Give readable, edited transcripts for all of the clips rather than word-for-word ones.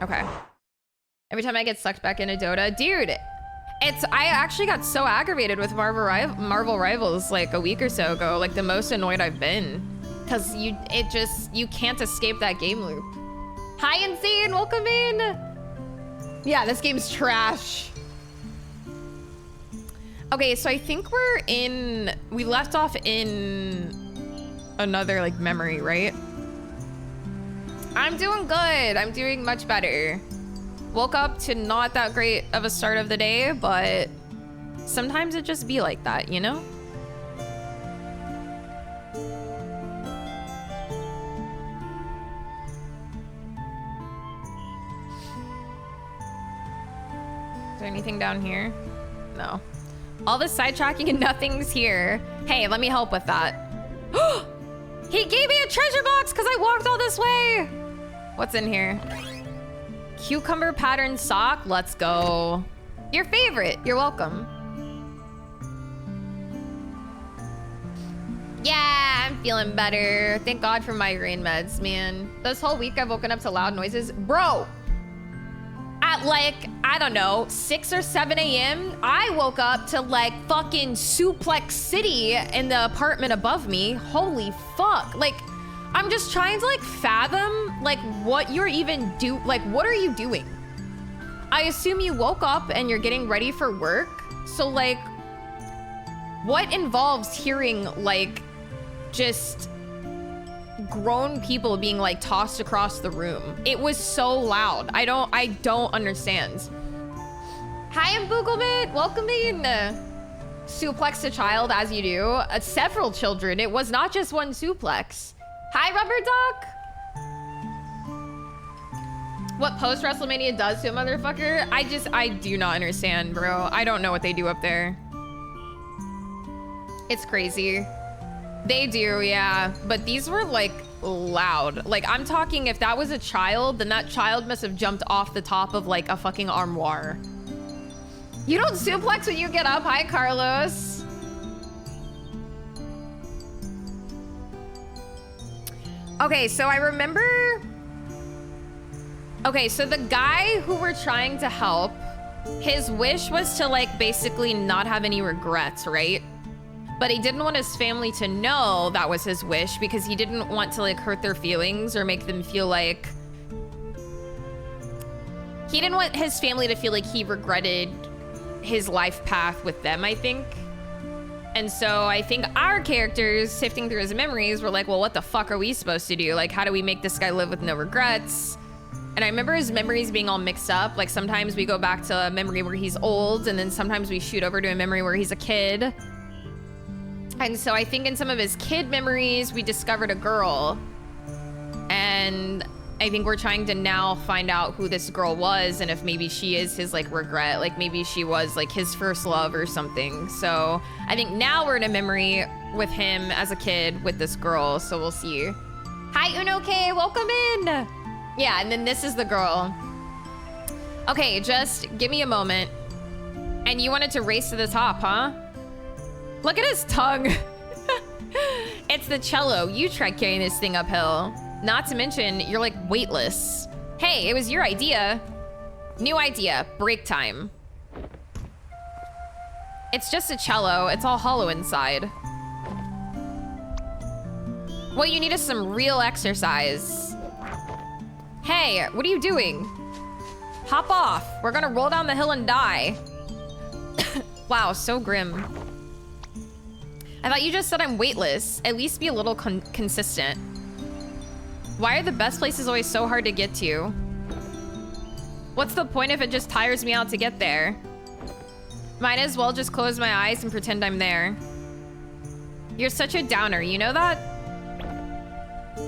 Okay. Every time I get sucked back into Dota, dude, I actually got so aggravated with Marvel Rivals like a week or so ago, like the most annoyed I've been, because you can't escape that game loop. Hi, Insane, welcome in. Yeah, this game's trash. Okay, so I think we left off in another like memory, right? I'm doing good. I'm doing much better. Woke up to not that great of a start of the day, but sometimes it just be like that, you know? Is there anything down here? No. All this sidetracking and nothing's here. Hey, let me help with that. He gave me a treasure box because I walked all this way. What's in here? Cucumber pattern sock. Let's go. Your favorite. You're welcome. Yeah, I'm feeling better. Thank God for migraine meds, man. This whole week I've woken up to loud noises. Bro, at like, I don't know, 6 or 7 a.m., I woke up to like fucking Suplex City in the apartment above me. Holy fuck. Like, I'm just trying to like fathom like what you're even what are you doing? I assume you woke up and you're getting ready for work. So like, what involves hearing like just grown people being like tossed across the room? It was so loud. I don't understand. Hi, I'm Booglemit. Welcome in. Suplex a child as you do. Several children. It was not just one suplex. Hi, Rubber Duck. What post WrestleMania does to a motherfucker? I do not understand, bro. I don't know what they do up there. It's crazy. They do, yeah. But these were like loud. Like, I'm talking, if that was a child, then that child must have jumped off the top of like a fucking armoire. You don't suplex when you get up. Hi, Carlos. Okay, so I remember... Okay, so the guy who we're trying to help, his wish was to like basically not have any regrets, right? But he didn't want his family to know that was his wish because he didn't want to like hurt their feelings or make them feel like... He didn't want his family to feel like he regretted his life path with them, I think. And so I think our characters, sifting through his memories, were like, well, what the fuck are we supposed to do? Like, how do we make this guy live with no regrets? And I remember his memories being all mixed up. Like, sometimes we go back to a memory where he's old, and then sometimes we shoot over to a memory where he's a kid. And so I think in some of his kid memories, we discovered a girl. And I think we're trying to now find out who this girl was and if maybe she is his like regret, like maybe she was like his first love or something. So I think now we're in a memory with him as a kid with this girl, so we'll see. Hi, Uno K, welcome in. Yeah, and then this is the girl. Okay, just give me a moment. And you wanted to race to the top, huh? Look at his tongue. It's the cello. You tried carrying this thing uphill. Not to mention, you're like weightless. Hey, it was your idea. New idea, break time. It's just a cello, it's all hollow inside. What you need is some real exercise. Hey, what are you doing? Hop off, we're gonna roll down the hill and die. Wow, so grim. I thought you just said I'm weightless. At least be a little consistent. Why are the best places always so hard to get to? What's the point if it just tires me out to get there? Might as well just close my eyes and pretend I'm there. You're such a downer, you know that?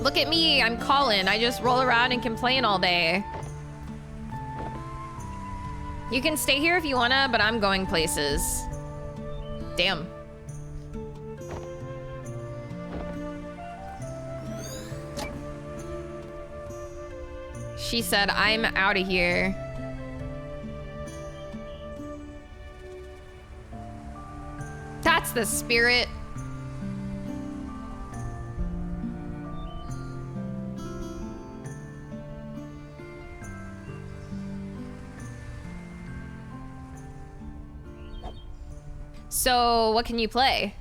Look at me, I'm Colin. I just roll around and complain all day. You can stay here if you wanna, but I'm going places. Damn. She said, I'm out of here. That's the spirit. So what can you play?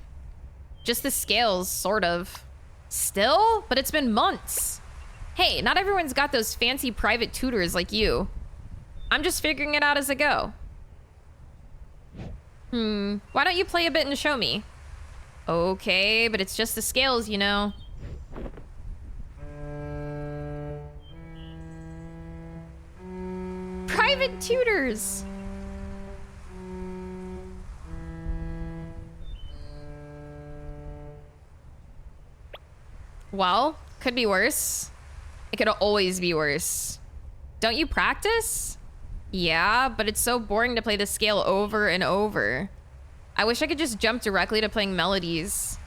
Just the scales, sort of. Still? But it's been months. Hey, not everyone's got those fancy private tutors like you. I'm just figuring it out as I go. Why don't you play a bit and show me? Okay, but it's just the scales, you know. Private tutors. Well, could be worse. It could always be worse. Don't you practice? Yeah, but it's so boring to play the scale over and over. I wish I could just jump directly to playing melodies.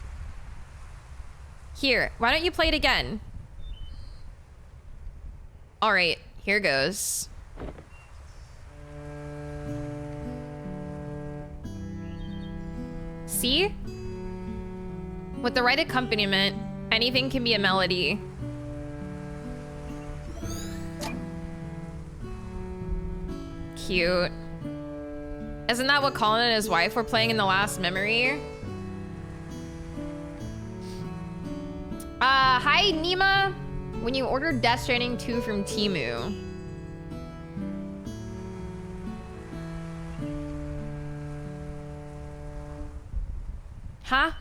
Here, why don't you play it again? All right, here goes. See? With the right accompaniment, anything can be a melody. Cute. Isn't that what Colin and his wife were playing in the last memory? Hi, Nima. When you ordered Death Stranding 2 from Temu. Huh?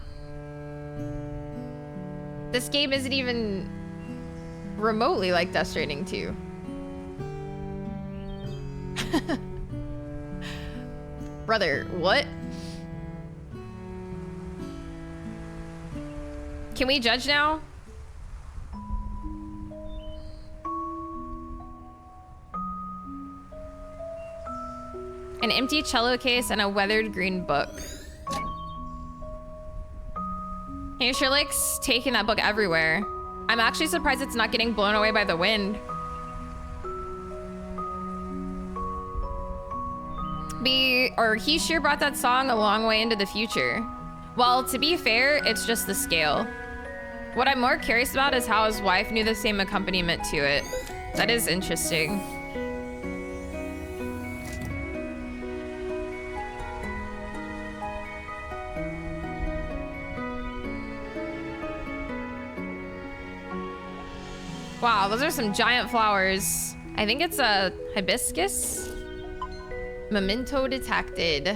This game isn't even remotely like Death Stranding 2. Brother, what? Can we judge now? An empty cello case and a weathered green book. Hey, Shirlix, taking that book everywhere. I'm actually surprised it's not getting blown away by the wind. He sure brought that song a long way into the future. Well, to be fair, it's just the scale. What I'm more curious about is how his wife knew the same accompaniment to it. That is interesting. Wow, those are some giant flowers. I think it's a hibiscus. Memento detected.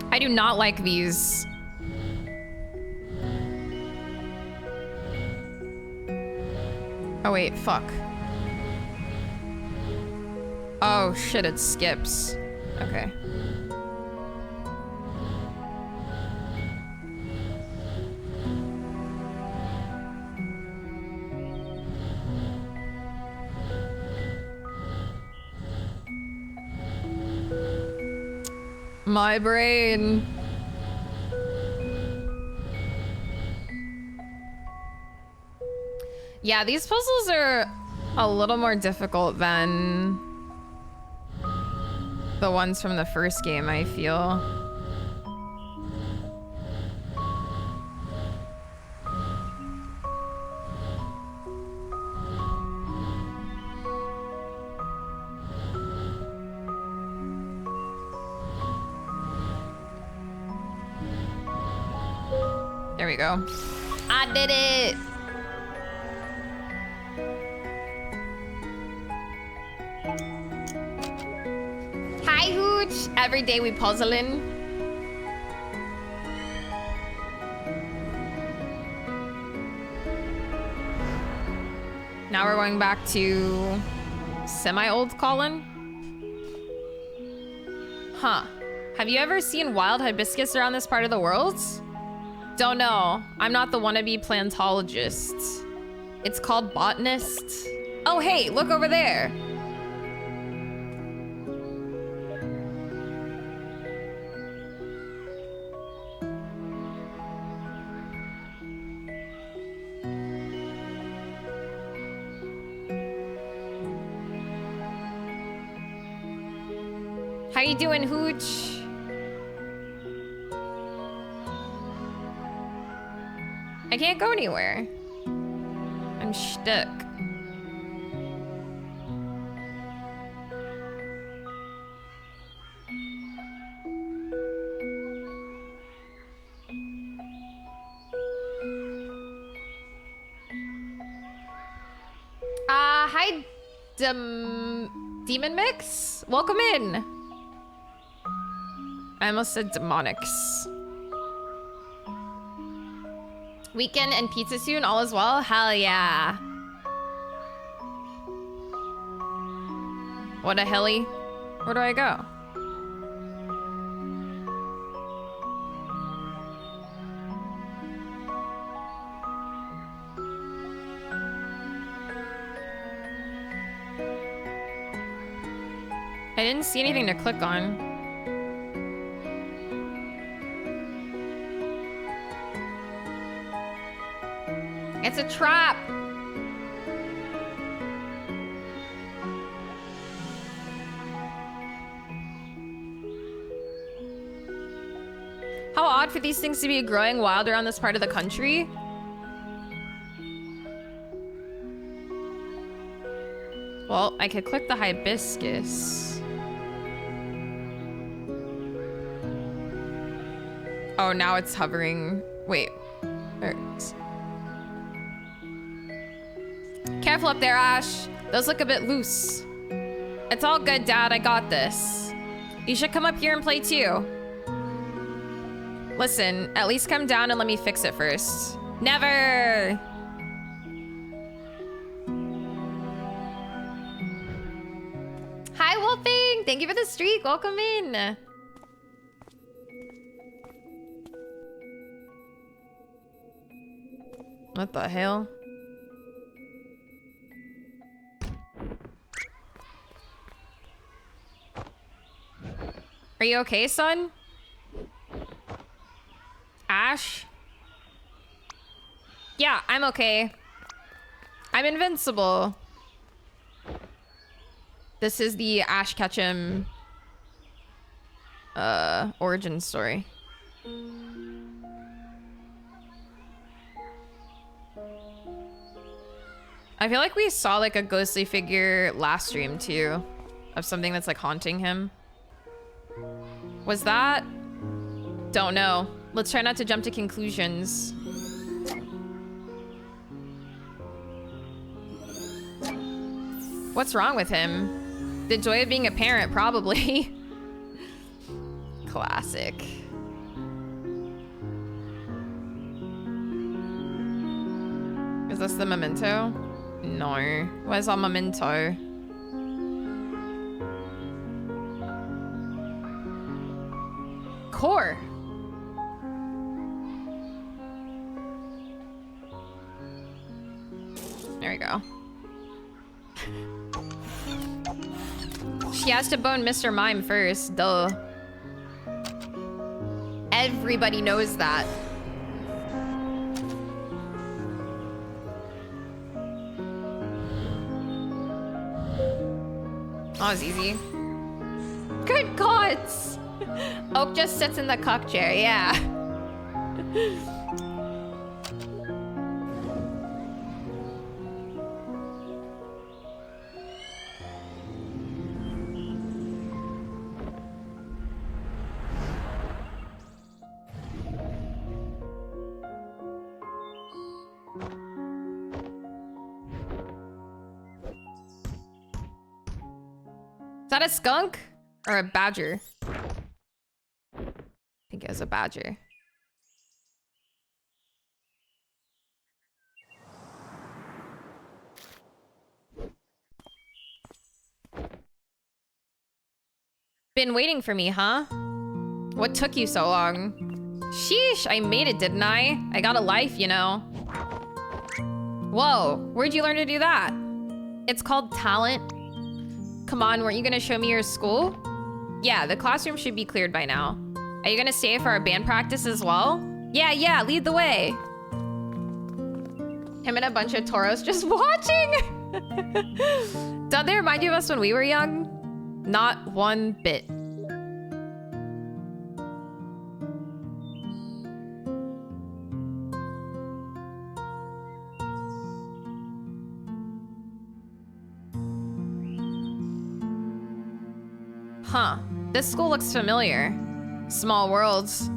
I do not like these. Oh wait, fuck. Oh shit, it skips. Okay. My brain. Yeah, these puzzles are a little more difficult than the ones from the first game, I feel. There we go. I did it! Hi, Hooch! Every day we puzzling. Now we're going back to semi-old Colin. Huh. Have you ever seen wild hibiscus around this part of the world? Don't know. I'm not the wannabe plantologist. It's called botanist. Oh, hey, look over there. How you doing, Hooch? I can't go anywhere. I'm stuck. Hi, Demon Mix. Welcome in. I almost said demonics. Weekend and pizza soon, all as well? Hell yeah. What a helly. Where do I go? I didn't see anything to click on. It's a trap. How odd for these things to be growing wild around this part of the country. Well, I could click the hibiscus. Oh, now it's hovering. Wait. There it is. Careful up there, Ash. Those look a bit loose. It's all good, Dad. I got this. You should come up here and play too. Listen, at least come down and let me fix it first. Never! Hi, Wolfing! Thank you for the streak. Welcome in. What the hell? Are you okay, son? Ash? Yeah, I'm okay. I'm invincible. This is the Ash Ketchum origin story. I feel like we saw like a ghostly figure last stream too, of something that's like haunting him. Was that? Don't know. Let's try not to jump to conclusions. What's wrong with him? The joy of being a parent, probably. Classic. Is this the memento? No. Where's our memento? Core. There we go. She has to bone Mr. Mime first, duh. Everybody knows that. That was easy. Good gods! Oak just sits in the cuck chair, yeah. Is that a skunk or a badger? I think it was a badger. Been waiting for me, huh? What took you so long? Sheesh, I made it, didn't I? I got a life, you know. Whoa, where'd you learn to do that? It's called talent. Come on, weren't you gonna show me your school? Yeah, the classroom should be cleared by now. Are you gonna stay for our band practice as well? Yeah, lead the way. Him and a bunch of toros just watching. Don't they remind you of us when we were young? Not one bit. Huh. This school looks familiar. Small worlds.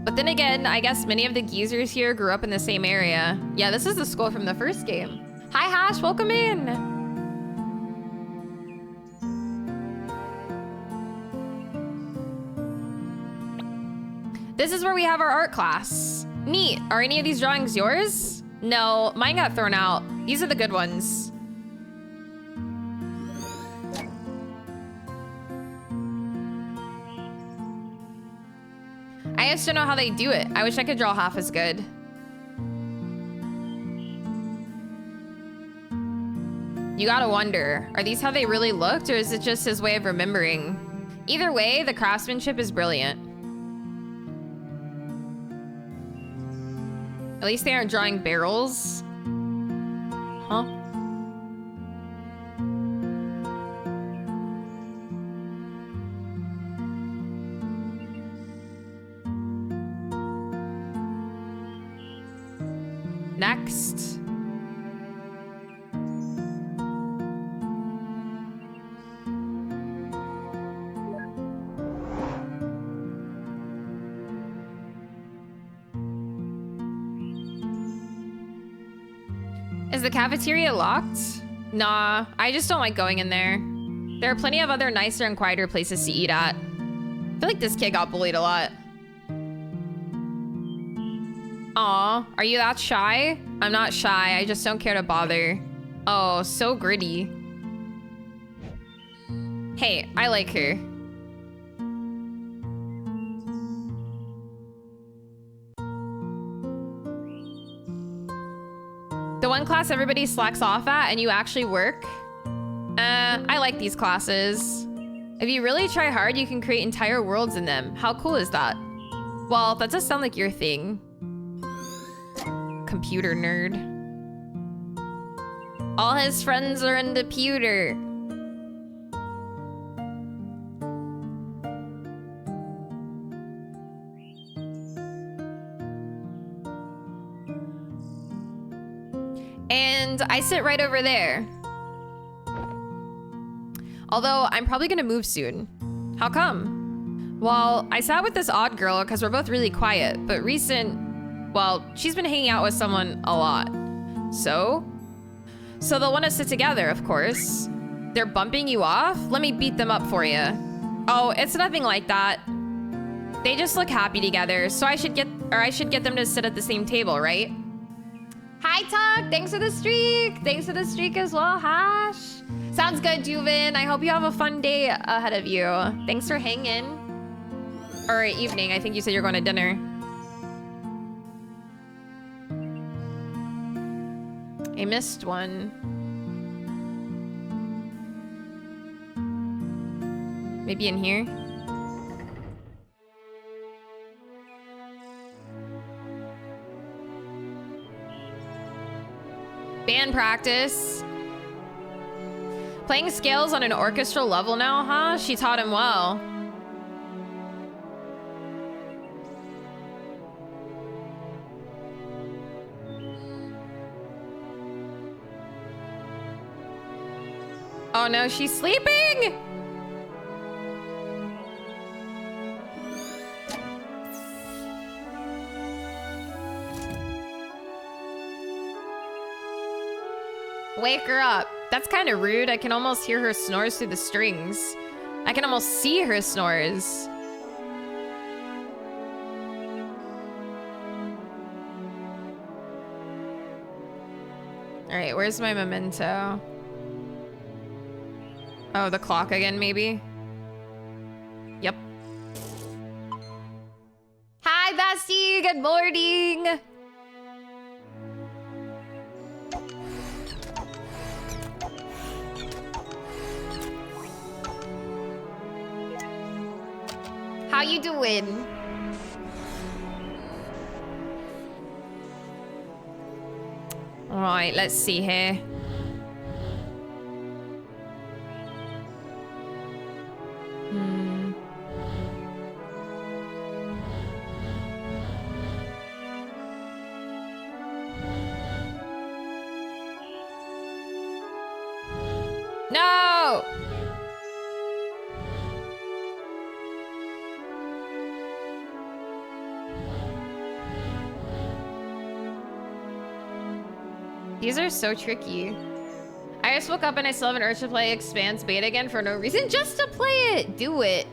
But then again, I guess many of the geezers here grew up in the same area. Yeah, this is the school from the first game. Hi, Hash. Welcome in. This is where we have our art class. Neat. Are any of these drawings yours? No, mine got thrown out. These are the good ones. I just don't know how they do it. I wish I could draw half as good. You gotta wonder, are these how they really looked, or is it just his way of remembering? Either way, the craftsmanship is brilliant. At least they aren't drawing barrels. Huh? Next. Is the cafeteria locked? Nah, I just don't like going in there. There are plenty of other nicer and quieter places to eat at. I feel like this kid got bullied a lot. Aw, are you that shy? I'm not shy, I just don't care to bother. Oh, so gritty. Hey, I like her. The one class everybody slacks off at and you actually work? I like these classes. If you really try hard, you can create entire worlds in them. How cool is that? Well, that does sound like your thing. Computer nerd. All his friends are in the pewter. And I sit right over there. Although I'm probably gonna move soon. How come? Well, I sat with this odd girl because we're both really quiet, but well, she's been hanging out with someone a lot. So they'll want to sit together, of course. They're bumping you off? Let me beat them up for you. Oh, it's nothing like that. They just look happy together, so I should get them to sit at the same table, right? Hi, Tuck. Thanks for the streak. Thanks for the streak as well, Hash. Sounds good, Duvin. I hope you have a fun day ahead of you. Thanks for hanging. Or evening. I think you said you're going to dinner. I missed one. Maybe in here? Band practice. Playing scales on an orchestral level now, huh? She taught him well. Oh no, she's sleeping! Wake her up. That's kind of rude. I can almost hear her snores through the strings. I can almost see her snores. All right, where's my memento? Oh, the clock again, maybe? Yep. Hi, bestie. Good morning. How you doing? All right, let's see here. No! These are so tricky. I just woke up and I still have an urge to play Expanse beta again for no reason. Just to play it. Do it.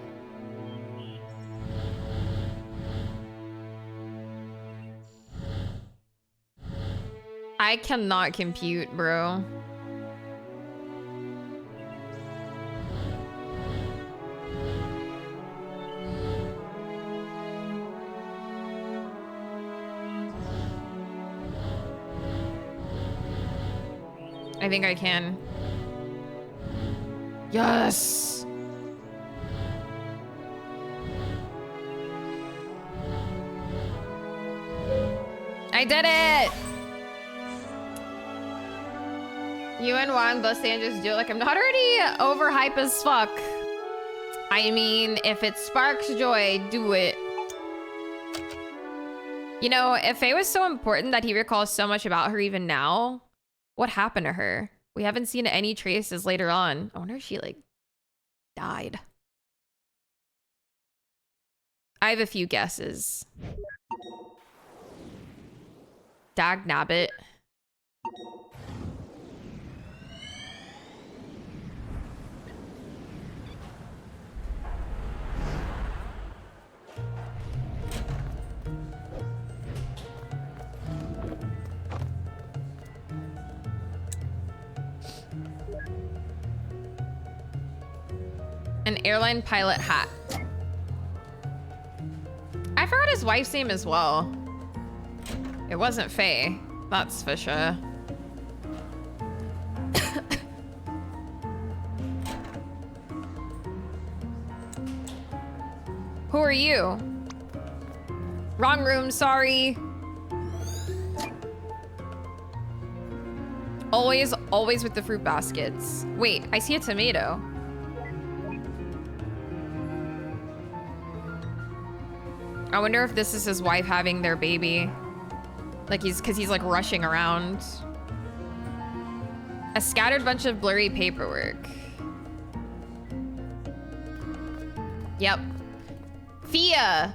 I cannot compute, bro. I think I can. Yes! I did it! You and Wang both say and just do it like I'm not already overhype as fuck. I mean, if it sparks joy, do it. You know, if Faye was so important that he recalls so much about her even now, what happened to her? We haven't seen any traces later on. I wonder if she, like, died. I have a few guesses. Dag nabbit. An airline pilot hat. I forgot his wife's name as well. It wasn't Faye, that's for sure. Who are you? Wrong room, sorry. Always with the fruit baskets. Wait, I see a tomato. I wonder if this is his wife having their baby. Like cause he's like rushing around. A scattered bunch of blurry paperwork. Yep. Fia.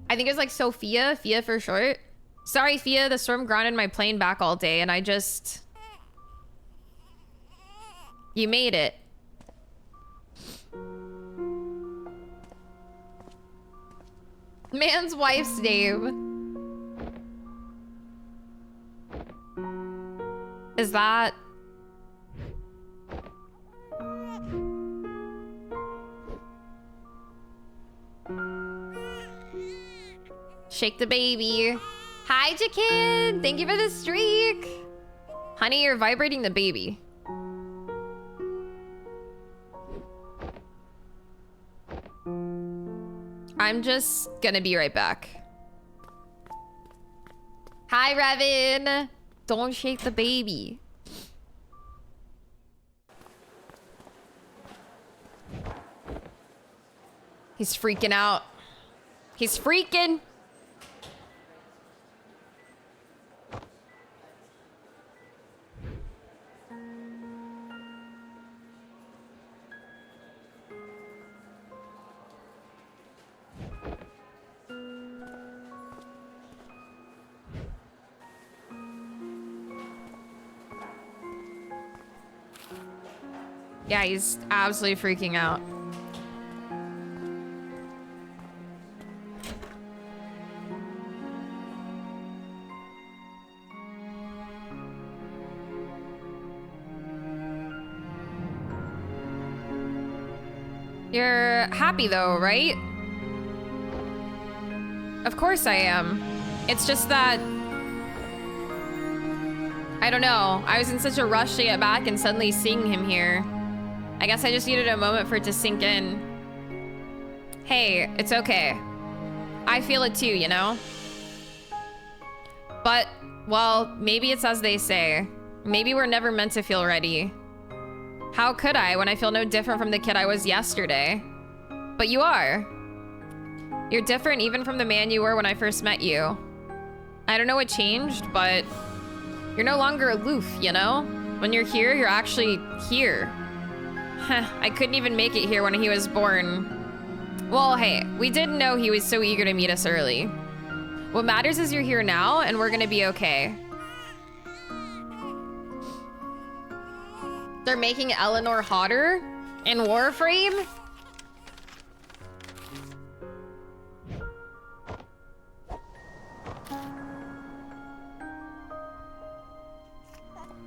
I think it's like Sophia, Fia for short. Sorry, Fia, the storm grounded my plane back all day and I just... You made it. Man's wife's name. Is that... Shake the baby. Hi, Jakin. Thank you for the streak. Honey, you're vibrating the baby. I'm just gonna be right back. Hi, Revin. Don't shake the baby. He's freaking out. He's freaking. Yeah, he's absolutely freaking out. You're happy though, right? Of course I am. It's just that... I don't know. I was in such a rush to get back and suddenly seeing him here. I guess I just needed a moment for it to sink in. Hey, it's okay. I feel it too, you know? But, well, maybe it's as they say. Maybe we're never meant to feel ready. How could I when I feel no different from the kid I was yesterday? But you are. You're different even from the man you were when I first met you. I don't know what changed, but you're no longer aloof, you know? When you're here, you're actually here. I couldn't even make it here when he was born. Well, hey, we didn't know he was so eager to meet us early. What matters is you're here now, and we're gonna be okay. They're making Eleanor hotter in Warframe?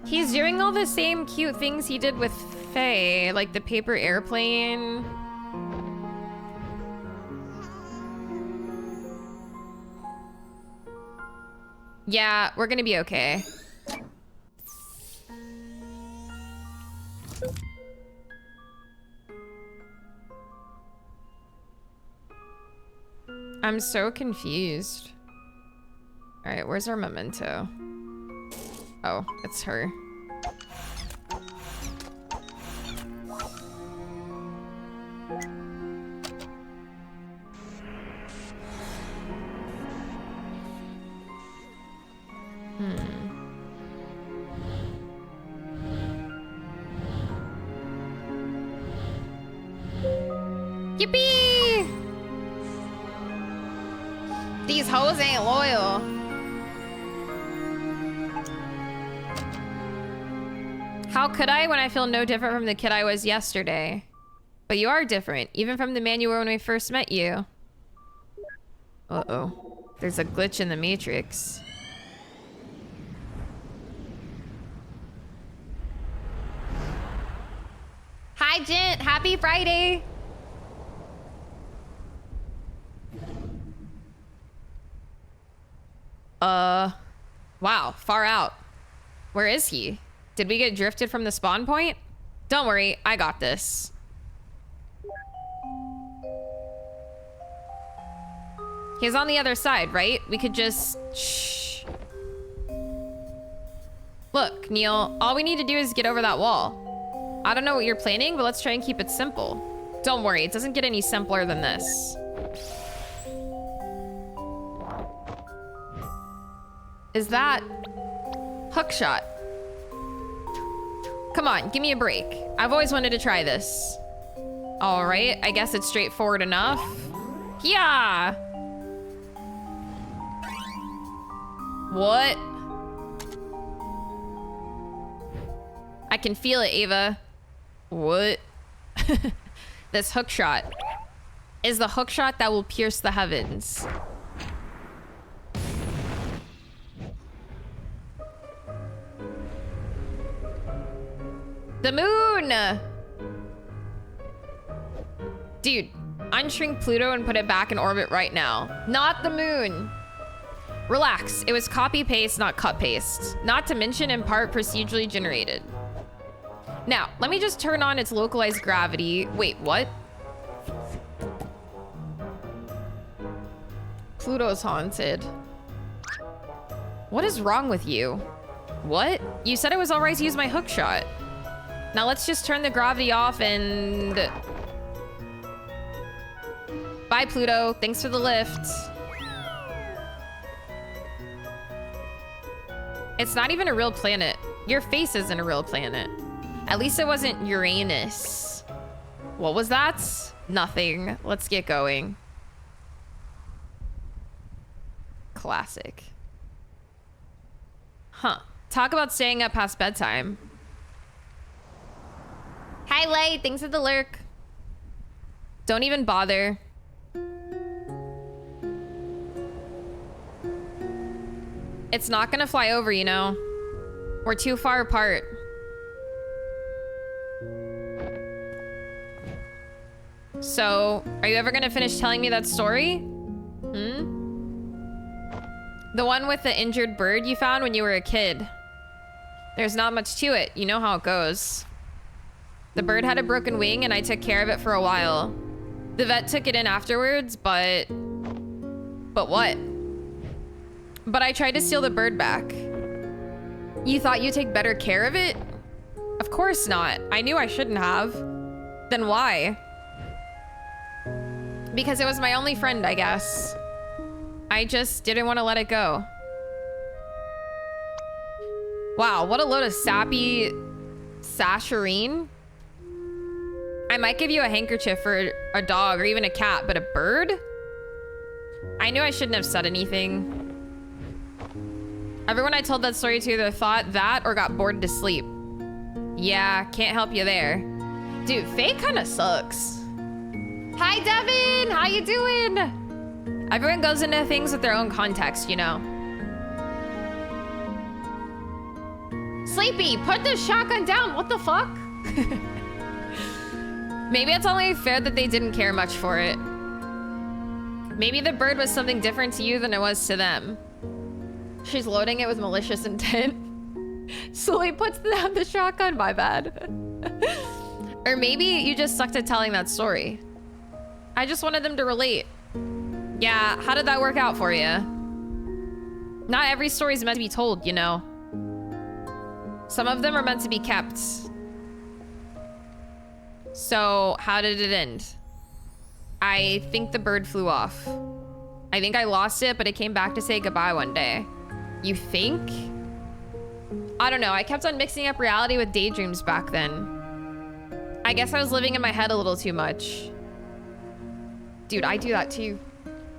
He's doing all the same cute things he did with Faye, like the paper airplane. Yeah, we're gonna be okay. I'm so confused. All right, where's our memento? Oh, it's her. Yippee! These hoes ain't loyal. How could I when I feel no different from the kid I was yesterday? But you are different, even from the man you were when we first met you. Uh-oh. There's a glitch in the Matrix. Hi, Gent. Happy Friday. Wow, far out. Where is he? Did we get drifted from the spawn point? Don't worry, I got this. He's on the other side, right? We could just... Shh. Look, Neil, all we need to do is get over that wall. I don't know what you're planning, but let's try and keep it simple. Don't worry, it doesn't get any simpler than this. Is that... hookshot? Come on, give me a break. I've always wanted to try this. All right, I guess it's straightforward enough. Yeah. What? I can feel it, Ava. What? This hookshot is the hookshot that will pierce the heavens. The moon! Dude, unshrink Pluto and put it back in orbit right now. Not the moon. Relax, it was copy-paste, not cut-paste. Not to mention in part procedurally generated. Now, let me just turn on its localized gravity. Wait, what? Pluto's haunted. What is wrong with you? What? You said it was alright to use my hookshot. Now let's just turn the gravity off and... Bye, Pluto. Thanks for the lift. It's not even a real planet. Your face isn't a real planet. At least it wasn't Uranus. What was that? Nothing. Let's get going. Classic. Huh. Talk about staying up past bedtime. Hi, Lay. Thanks for the lurk. Don't even bother. It's not gonna fly over, you know. We're too far apart. So, are you ever gonna finish telling me that story? The one with the injured bird you found when you were a kid. There's not much to it. You know how it goes. The bird had a broken wing and I took care of it for a while. The vet took it in afterwards, but what? But I tried to steal the bird back. You thought you'd take better care of it? Of course not. I knew I shouldn't have. Then why? Because it was my only friend, I guess. I just didn't want to let it go. Wow, what a load of sappy sasharine. I might give you a handkerchief for a dog or even a cat, but a bird? I knew I shouldn't have said anything. Everyone I told that story to either thought that or got bored to sleep. Yeah, can't help you there. Dude, Faye kind of sucks. Hi, Devin! How you doing? Everyone goes into things with their own context, you know. Sleepy, put the shotgun down. What the fuck? Maybe it's only fair that they didn't care much for it. Maybe the bird was something different to you than it was to them. She's loading it with malicious intent. Sully puts down the shotgun, my bad. Or maybe you just sucked at telling that story. I just wanted them to relate. Yeah, how did that work out for you? Not every story is meant to be told, you know. Some of them are meant to be kept. So, how did it end? I think the bird flew off. I think I lost it, but it came back to say goodbye one day. You think? I don't know, I kept on mixing up reality with daydreams back then. I guess I was living in my head a little too much. Dude, I do that too.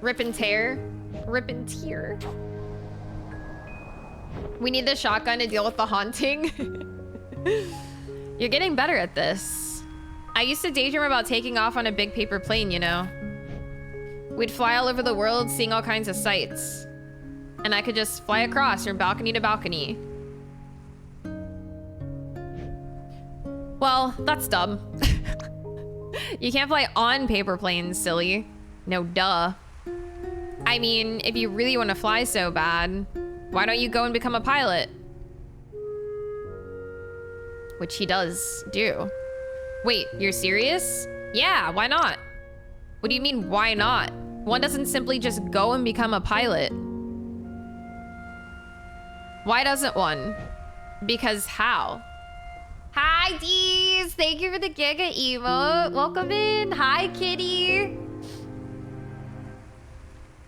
Rip and tear. Rip and tear. We need the shotgun to deal with the haunting. You're getting better at this. I used to daydream about taking off on a big paper plane, you know. We'd fly all over the world, seeing all kinds of sights. And I could just fly across from balcony to balcony. Well, that's dumb. You can't fly on paper planes, silly. No, duh. I mean, if you really want to fly so bad, why don't you go and become a pilot? Which he does do. Wait, you're serious? Yeah, why not? What do you mean, why not? One doesn't simply just go and become a pilot. Why doesn't one? Because how? Hi, Dees! Thank you for the Giga emote. Welcome in. Hi, kitty.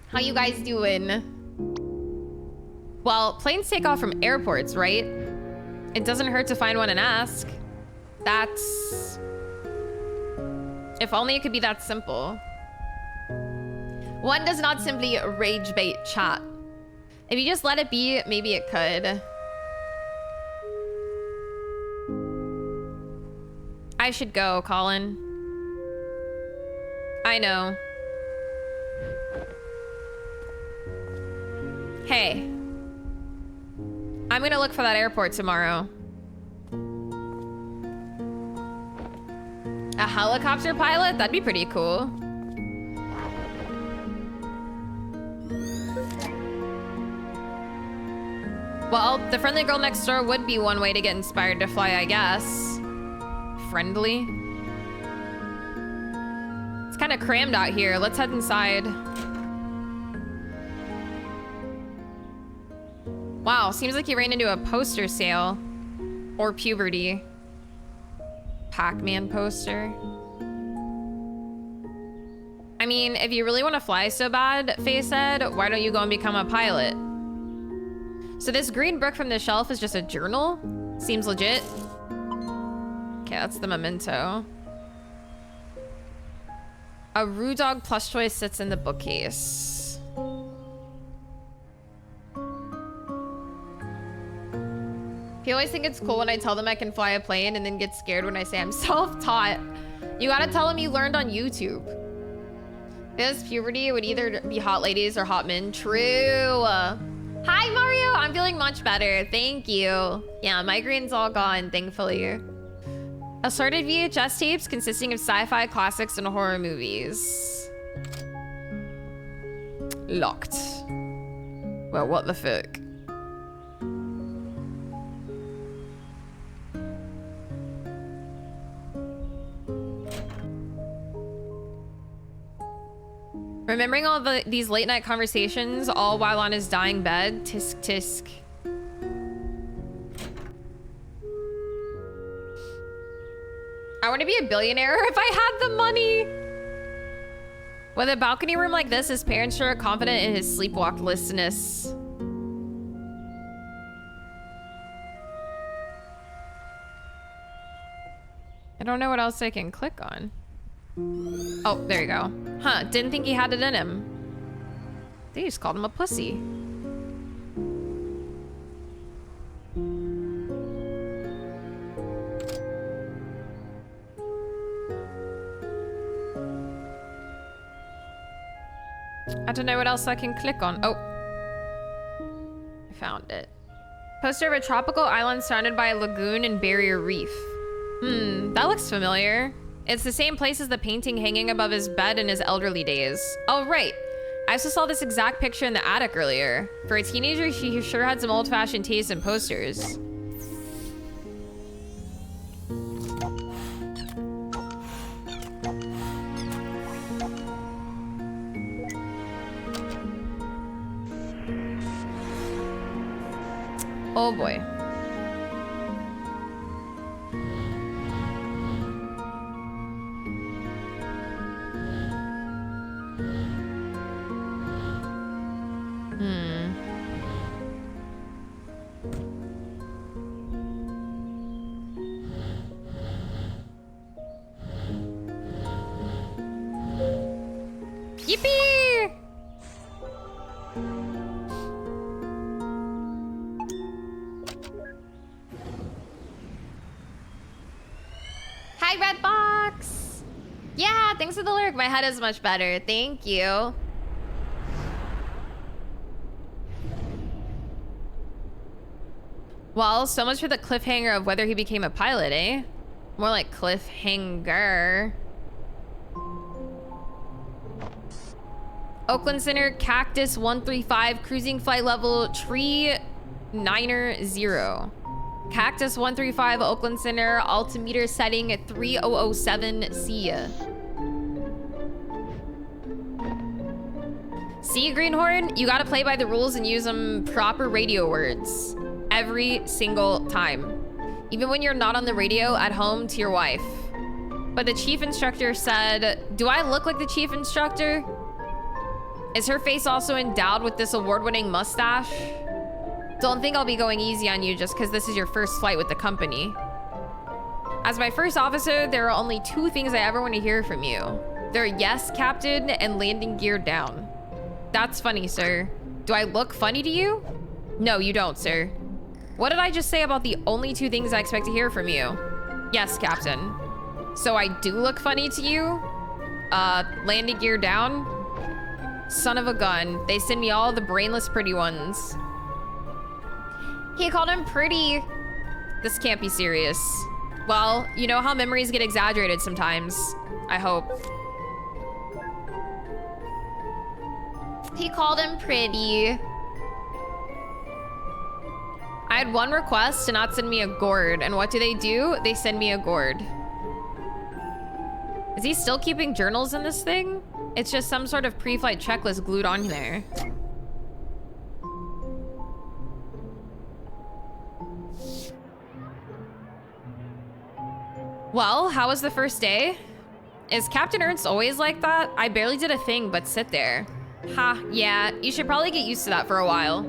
How you guys doing? Well, planes take off from airports, right? It doesn't hurt to find one and ask. That's... If only it could be that simple. One does not simply rage bait chat. If you just let it be, maybe it could. I should go, Colin. I know. Hey. I'm gonna look for that airport tomorrow. A helicopter pilot? That'd be pretty cool. Well, the friendly girl next door would be one way to get inspired to fly, I guess. Friendly? It's kind of crammed out here. Let's head inside. Wow, seems like you ran into a poster sale. Or puberty. Pac-Man poster. I mean, if you really want to fly so bad, Faye said, why don't you go and become a pilot? So this green brick from the shelf is just a journal? Seems legit. Okay, that's the memento. A Roo Dog plush toy sits in the bookcase. People always think it's cool when I tell them I can fly a plane and then get scared when I say I'm self-taught. You gotta tell them you learned on YouTube. This puberty would either be hot ladies or hot men. True. Hi, Mario. I'm feeling much better. Thank you. Yeah, migraine's all gone, thankfully. Assorted VHS tapes consisting of sci-fi classics and horror movies. Locked. Well, what the fuck? Remembering all these late night conversations, all while on his dying bed. Tisk tisk. I want to be a billionaire if I had the money. With a balcony room like this, his parents sure are confident in his sleepwalklessness. I don't know what else I can click on. Oh, there you go. Huh, didn't think he had it in him. They just called him a pussy. I don't know what else I can click on. Oh. I found it. Poster of a tropical island surrounded by a lagoon and barrier reef. That looks familiar. It's the same place as the painting hanging above his bed in his elderly days. Oh, right. I also saw this exact picture in the attic earlier. For a teenager, she sure had some old-fashioned taste in posters. Oh boy. Yippee! Hi, Redbox! Yeah, thanks for the lyric. My head is much better. Thank you. Well, so much for the cliffhanger of whether he became a pilot, eh? More like cliffhanger. Oakland Center, Cactus 135, cruising flight level, Tree 9er0. Cactus 135, Oakland Center, altimeter setting at 3007, see ya. See, Greenhorn? You gotta play by the rules and use them proper radio words. Every single time. Even when you're not on the radio at home to your wife. But the chief instructor said, do I look like the chief instructor? Is her face also endowed with this award-winning mustache? Don't think I'll be going easy on you just because this is your first flight with the company. As my first officer, there are only two things I ever want to hear from you. They're yes, Captain, and landing gear down. That's funny, sir. Do I look funny to you? No, you don't, sir. What did I just say about the only two things I expect to hear from you? Yes, Captain. So I do look funny to you? Landing gear down? Son of a gun. They send me all the brainless pretty ones. He called him pretty. This can't be serious. Well, you know how memories get exaggerated sometimes. I hope. He called him pretty. I had one request to not send me a gourd, and what do? They send me a gourd. Is he still keeping journals in this thing? It's just some sort of pre-flight checklist glued on there. Well, how was the first day? Is Captain Ernst always like that? I barely did a thing but sit there. Ha, yeah, you should probably get used to that for a while.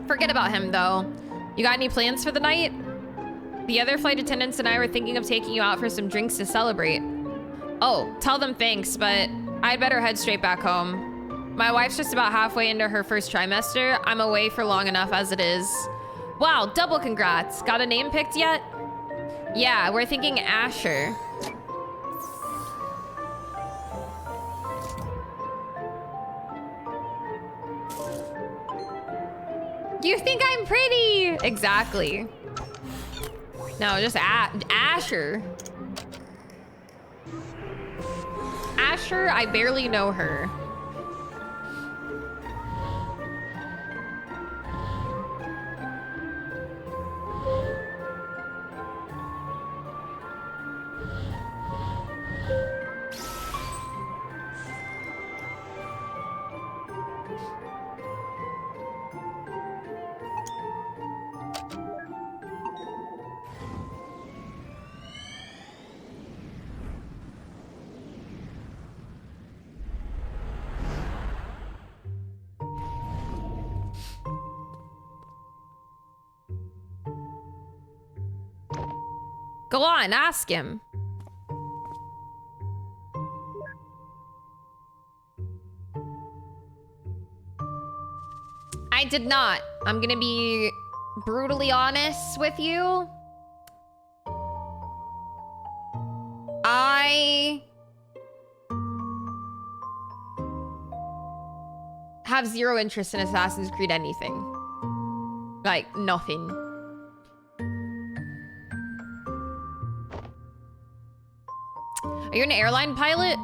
Forget about him, though. You got any plans for the night? The other flight attendants and I were thinking of taking you out for some drinks to celebrate. Oh, tell them thanks, but I'd better head straight back home. My wife's just about halfway into her first trimester. I'm away for long enough as it is. Wow, double congrats. Got a name picked yet? Yeah, we're thinking Asher. You think I'm pretty? Exactly. No, just Asher. Asher, I barely know her. Go on, ask him. I did not. I'm gonna be brutally honest with you. have zero interest in Assassin's Creed anything. Like, nothing. Are you an airline pilot?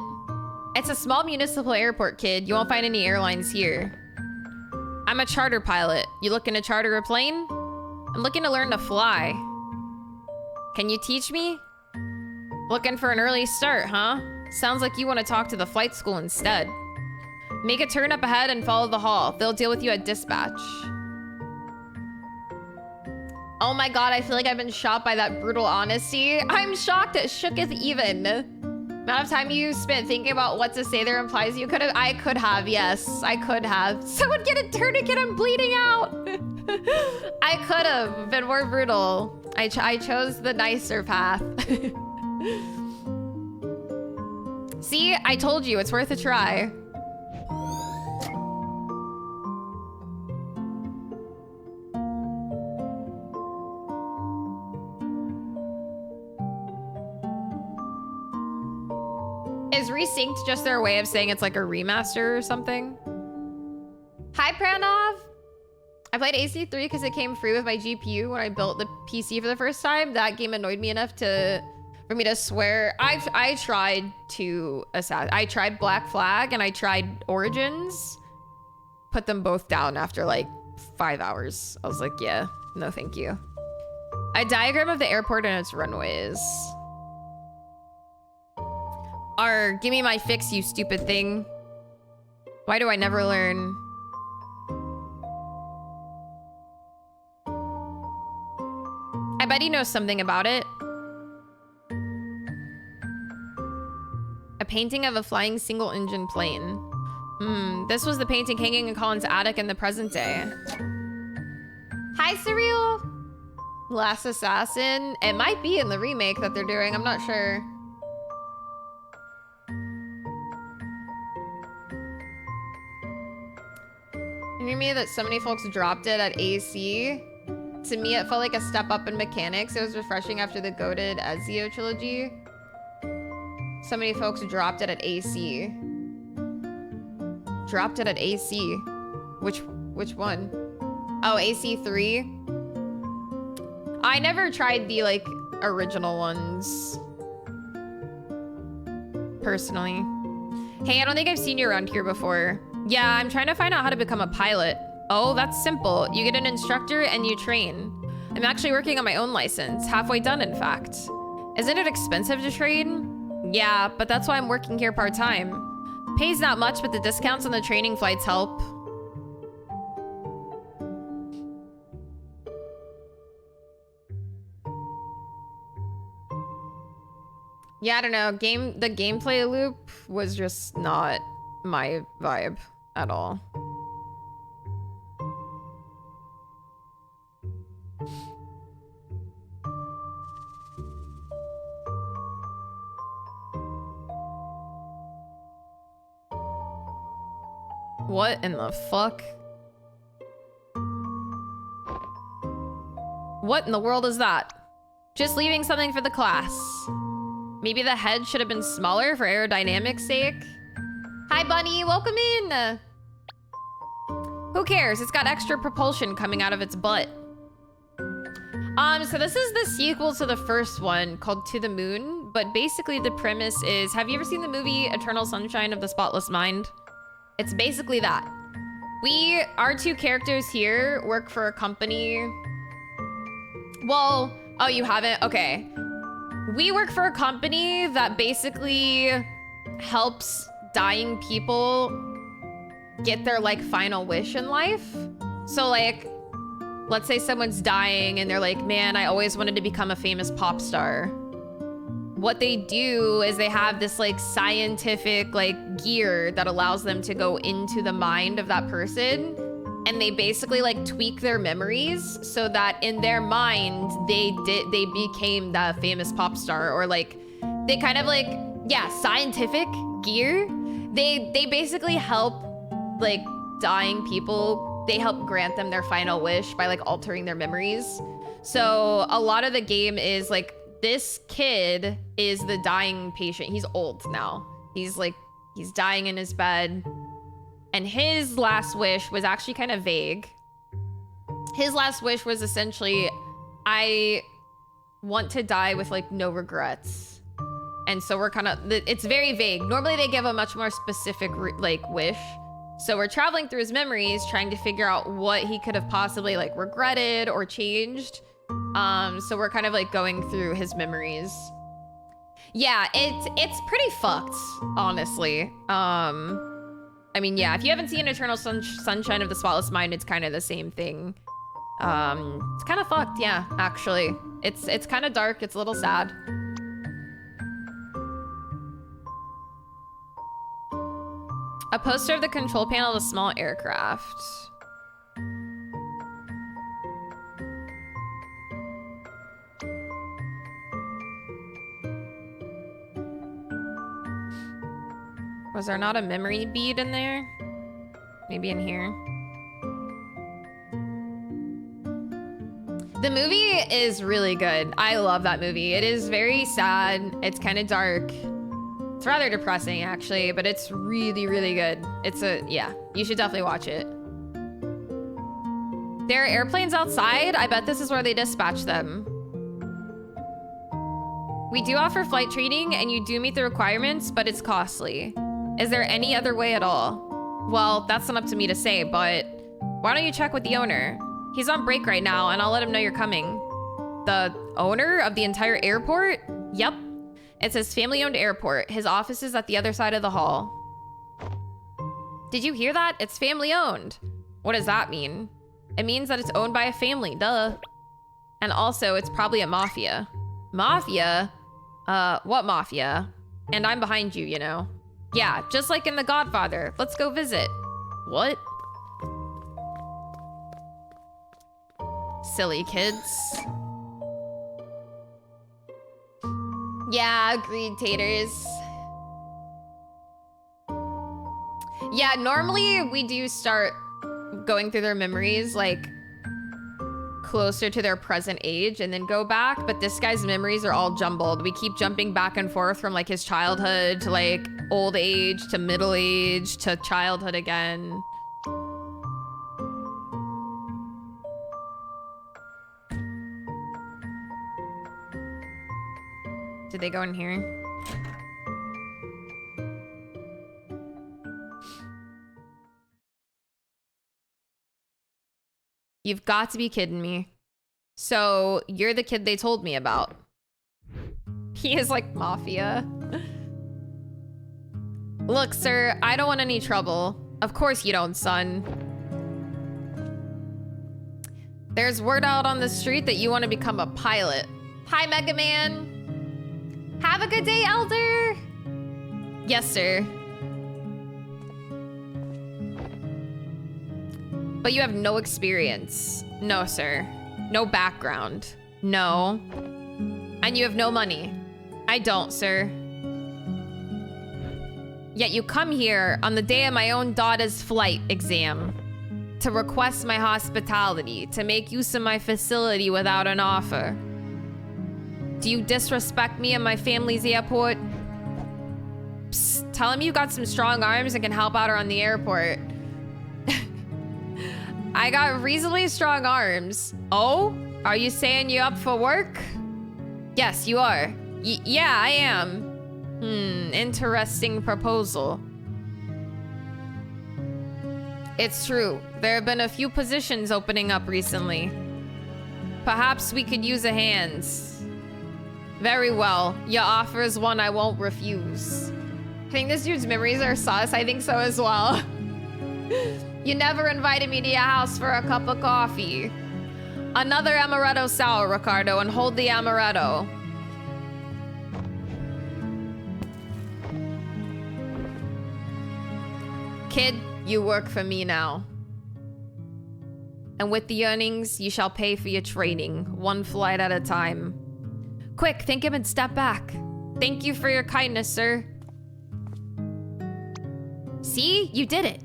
It's a small municipal airport, kid. You won't find any airlines here. I'm a charter pilot. You looking to charter a plane? I'm looking to learn to fly. Can you teach me? Looking for an early start, huh? Sounds like you want to talk to the flight school instead. Make a turn up ahead and follow the hall. They'll deal with you at dispatch. Oh my god, I feel like I've been shocked by that brutal honesty. I'm shocked it shooketh even. Amount of time you spent thinking about what to say there implies you could have. I could have, yes, I could have. Someone get a tourniquet, I'm bleeding out. I could have been more brutal. I chose the nicer path. See, I told you, it's worth a try. Is resynced just their way of saying it's like a remaster or something? Hi, Pranav. I played AC3 because it came free with my GPU when I built the PC for the first time. That game annoyed me enough for me to swear. I tried to I tried Black Flag and I tried Origins. Put them both down after like 5 hours. I was like, yeah, no thank you. A diagram of the airport and its runways. Give me my fix, you stupid thing. Why do I never learn? I bet he knows something about it. A painting of a flying single-engine plane. This was the painting hanging in Colin's attic in the present day. Hi, Surreal. Last Assassin. It might be in the remake that they're doing. I'm not sure. You mean that so many folks dropped it at AC? To me, it felt like a step up in mechanics. It was refreshing after the goated Ezio trilogy. So many folks dropped it at AC. Dropped it at AC. Which one? Oh, AC3. I never tried the like original ones. Personally. Hey, I don't think I've seen you around here before. Yeah, I'm trying to find out how to become a pilot. Oh, that's simple. You get an instructor and you train. I'm actually working on my own license. Halfway done, in fact. Isn't it expensive to train? Yeah, but that's why I'm working here part-time. Pays not much, but the discounts on the training flights help. Yeah, I don't know. The gameplay loop was just not my vibe at all. What in the fuck? What in the world is that? Just leaving something for the class. Maybe the head should have been smaller for aerodynamics' sake. Hi, Bunny. Welcome in. Who cares? It's got extra propulsion coming out of its butt. So this is the sequel to the first one called To the Moon, but basically the premise is, have you ever seen the movie Eternal Sunshine of the Spotless Mind? It's basically that. Our two characters here work for a company. Well, oh, you haven't? Okay. We work for a company that basically helps dying people get their like final wish in life. So like, let's say someone's dying and they're like, man, I always wanted to become a famous pop star. What they do is they have this like scientific like gear that allows them to go into the mind of that person, and they basically like tweak their memories so that in their mind they became the famous pop star, or like they kind of like, yeah, scientific gear. They basically help like dying people. They help grant them their final wish by like altering their memories. So a lot of the game is like, this kid is the dying patient. He's old now. He's dying in his bed. And his last wish was actually kind of vague. His last wish was essentially, I want to die with like no regrets. And so we're kind of, it's very vague. Normally they give a much more specific like wish. So we're traveling through his memories, trying to figure out what he could have possibly like regretted or changed. So we're kind of like going through his memories. Yeah, it's pretty fucked, honestly. I mean, yeah, if you haven't seen Eternal Sunshine of the Spotless Mind, it's kind of the same thing. It's kind of fucked, yeah, actually. It's kind of dark, it's a little sad. A poster of the control panel of a small aircraft. Was there not a memory bead in there? Maybe in here. The movie is really good. I love that movie. It is very sad. It's kind of dark. It's rather depressing, actually, but it's really, really good. Yeah, you should definitely watch it. There are airplanes outside. I bet this is where they dispatch them. We do offer flight training, and you do meet the requirements, but it's costly. Is there any other way at all? Well, that's not up to me to say, but why don't you check with the owner? He's on break right now, and I'll let him know you're coming. The owner of the entire airport? Yep. It says family-owned airport. His office is at the other side of the hall. Did you hear that? It's family-owned. What does that mean? It means that it's owned by a family, duh. And also, it's probably a mafia. Mafia? What mafia? And I'm behind you, you know. Yeah, just like in The Godfather. Let's go visit. What? Silly kids. Yeah, agreed, taters. Yeah, normally we do start going through their memories like closer to their present age and then go back, but this guy's memories are all jumbled. We keep jumping back and forth from like his childhood to like old age to middle age to childhood again. Did they go in here? You've got to be kidding me. So you're the kid they told me about. He is like mafia. Look, sir, I don't want any trouble. Of course you don't, son. There's word out on the street that you want to become a pilot. Hi, Mega Man. Have a good day, Elder. Yes, sir. But you have no experience. No, sir. No background. No. And you have no money. I don't, sir. Yet you come here on the day of my own daughter's flight exam to request my hospitality, to make use of my facility without an offer. Do you disrespect me and my family's airport? Psst, tell him you got some strong arms and can help out around the airport. I got reasonably strong arms. Oh? Are you saying you're up for work? Yes, you are. Yeah, I am. Interesting proposal. It's true. There have been a few positions opening up recently. Perhaps we could use a hand. Very well. Your offer is one I won't refuse. I think this dude's memories are sus. I think so as well. You never invited me to your house for a cup of coffee. Another amaretto sour, Ricardo, and hold the amaretto. Kid, you work for me now. And with the earnings, you shall pay for your training, one flight at a time. Quick, thank him and step back. Thank you for your kindness, sir. See? You did it.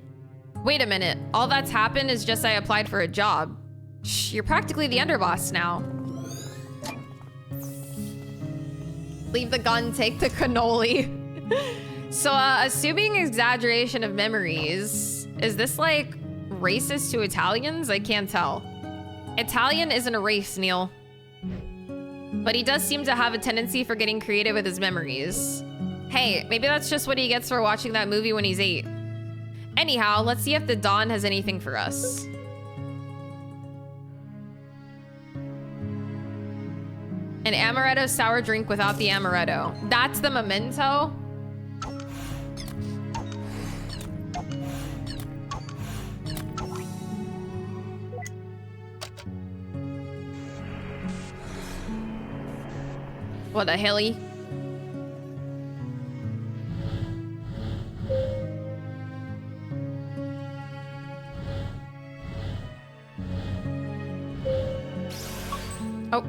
Wait a minute. All that's happened is just I applied for a job. Shh, you're practically the underboss now. Leave the gun, take the cannoli. So, assuming exaggeration of memories, Is this like racist to Italians? I can't tell. Italian isn't a race, Neil. But he does seem to have a tendency for getting creative with his memories. Hey, maybe that's just what he gets for watching that movie when he's 8. Anyhow, let's see if the Dawn has anything for us. An amaretto sour drink without the amaretto. That's the memento? What the helly? Oh.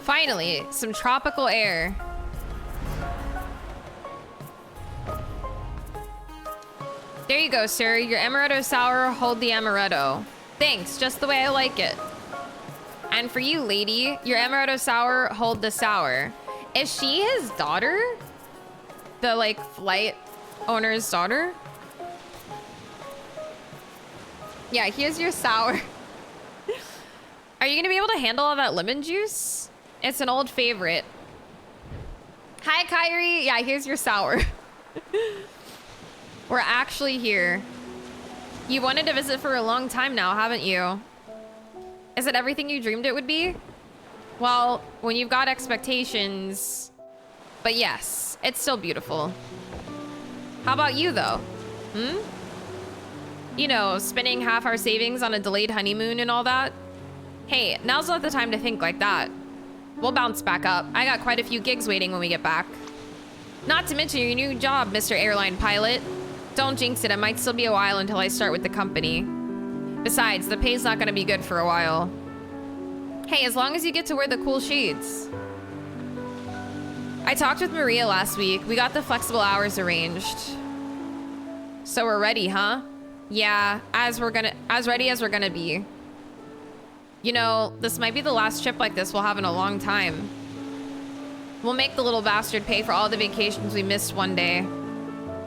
Finally, some tropical air. There you go, sir. Your amaretto sour, hold the amaretto. Thanks, just the way I like it. And for you, lady, your amaretto sour, hold the sour. Is she his daughter? The, like, flight owner's daughter? Yeah, here's your sour. Are you gonna be able to handle all that lemon juice? It's an old favorite. Hi, Kyrie. Yeah, here's your sour. We're actually here. You wanted to visit for a long time now, haven't you? Is it everything you dreamed it would be? Well, when you've got expectations... But yes, it's still beautiful. How about you, though? Hmm? You know, spending half our savings on a delayed honeymoon and all that? Hey, now's not the time to think like that. We'll bounce back up. I got quite a few gigs waiting when we get back. Not to mention your new job, Mr. Airline Pilot. Don't jinx it, it might still be a while until I start with the company. Besides, the pay's not gonna be good for a while. Hey, as long as you get to wear the cool shades. I talked with Maria last week. We got the flexible hours arranged. So we're ready, huh? Yeah, as ready as we're gonna be. You know, this might be the last trip like this we'll have in a long time. We'll make the little bastard pay for all the vacations we missed one day.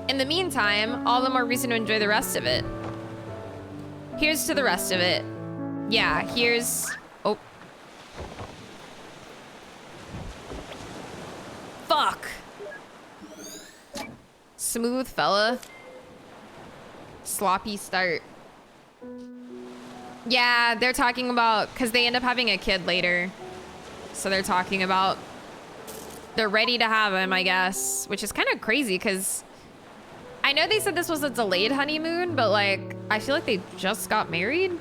In the meantime, all the more reason to enjoy the rest of it. Here's to the rest of it. Yeah, here's... Oh. Fuck! Smooth fella. Sloppy start. Yeah, they're talking about... Because they end up having a kid later. So they're talking about... They're ready to have him, I guess. Which is kind of crazy, because... I know they said this was a delayed honeymoon, but, like, I feel like they just got married.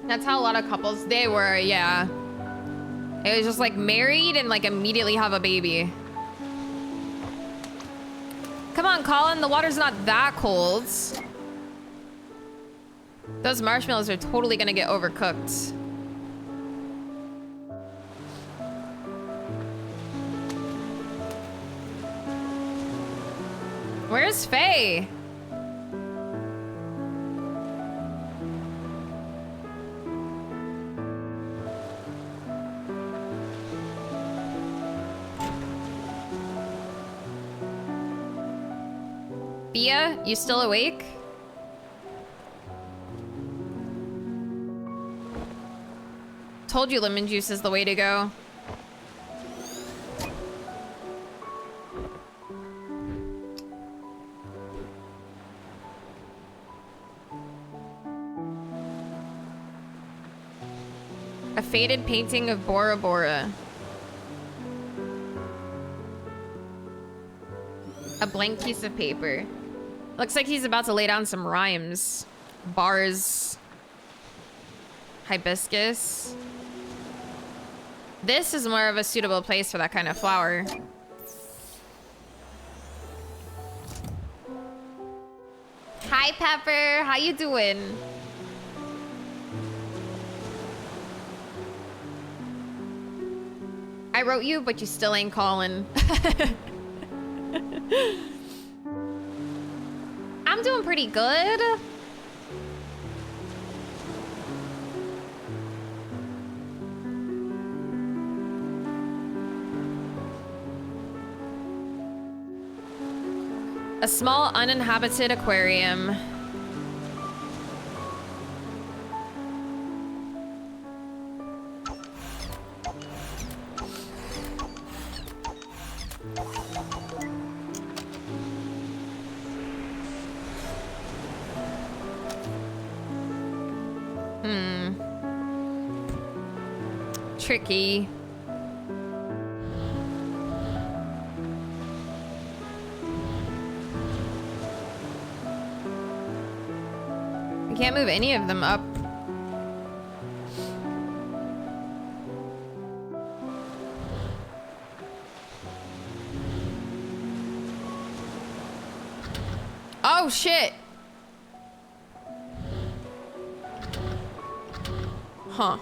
That's how a lot of couples, they were, yeah. It was just like married and like immediately have a baby. Come on, Colin, the water's not that cold. Those marshmallows are totally gonna get overcooked. Where's Faye? Bia, you still awake? Told you lemon juice is the way to go. A faded painting of Bora Bora. A blank piece of paper. Looks like he's about to lay down some rhymes. Bars. Hibiscus. This is more of a suitable place for that kind of flower. Hi, Pepper. How you doing? I wrote you, but you still ain't calling. I'm doing pretty good. A small uninhabited aquarium. Tricky. Can't move any of them up. Oh shit. Huh.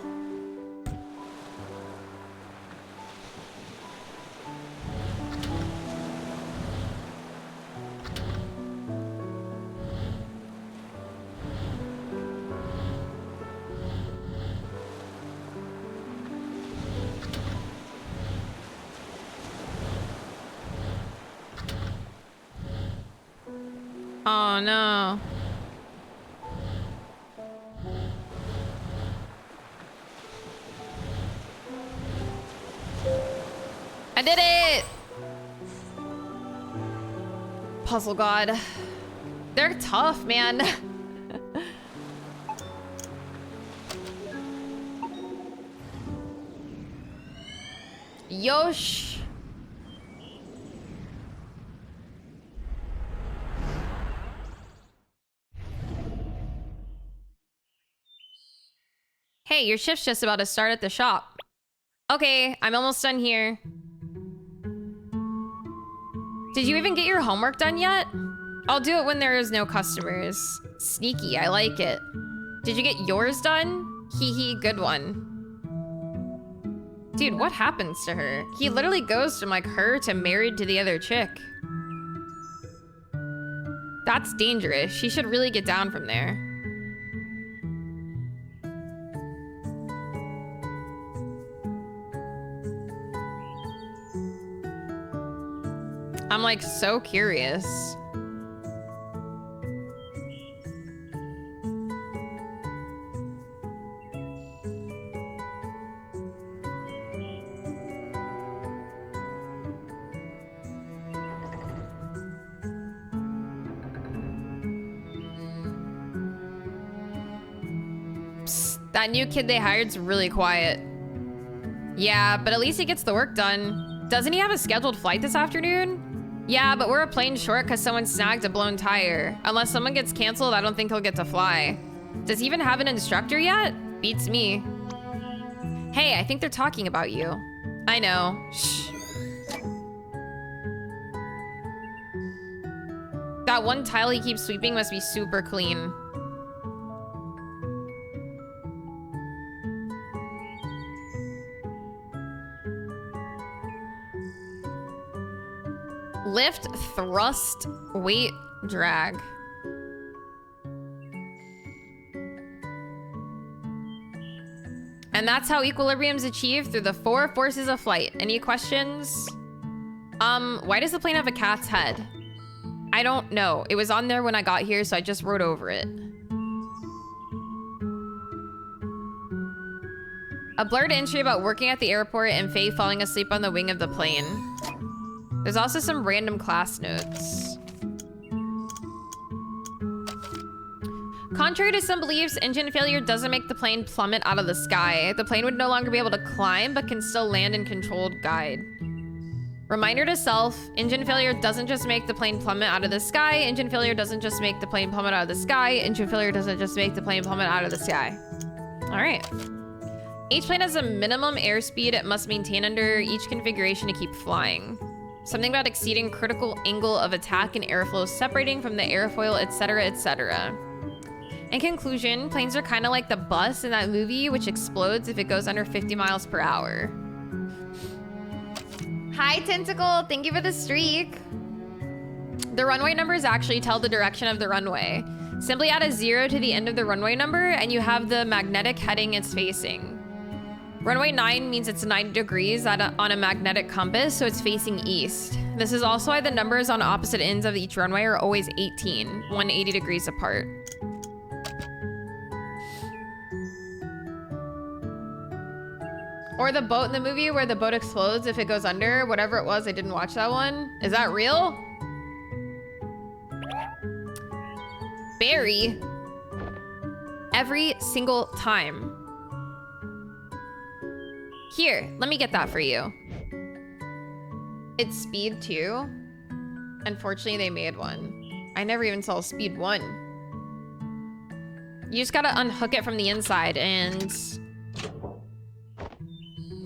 Oh no. I did it! Puzzle God. They're tough, man. Yosh. Hey, your shift's just about to start at the shop. Okay, I'm almost done here. Did you even get your homework done yet? I'll do it when there is no customers. Sneaky, I like it. Did you get yours done? Hee hee, good one. Dude, what happens to her? He literally goes from like her to married to the other chick. That's dangerous. She should really get down from there. I'm like so curious. Psst, that new kid they hired's really quiet. Yeah, but at least he gets the work done. Doesn't he have a scheduled flight this afternoon? Yeah, but we're a plane short because someone snagged a blown tire. Unless someone gets canceled, I don't think he'll get to fly. Does he even have an instructor yet? Beats me. Hey, I think they're talking about you. I know. Shh. That one tile he keeps sweeping must be super clean. Lift, thrust, weight, drag. And that's how equilibrium's achieved through the 4 forces of flight. Any questions? Why does the plane have a cat's head? I don't know. It was on there when I got here, so I just wrote over it. A blurred entry about working at the airport and Faye falling asleep on the wing of the plane. There's also some random class notes. Contrary to some beliefs, engine failure doesn't make the plane plummet out of the sky. The plane would no longer be able to climb, but can still land in controlled guide. Reminder to self, engine failure doesn't just make the plane plummet out of the sky. Engine failure doesn't just make the plane plummet out of the sky. Engine failure doesn't just make the plane plummet out of the sky. All right. Each plane has a minimum airspeed it must maintain under each configuration to keep flying. Something about exceeding critical angle of attack and airflow separating from the airfoil, etc., etc. In conclusion, planes are kind of like the bus in that movie, which explodes if it goes under 50 miles per hour. Hi, Tentacle. Thank you for the streak. The runway numbers actually tell the direction of the runway. Simply add a 0 to the end of the runway number, and you have the magnetic heading it's facing. Runway 9 means it's 90 degrees on a magnetic compass, so it's facing east. This is also why the numbers on opposite ends of each runway are always 18, 180 degrees apart. Or the boat in the movie where the boat explodes if it goes under, whatever it was, I didn't watch that one. Is that real? Barry. Every single time. Here, let me get that for you. It's speed 2. Unfortunately, they made one. I never even saw speed 1. You just gotta unhook it from the inside, and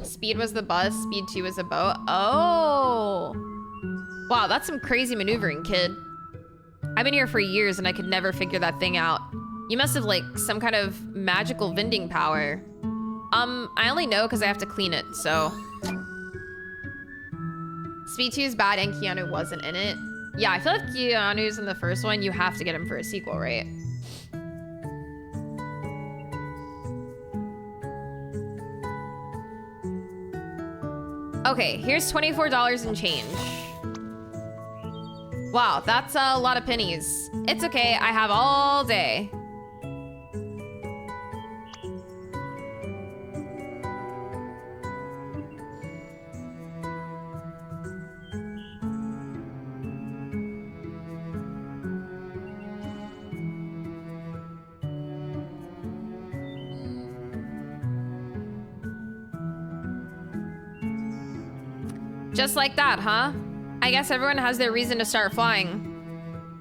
speed was the bus, speed 2 was the boat. Oh. Wow, that's some crazy maneuvering, kid. I've been here for years and I could never figure that thing out. You must have like some kind of magical vending power. I only know because I have to clean it, so. Speed 2 is bad and Keanu wasn't in it. Yeah, I feel like Keanu's in the first one. You have to get him for a sequel, right? Okay, here's $24 and change. Wow, that's a lot of pennies. It's okay, I have all day. Just like that, huh? I guess everyone has their reason to start flying.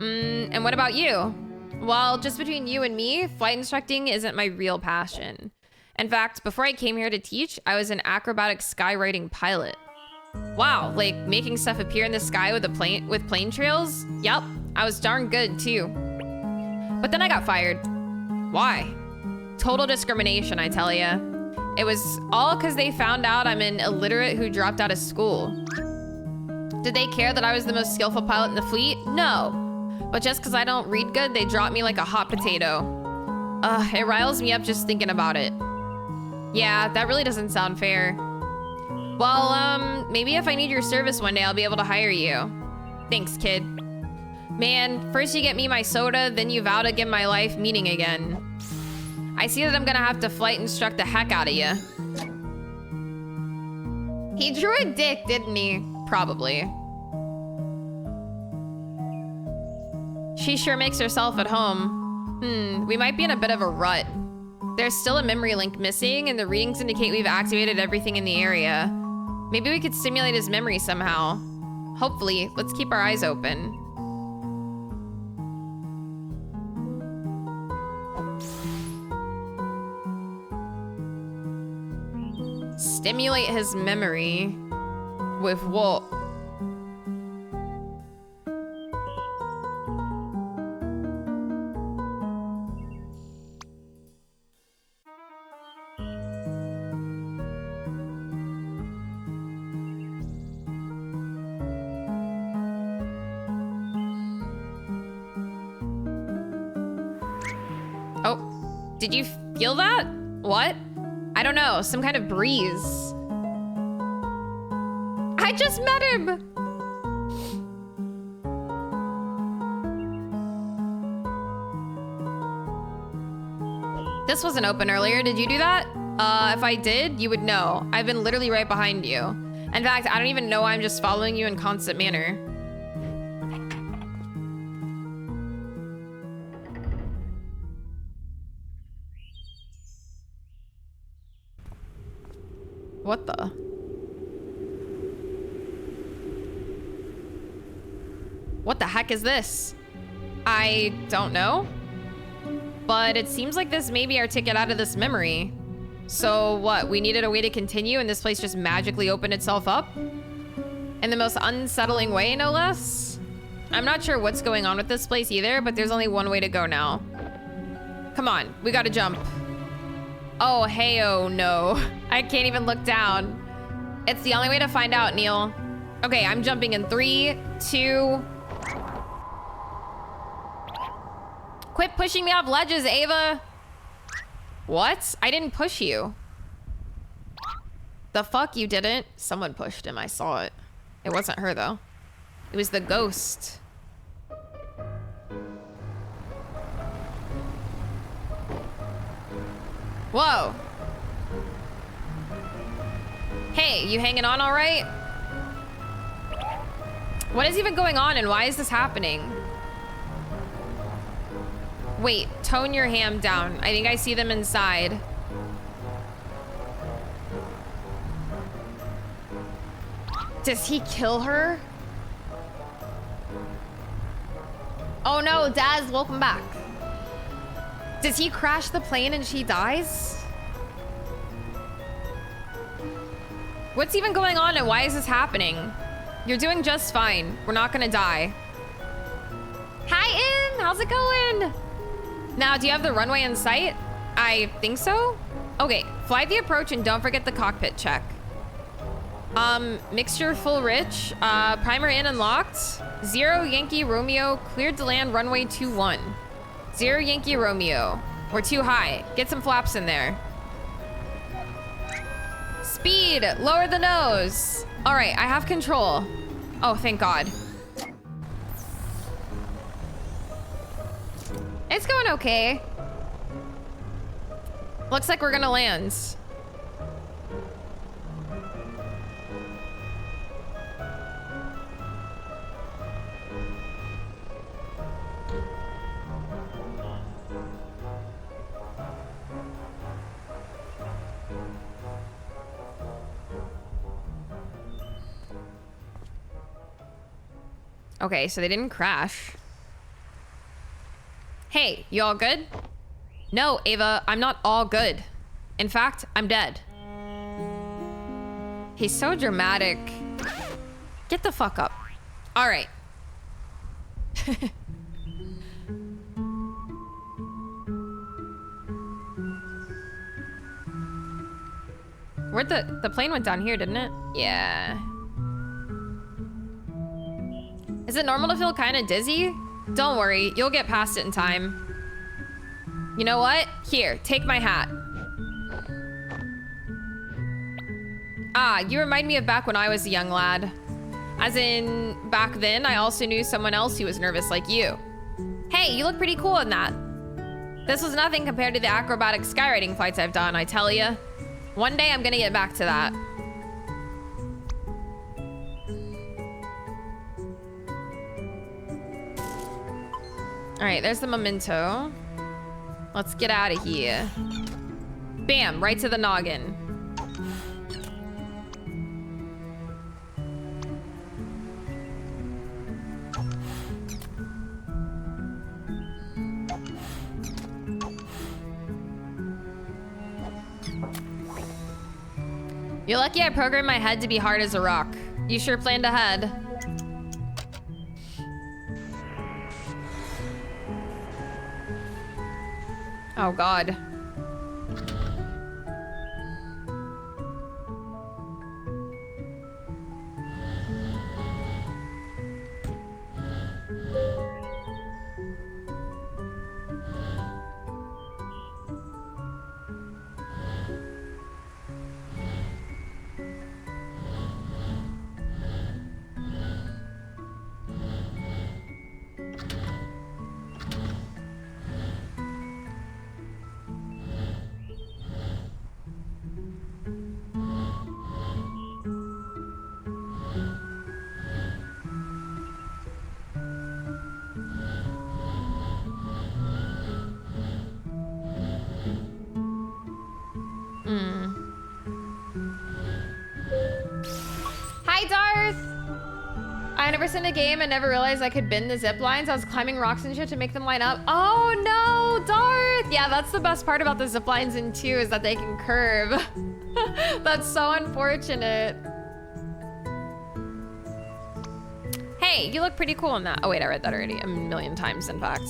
And what about you? Well, just between you and me, flight instructing isn't my real passion. In fact, before I came here to teach, I was an acrobatic skywriting pilot. Wow, like making stuff appear in the sky with plane trails? Yup, I was darn good too. But then I got fired. Why? Total discrimination, I tell ya. It was all because they found out I'm an illiterate who dropped out of school. Did they care that I was the most skillful pilot in the fleet? No. But just because I don't read good, they dropped me like a hot potato. It riles me up just thinking about it. Yeah, that really doesn't sound fair. Well, maybe if I need your service one day, I'll be able to hire you. Thanks, kid. Man, first you get me my soda, then you vow to give my life meaning again. I see that I'm gonna have to flight instruct the heck out of you. He drew a dick, didn't he? Probably. She sure makes herself at home. We might be in a bit of a rut. There's still a memory link missing, and the readings indicate we've activated everything in the area. Maybe we could stimulate his memory somehow. Hopefully, let's keep our eyes open. Stimulate his memory with what? Oh, did you feel that? What? I don't know, some kind of breeze. I just met him! This wasn't open earlier, did you do that? If I did, you would know. I've been literally right behind you. In fact, I don't even know why I'm just following you in constant manner. What the? What the heck is this? I don't know. But it seems like this may be our ticket out of this memory. So what? We needed a way to continue and this place just magically opened itself up? In the most unsettling way, no less? I'm not sure what's going on with this place either, but there's only one way to go now. Come on, we gotta jump. Oh, hey, oh no. I can't even look down. It's the only way to find out, Neil. Okay, I'm jumping in 3, 2... Quit pushing me off ledges, Ava. What? I didn't push you. The fuck you didn't? Someone pushed him, I saw it. It wasn't her though. It was the ghost. Whoa. Hey, you hanging on all right? What is even going on and why is this happening? Wait, tone your ham down. I think I see them inside. Does he kill her? Oh no, Daz, welcome back. Does he crash the plane and she dies? What's even going on and why is this happening? You're doing just fine. We're not gonna die. Hi, In! How's it going? Now, do you have the runway in sight? I think so. Okay, fly the approach and don't forget the cockpit check. Mixture full rich, primer in and locked. 0 Yankee Romeo, cleared to land runway 21. 0 Yankee Romeo. We're too high. Get some flaps in there. Speed, lower the nose. All right, I have control. Oh, thank God. It's going okay. Looks like we're gonna land. Okay, so they didn't crash. Hey, you all good? No, Ava, I'm not all good. In fact, I'm dead. He's so dramatic. Get the fuck up. All right. Where'd the plane went down here, didn't it? Yeah. Is it normal to feel kind of dizzy? Don't worry, you'll get past it in time. You know what? Here, take my hat. Ah, you remind me of back when I was a young lad. As in, back then, I also knew someone else who was nervous like you. Hey, you look pretty cool in that. This was nothing compared to the acrobatic skywriting flights I've done, I tell ya. One day I'm gonna get back to that. All right, there's the memento. Let's get out of here. Bam, right to the noggin. You're lucky I programmed my head to be hard as a rock. You sure planned ahead. Oh, God. 100% a game and never realized I could bend the zip lines. I was climbing rocks and shit to make them line up. Oh no, Darth! Yeah, that's the best part about the zip lines in 2 is that they can curve. That's so unfortunate. Hey, you look pretty cool in that. Oh wait, I read that already a million times, in fact.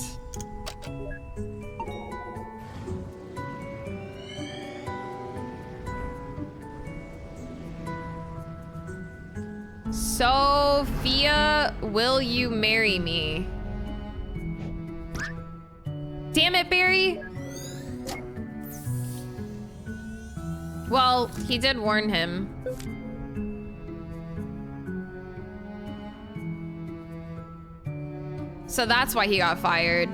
Sophia, will you marry me? Damn it, Barry. Well, he did warn him. So that's why he got fired.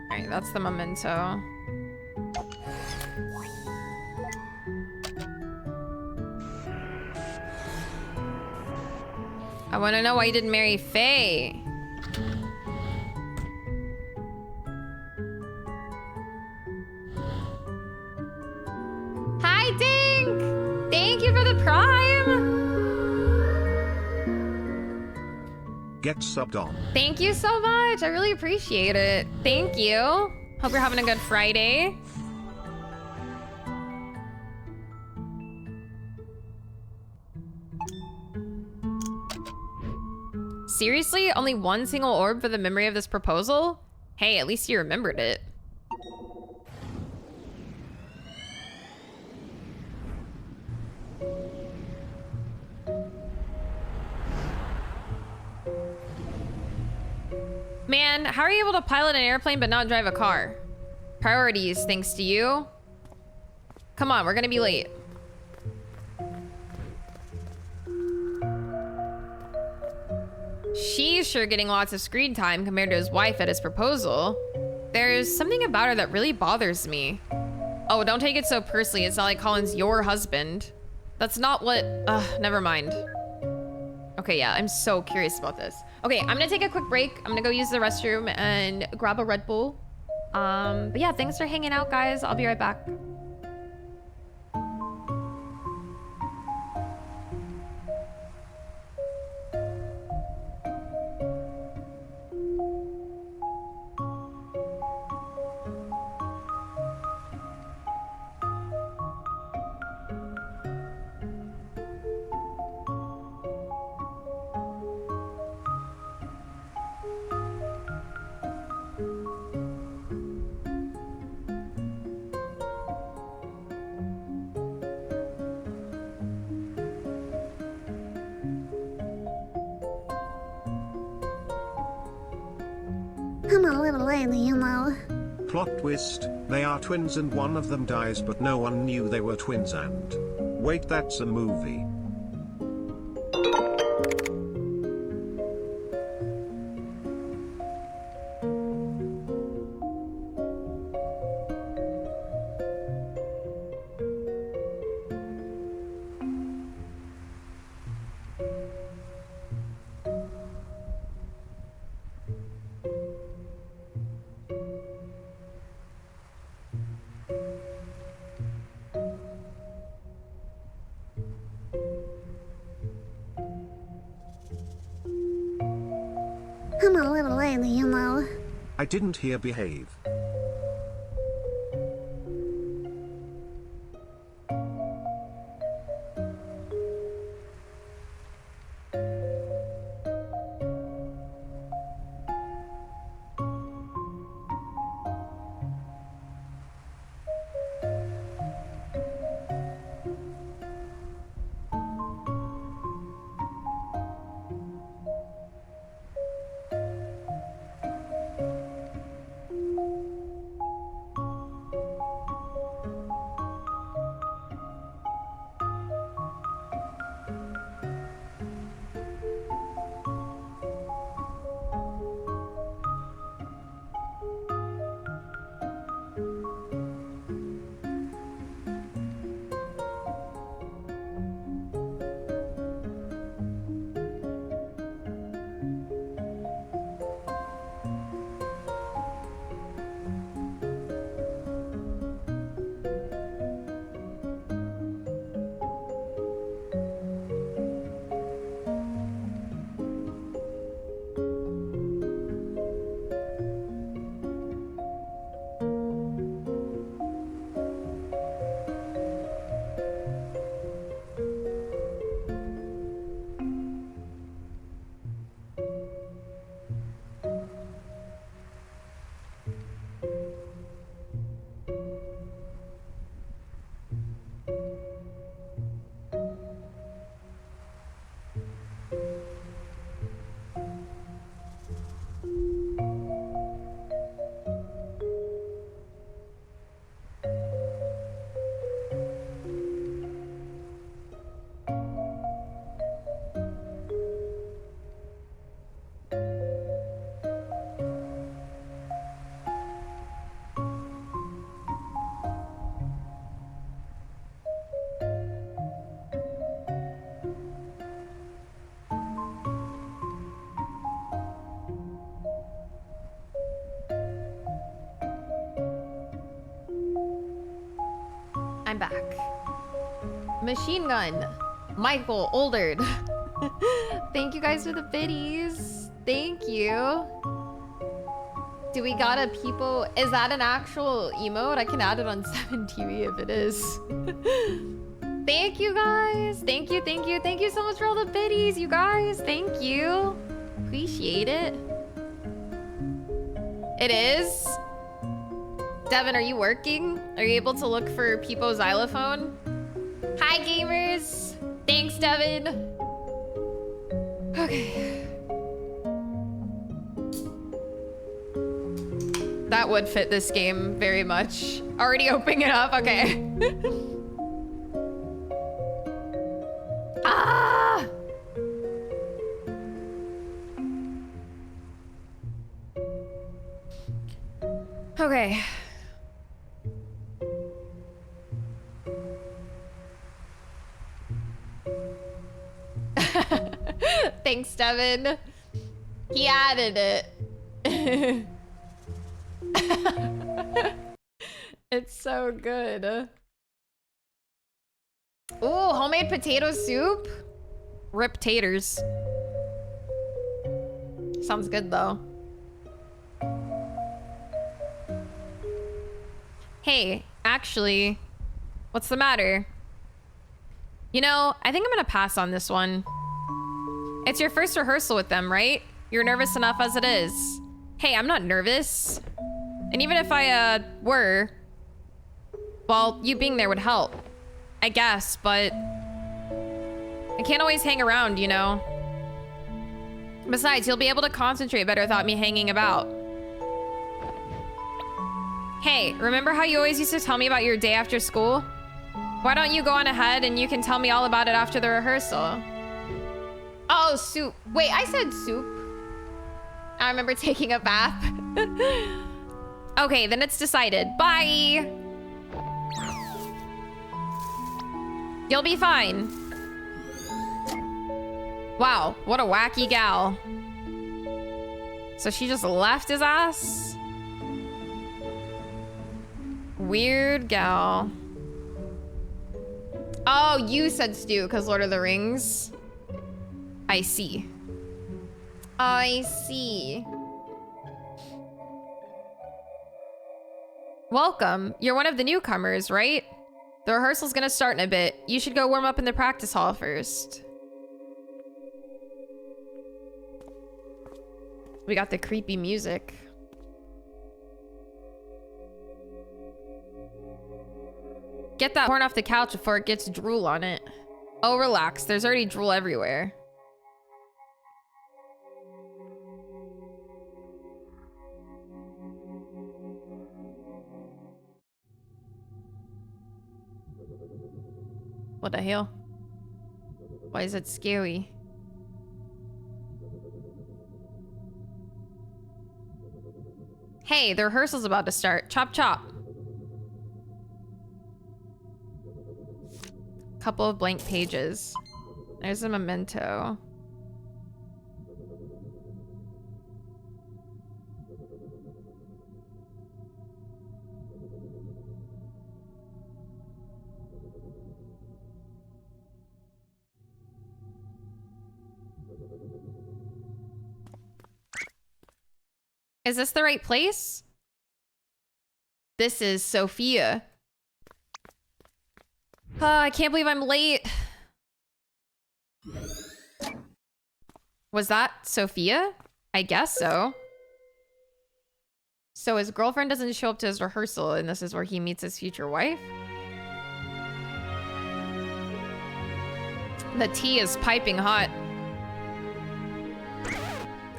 All right, that's the memento. I want to know why you didn't marry Faye. Hi, Dink! Thank you for the prime! Get subbed on. Thank you so much. I really appreciate it. Thank you. Hope you're having a good Friday. Seriously? Only one single orb for the memory of this proposal? Hey, at least you remembered it. Man, how are you able to pilot an airplane but not drive a car? Priorities, thanks to you. Come on, we're gonna be late. She's sure getting lots of screen time compared to his wife at his proposal. There's something about her that really bothers me. Oh, don't take it so personally. It's not like Colin's your husband. That's not what... never mind. Okay, yeah, I'm so curious about this. Okay, I'm gonna take a quick break. I'm gonna go use the restroom and grab a Red Bull. But yeah, thanks for hanging out, guys. I'll be right back. I'm a little late, you know. Plot twist, they are twins and one of them dies but no one knew they were twins and... Wait, that's a movie. I'm a little late, you know. I didn't hear behave. I'm back. Machine gun. Michael, Oldered. Thank you guys for the biddies. Thank you. Do we got a people? Is that an actual emote? I can add it on 7TV if it is. Thank you guys. Thank you, thank you. Thank you so much for all the biddies, you guys. Thank you. Appreciate it. It is. Devin, are you working? Are you able to look for Peepo xylophone? Hi, gamers. Thanks, Devin. Okay. That would fit this game very much. Already opening it up? Okay. Ah! Okay. Thanks, Devin. He added it. It's so good. Ooh, homemade potato soup? Rip taters. Sounds good though. Hey, actually, what's the matter? You know, I think I'm gonna pass on this one. It's your first rehearsal with them, right? You're nervous enough as it is. Hey, I'm not nervous. And even if I, were, well, you being there would help. I guess, but I can't always hang around, you know? Besides, you'll be able to concentrate better without me hanging about. Hey, remember how you always used to tell me about your day after school? Why don't you go on ahead and you can tell me all about it after the rehearsal? Oh, soup. Wait, I said soup. I remember taking a bath. Okay, then it's decided. Bye. You'll be fine. Wow, what a wacky gal. So she just left his ass? Weird gal. Oh, you said Stu, because Lord of the Rings. I see. I see. Welcome. You're one of the newcomers, right? The rehearsal's gonna start in a bit. You should go warm up in the practice hall first. We got the creepy music. Get that horn off the couch before it gets drool on it. Oh, relax. There's already drool everywhere. What the hell? Why is it scary? Hey, the rehearsal's about to start. Chop chop. Couple of blank pages. There's a memento. Is this the right place? This is Sophia. I can't believe I'm late. Was that Sophia? I guess so. So his girlfriend doesn't show up to his rehearsal, and this is where he meets his future wife? The tea is piping hot.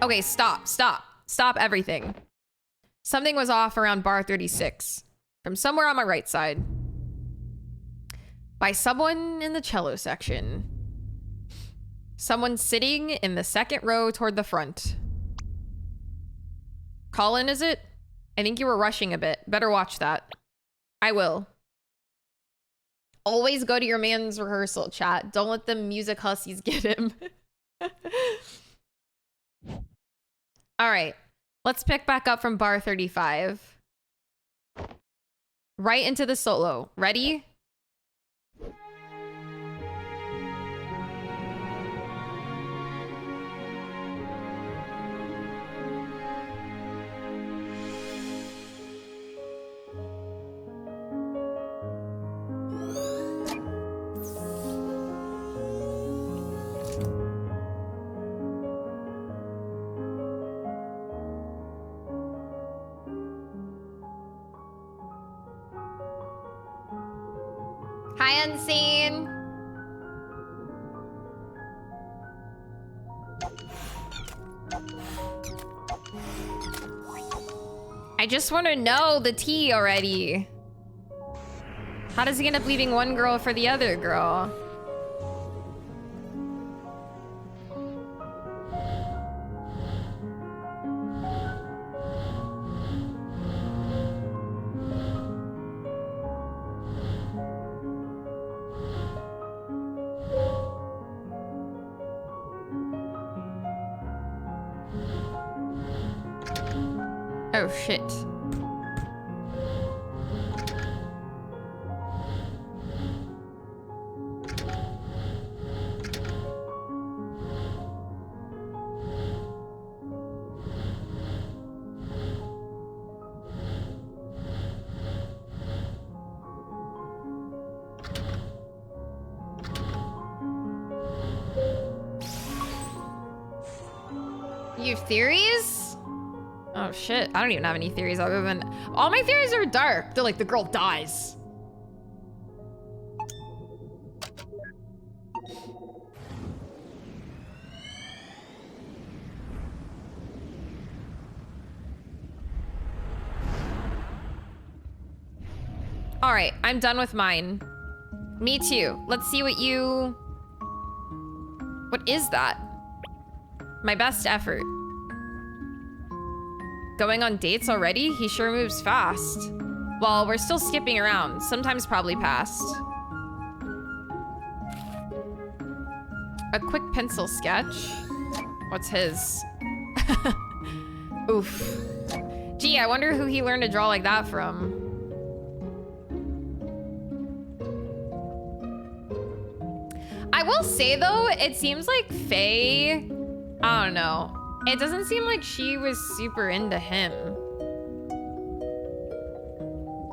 Okay, stop, stop. Stop everything. Something was off around bar 36. From somewhere on my right side. By someone in the cello section. Someone sitting in the second row toward the front. Colin, is it? I think you were rushing a bit. Better watch that. I will. Always go to your man's rehearsal, chat. Don't let the music hussies get him. All right, let's pick back up from bar 35. Right into the solo. Ready? Hi, Unseen. I just want to know the tea already. How does he end up leaving one girl for the other girl? Oh shit. You have theories? Oh shit, I don't even have any theories other than... All my theories are dark. They're like, the girl dies. All right, I'm done with mine. Me too. Let's see what you... What is that? My best effort. Going on dates already? He sure moves fast. Well, we're still skipping around. Sometimes probably past. A quick pencil sketch. What's his? Oof. Gee, I wonder who he learned to draw like that from. I will say though, it seems like Faye, I don't know. It doesn't seem like she was super into him.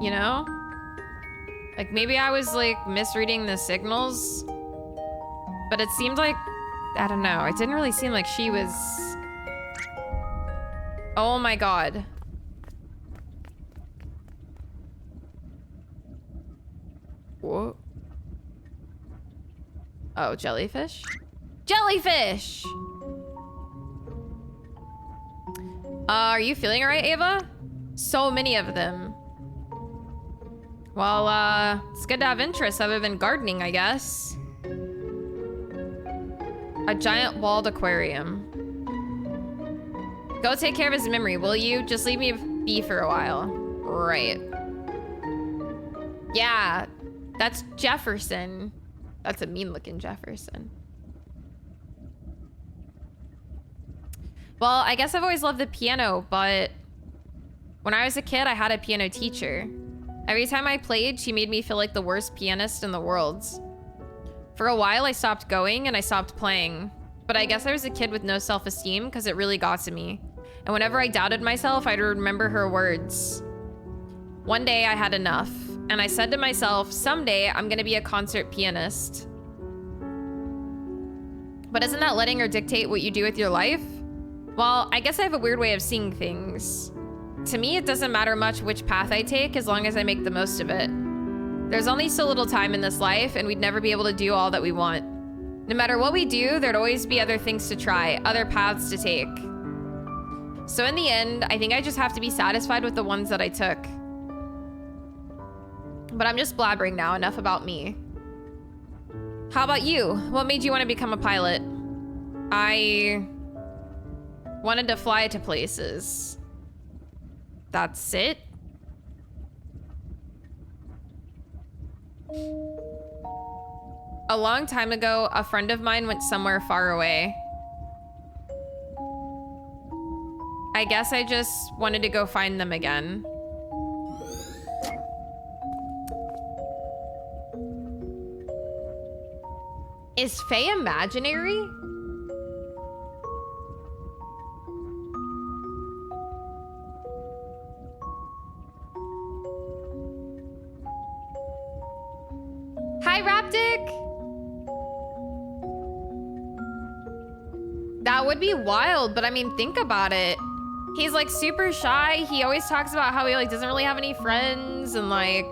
You know? Like maybe I was like misreading the signals, but it seemed like, I don't know. It didn't really seem like she was. Oh my God. Whoa. Oh, jellyfish? Jellyfish! Are you feeling all right, Ava? So many of them. Well, it's good to have interests other than gardening, I guess. A giant walled aquarium. Go take care of his memory, will you? Just leave me be for a while. Right. Yeah, that's Jefferson. That's a mean-looking Jefferson. Well, I guess I've always loved the piano, but when I was a kid, I had a piano teacher. Every time I played, she made me feel like the worst pianist in the world. For a while, I stopped going and I stopped playing. But I guess I was a kid with no self-esteem because it really got to me. And whenever I doubted myself, I'd remember her words. One day, I had enough. And I said to myself, someday I'm gonna be a concert pianist. But isn't that letting her dictate what you do with your life? Well, I guess I have a weird way of seeing things. To me, it doesn't matter much which path I take as long as I make the most of it. There's only so little time in this life and we'd never be able to do all that we want. No matter what we do, there'd always be other things to try, other paths to take. So in the end, I think I just have to be satisfied with the ones that I took. But I'm just blabbering now, enough about me. How about you? What made you want to become a pilot? I wanted to fly to places. That's it? A long time ago, a friend of mine went somewhere far away. I guess I just wanted to go find them again. Is Faye imaginary? Hi, Raptic. That would be wild, but I mean, think about it. He's like super shy. He always talks about how he like doesn't really have any friends and like...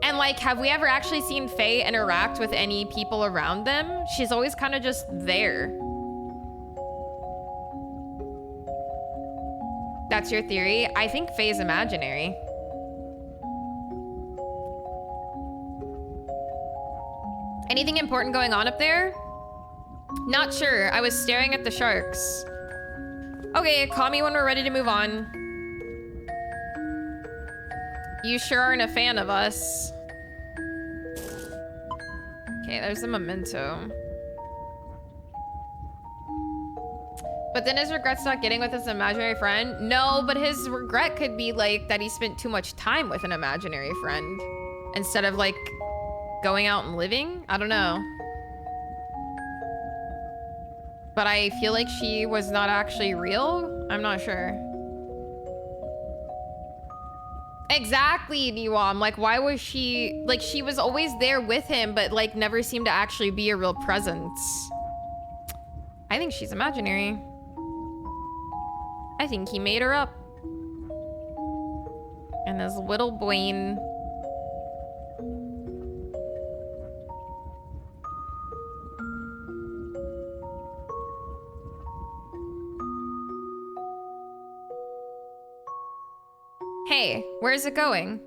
And like, have we ever actually seen Faye interact with any people around them? She's always kind of just there. That's your theory? I think Faye's imaginary. Anything important going on up there? Not sure. I was staring at the sharks. Okay, call me when we're ready to move on. You sure aren't a fan of us. Okay, there's a memento. But then his regret's not getting with his imaginary friend? No, but his regret could be like that he spent too much time with an imaginary friend instead of like going out and living. I don't know. But I feel like she was not actually real. I'm not sure. Exactly, Niwam. Like, why was she... Like, she was always there with him, but, like, never seemed to actually be a real presence. I think she's imaginary. I think he made her up. And this little boy. Hey, where's it going?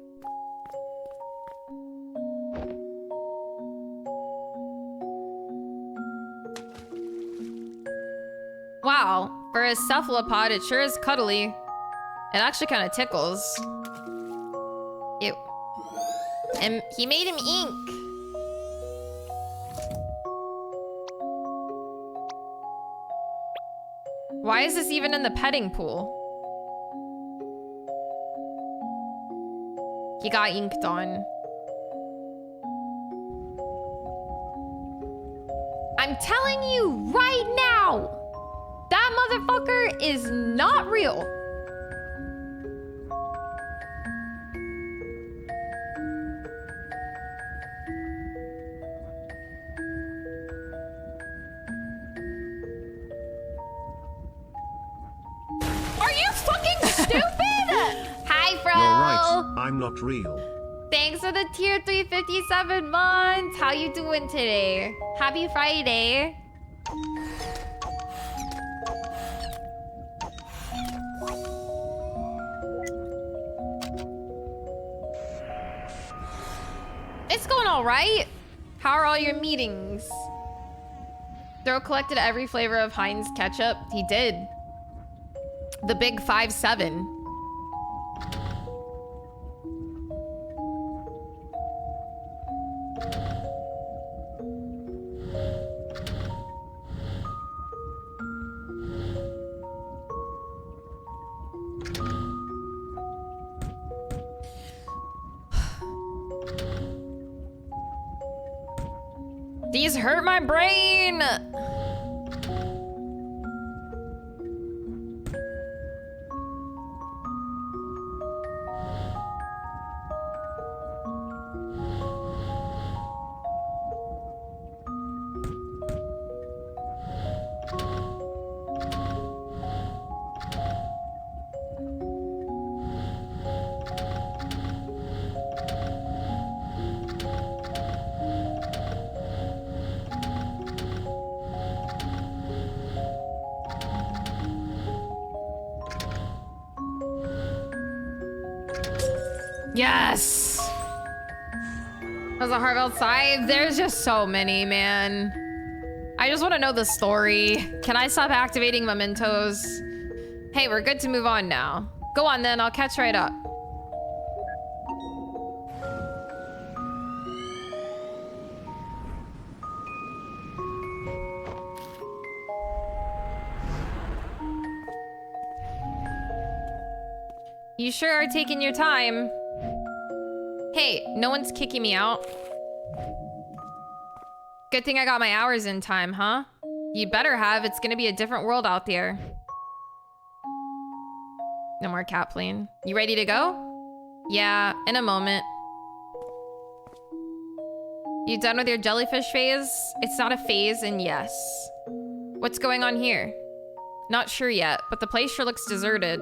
Wow, for a cephalopod, it sure is cuddly. It actually kind of tickles. Ew. And he made him ink. Why is this even in the petting pool? He got inked on. I'm telling you right now, that motherfucker is not real. Are you fucking stupid? Hi, bro. You're right, I'm not real. Thanks for the tier 357 months. How you doing today? Happy Friday. It's going all right. How are all your meetings? Throw collected every flavor of Heinz ketchup. He did. The big 5-7. These hurt my brain. Yes! That was a heartfelt sigh. There's just so many, man. I just want to know the story. Can I stop activating mementos? Hey, we're good to move on now. Go on then, I'll catch right up. You sure are taking your time. Hey, no one's kicking me out. Good thing I got my hours in time, huh? You better have. It's gonna be a different world out there. No more cat plane. You ready to go? Yeah, in a moment. You done with your jellyfish phase? It's not a phase, and yes. What's going on here? Not sure yet, but the place sure looks deserted.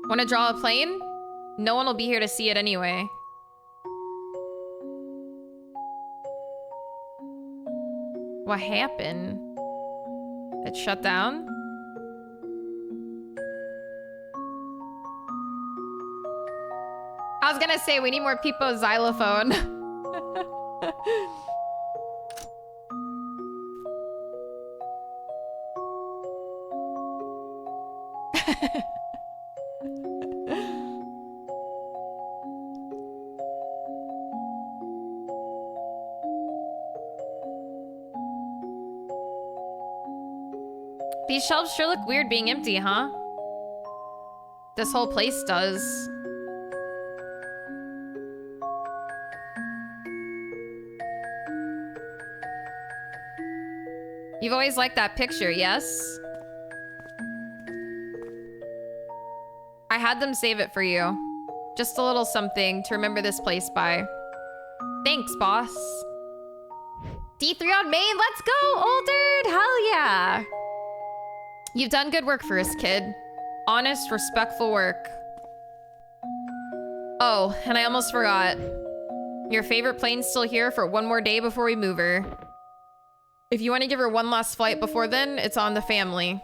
Want to draw a plane? No one will be here to see it anyway. What happened? It shut down? I was gonna say, we need more Peepo's xylophone. These shelves sure look weird being empty, huh? This whole place does. You've always liked that picture, yes? I had them save it for you. Just a little something to remember this place by. Thanks, boss. D3 on main, let's go, Older! Hell yeah! You've done good work for us, kid. Honest, respectful work. Oh, and I almost forgot. Your favorite plane's still here for one more day before we move her. If you want to give her one last flight before then, it's on the family.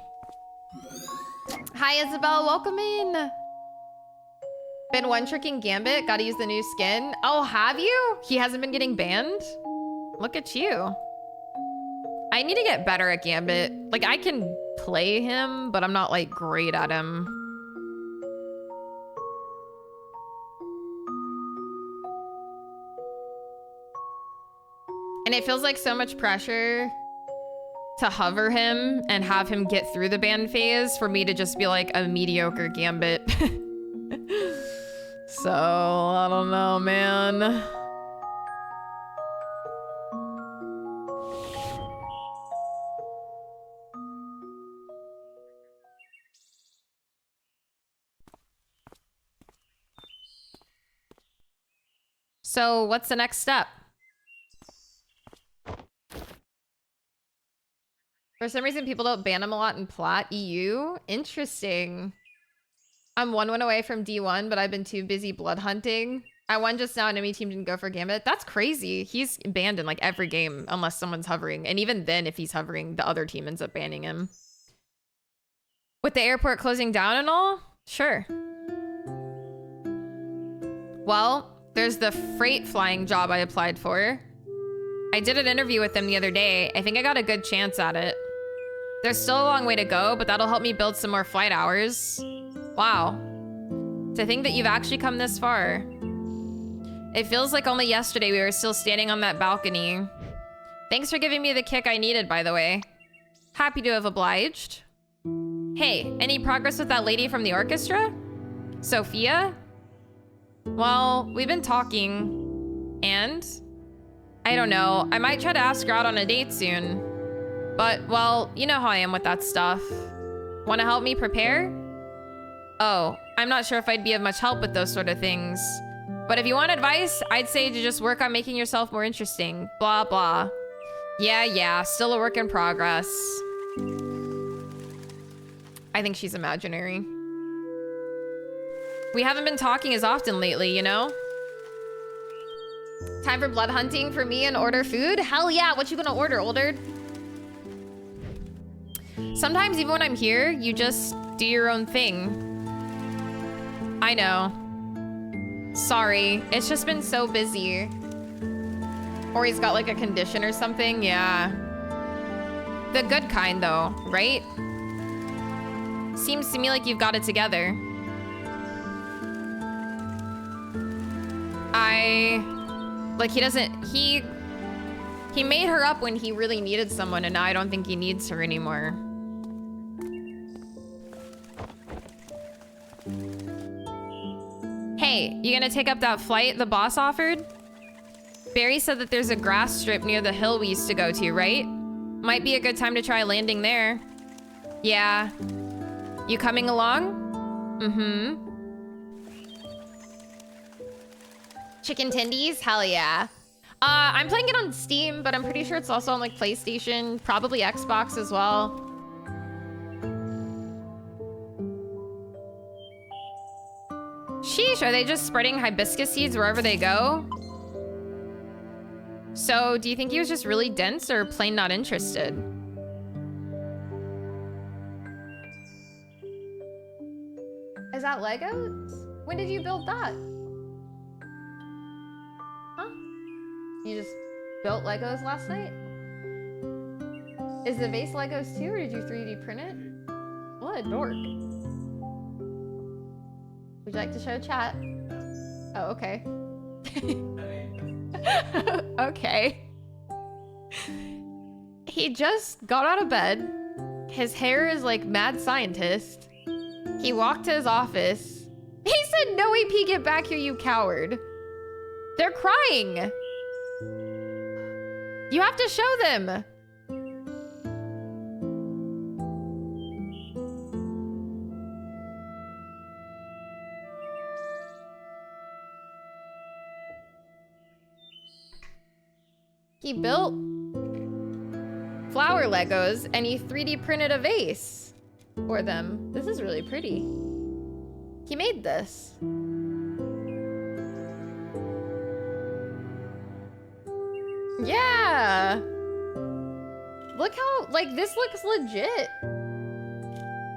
Hi, Isabel. Welcome in. Been one-tricking Gambit. Gotta use the new skin. Oh, have you? He hasn't been getting banned? Look at you. I need to get better at Gambit. Like, I can play him, but I'm not, like, great at him. And it feels like so much pressure to hover him and have him get through the ban phase for me to just be like a mediocre Gambit. So, I don't know, man. So, what's the next step? For some reason, people don't ban him a lot in Plot EU. Interesting. I'm 1 win away from D1, but I've been too busy blood hunting. I won just now, enemy team didn't go for Gambit. That's crazy. He's banned in like every game unless someone's hovering. And even then, if he's hovering, the other team ends up banning him. With the airport closing down and all? Sure. Well, there's the freight flying job I applied for. I did an interview with them the other day. I think I got a good chance at it. There's still a long way to go, but that'll help me build some more flight hours. Wow. To think that you've actually come this far. It feels like only yesterday we were still standing on that balcony. Thanks for giving me the kick I needed, by the way. Happy to have obliged. Hey, any progress with that lady from the orchestra? Sophia? Well, we've been talking. And? I don't know. I might try to ask her out on a date soon. But, well, you know how I am with that stuff. Want to help me prepare? Oh, I'm not sure if I'd be of much help with those sort of things. But if you want advice, I'd say to just work on making yourself more interesting. Blah, blah. Yeah, still a work in progress. I think she's imaginary. We haven't been talking as often lately, you know? Time for blood hunting for me and order food? Hell yeah, what you gonna order, Older? Sometimes even when I'm here, you just do your own thing. I know. Sorry, it's just been so busy. Or he's got like a condition or something, yeah. The good kind though, right? Seems to me like you've got it together. He made her up when he really needed someone, and now I don't think he needs her anymore. Hey, you gonna take up that flight the boss offered? Barry said that there's a grass strip near the hill we used to go to, right? Might be a good time to try landing there. Yeah. You coming along? Mm-hmm. Chicken tendies? Hell yeah. I'm playing it on Steam, but I'm pretty sure it's also on like PlayStation, probably Xbox as well. Sheesh. Sheesh, are they just spreading hibiscus seeds wherever they go? So, do you think he was just really dense or plain not interested? Is that Legos? When did you build that? Huh? You just built Legos last night? Is the vase Legos too, or did you 3D print it? What a dork. Would you like to show chat? Oh, okay. Okay. He just got out of bed. His hair is like mad scientist. He walked to his office. He said, "No AP, get back here, you coward." They're crying. You have to show them. He built flower Legos and he 3D printed a vase for them. This is really pretty. He made this. Yeah. Look how, like, this looks legit.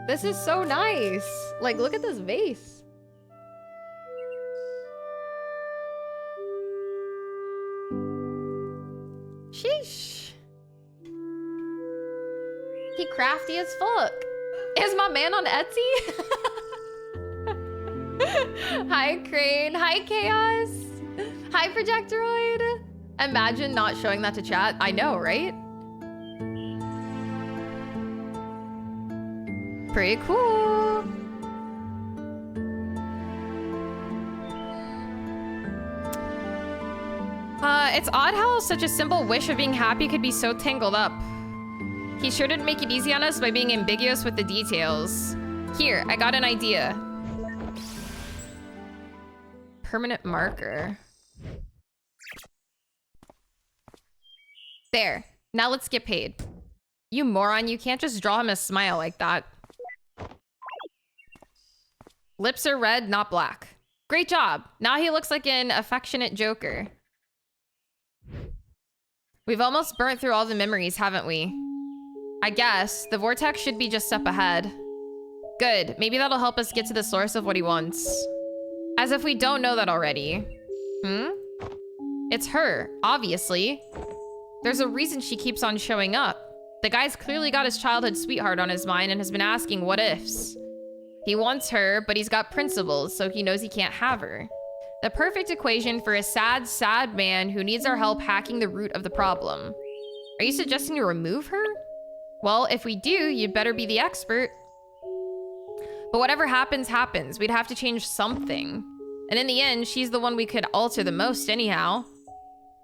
This is so nice. Like, look at this vase. Sheesh. He crafty as fuck. Is my man on Etsy? Hi, Crane. Hi, Chaos. Hi, Projectoroid. Imagine not showing that to chat. I know, right? Pretty cool. It's odd how such a simple wish of being happy could be so tangled up. He sure didn't make it easy on us by being ambiguous with the details. Here, I got an idea. Permanent marker. There. Now let's get paid. You moron, you can't just draw him a smile like that. Lips are red, not black. Great job. Now he looks like an affectionate joker. We've almost burnt through all the memories, haven't we? I guess. The vortex should be just up ahead. Good. Maybe that'll help us get to the source of what he wants. As if we don't know that already. It's her, obviously. There's a reason she keeps on showing up. The guy's clearly got his childhood sweetheart on his mind and has been asking what ifs. He wants her, but he's got principles, so he knows he can't have her. The perfect equation for a sad, sad man who needs our help hacking the root of the problem. Are you suggesting to remove her? Well, if we do, you'd better be the expert. But whatever happens, happens. We'd have to change something. And in the end, she's the one we could alter the most anyhow.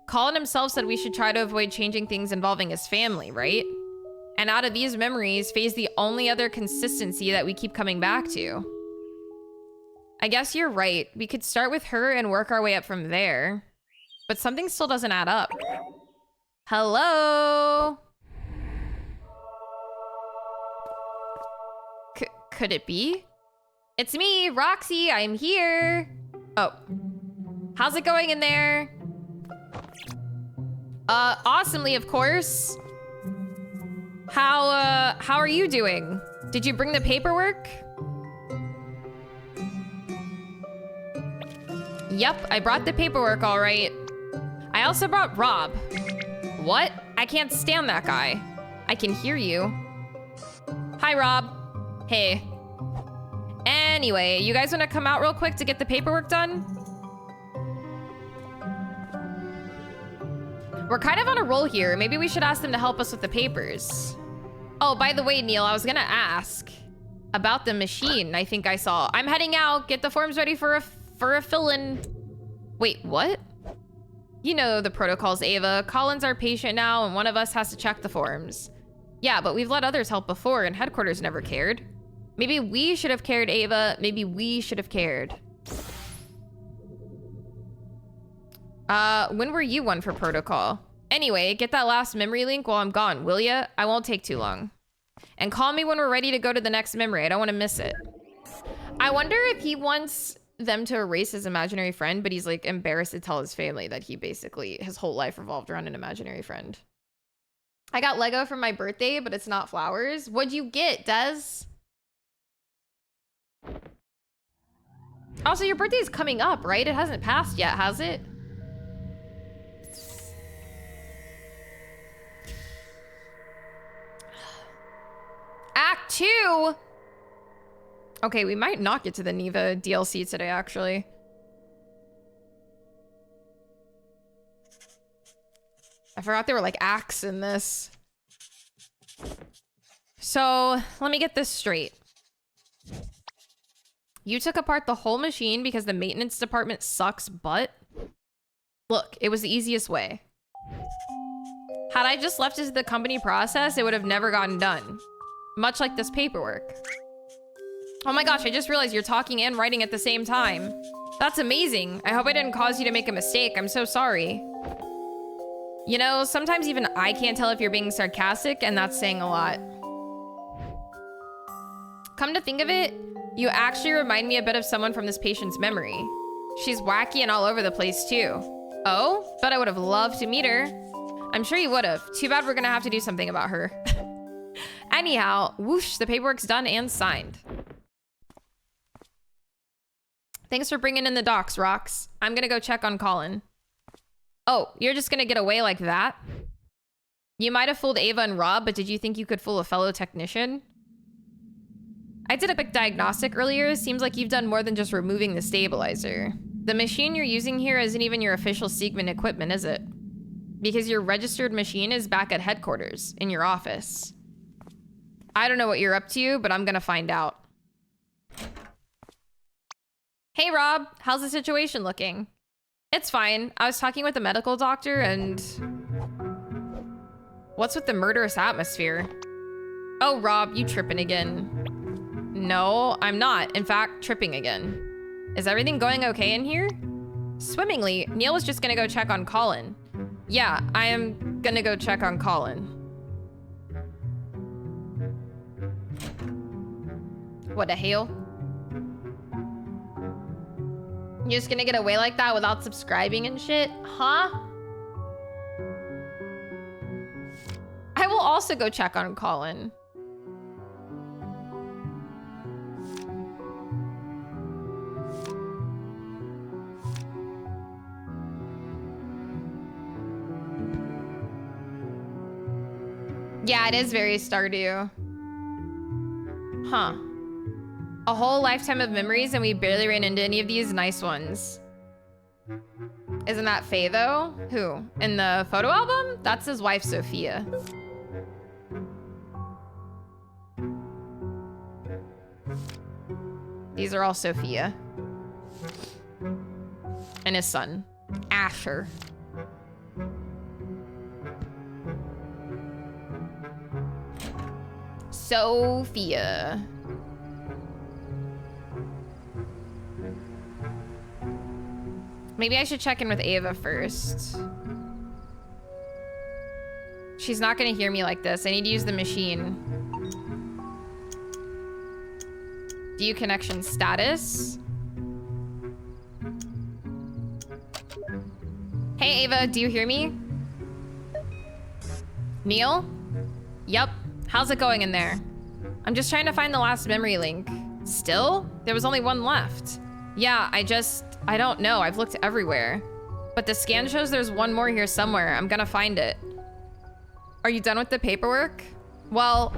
Colin himself said we should try to avoid changing things involving his family, right? And out of these memories, Faye's the only other consistency that we keep coming back to. I guess you're right. We could start with her and work our way up from there. But something still doesn't add up. Hello? Could it be? It's me, Roxy. I'm here. Oh. How's it going in there? Awesomely, of course. How are you doing? Did you bring the paperwork? Yep, I brought the paperwork all right. I also brought Rob. What? I can't stand that guy. I can hear you. Hi, Rob. Hey. Anyway, you guys want to come out real quick to get the paperwork done? We're kind of on a roll here. Maybe we should ask them to help us with the papers. Oh, by the way, Neil, I was gonna ask about the machine I think I saw. I'm heading out. Get the forms ready for a fill-in. Wait, what? You know the protocols, Ava. Colin's our patient now, and one of us has to check the forms. Yeah, but we've let others help before, and headquarters never cared. Maybe we should have cared, Ava. Maybe we should have cared. When were you one for protocol? Anyway, get that last memory link while I'm gone, will ya? I won't take too long. And call me when we're ready to go to the next memory. I don't want to miss it. I wonder if he wants them to erase his imaginary friend, but he's like embarrassed to tell his family that he basically, his whole life revolved around an imaginary friend. I got Lego for my birthday, but it's not flowers. What'd you get, Des? Also, your birthday is coming up, right? It hasn't passed yet, has it? Act 2? Okay, we might not get to the NEVA DLC today, actually. I forgot there were like acts in this. So, let me get this straight. You took apart the whole machine because the maintenance department sucks, but look, it was the easiest way. Had I just left it to the company process, it would have never gotten done. Much like this paperwork. Oh my gosh, I just realized you're talking and writing at the same time. That's amazing. I hope I didn't cause you to make a mistake. I'm so sorry. You know, sometimes even I can't tell if you're being sarcastic, and that's saying a lot. Come to think of it, you actually remind me a bit of someone from this patient's memory. She's wacky and all over the place too. Oh, but I would have loved to meet her. I'm sure you would have. Too bad we're gonna have to do something about her. Anyhow, whoosh, the paperwork's done and signed. Thanks for bringing in the docs, Rox. I'm gonna go check on Colin. Oh, you're just gonna get away like that? You might have fooled Ava and Rob, but did you think you could fool a fellow technician? I did a quick diagnostic earlier. Seems like you've done more than just removing the stabilizer. The machine you're using here isn't even your official Siegmund equipment, is it? Because your registered machine is back at headquarters, in your office. I don't know what you're up to, but I'm gonna find out. Hey, Rob. How's the situation looking? It's fine. I was talking with the medical doctor and... What's with the murderous atmosphere? Oh, Rob, you tripping again. No, I'm not. In fact, tripping again. Is everything going okay in here? Swimmingly. Neil was just gonna go check on Colin. Yeah, I am gonna go check on Colin. What the hell? You're just gonna get away like that without subscribing and shit? Huh? I will also go check on Colin. Yeah, it is very Stardew. Huh. A whole lifetime of memories and we barely ran into any of these nice ones. Isn't that Faye though? Who? In the photo album? That's his wife, Sophia. These are all Sophia. And his son, Asher. Sophia. Maybe I should check in with Ava first. She's not gonna hear me like this. I need to use the machine. View connection status. Hey Ava, do you hear me? Neil? Yup. How's it going in there? I'm just trying to find the last memory link. Still? There was only one left. Yeah, I don't know. I've looked everywhere. But the scan shows there's one more here somewhere. I'm gonna find it. Are you done with the paperwork? Well,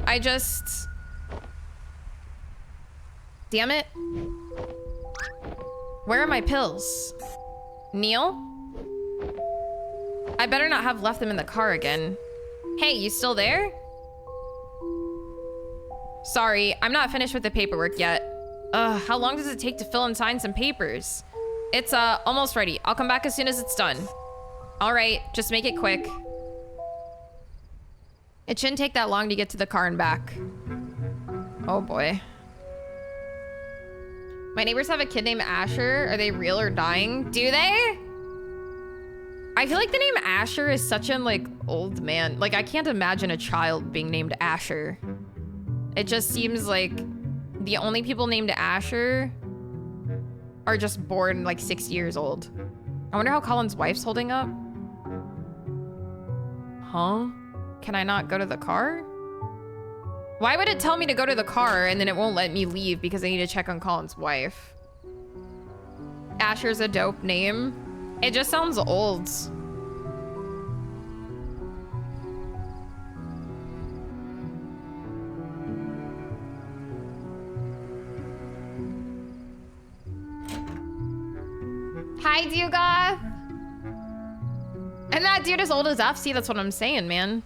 Damn it. Where are my pills? Neil? I better not have left them in the car again. Hey, you still there? Sorry, I'm not finished with the paperwork yet. Ugh, how long does it take to fill and sign some papers? It's, almost ready. I'll come back as soon as it's done. All right, just make it quick. It shouldn't take that long to get to the car and back. Oh boy. My neighbors have a kid named Asher. Are they real or dying? Do they? I feel like the name Asher is such an, like, old man. Like, I can't imagine a child being named Asher. It just seems like the only people named Asher are just born like 6 years old. I wonder how Colin's wife's holding up. Huh? Can I not go to the car? Why would it tell me to go to the car and then it won't let me leave because I need to check on Colin's wife? Asher's a dope name. It just sounds old. Hi, Duga. And that dude is old as F. See, that's what I'm saying, man.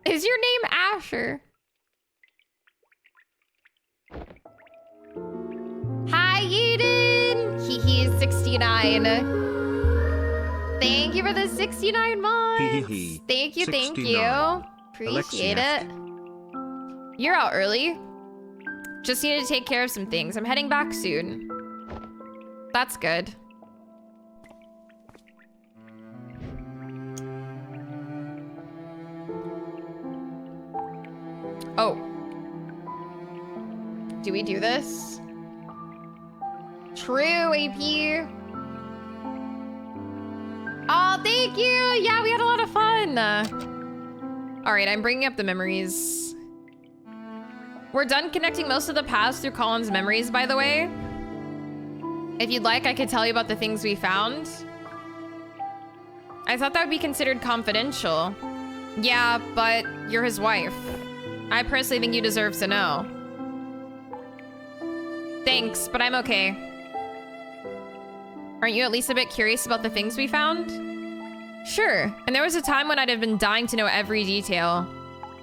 Is your name Asher? Hi, Eden. He's 69. Thank you for the 69 months. Thank you, thank you. Appreciate it. You're out early. Just need to take care of some things. I'm heading back soon. That's good. Oh. Do we do this? True, AP. Oh, thank you. Yeah, we had a lot of fun. All right, I'm bringing up the memories. We're done connecting most of the past through Colin's memories, by the way. If you'd like, I could tell you about the things we found. I thought that would be considered confidential. Yeah, but you're his wife. I personally think you deserve to know. Thanks, but I'm okay. Aren't you at least a bit curious about the things we found? Sure, and there was a time when I'd have been dying to know every detail.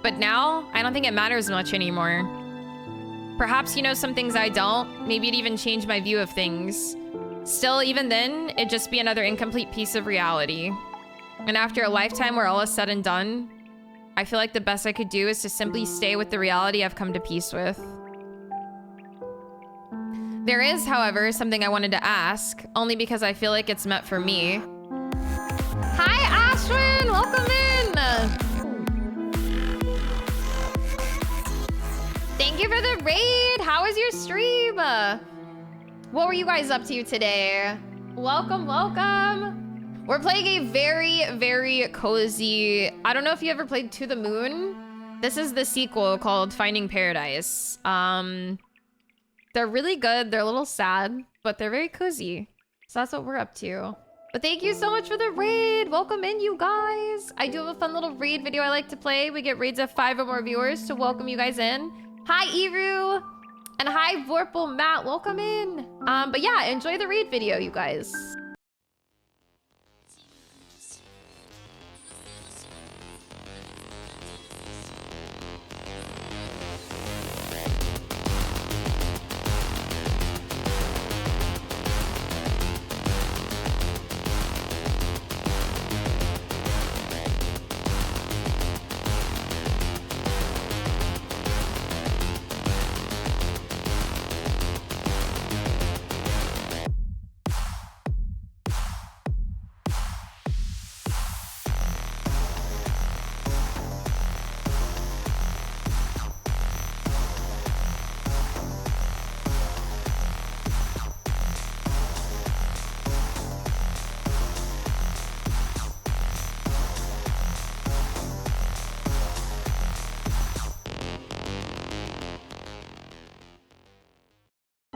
But now, I don't think it matters much anymore. Perhaps you know some things I don't. Maybe it'd even change my view of things. Still, even then, it'd just be another incomplete piece of reality. And after a lifetime where all is said and done, I feel like the best I could do is to simply stay with the reality I've come to peace with. There is, however, something I wanted to ask, only because I feel like it's meant for me. Hi, Ashwin! Welcome in! Thank you for the raid! How was your stream? What were you guys up to today? Welcome, welcome! We're playing a very, very cozy... I don't know if you ever played To the Moon. This is the sequel called Finding Paradise. They're really good. They're a little sad, but they're very cozy. So that's what we're up to. But thank you so much for the raid. Welcome in, you guys. I do have a fun little raid video I like to play. We get raids of 5 or more viewers to welcome you guys in. Hi, Eru. And hi, Vorpal Matt. Welcome in. But yeah, enjoy the raid video, you guys.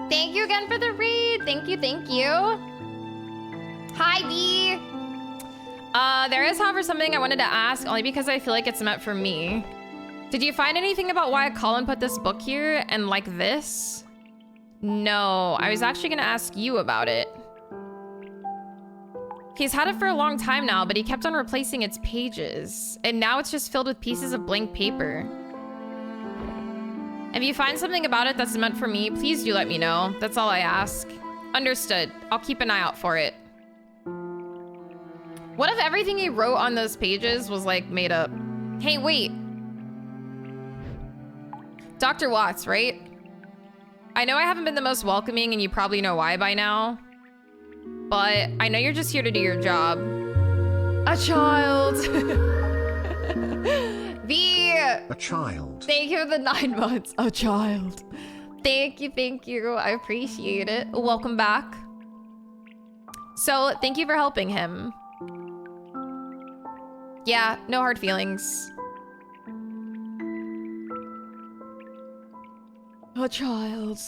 Thank you again for the raid. Thank you, thank you. Hi, V. There is, however, something I wanted to ask, only because I feel like it's meant for me. Did you find anything about why Colin put this book here and like this? No, I was actually gonna ask you about it. He's had it for a long time now, but he kept on replacing its pages. And now it's just filled with pieces of blank paper. If you find something about it that's meant for me, please do let me know. That's all I ask. Understood. I'll keep an eye out for it. What if everything he wrote on those pages was like made up? Hey, wait. Dr. Watts, right? I know I haven't been the most welcoming and you probably know why by now. but I know you're just here to do your job. A child. A child. Thank you for the 9 months. A child. Thank you. I appreciate it. Welcome back. So, thank you for helping him. Yeah, no hard feelings. A child.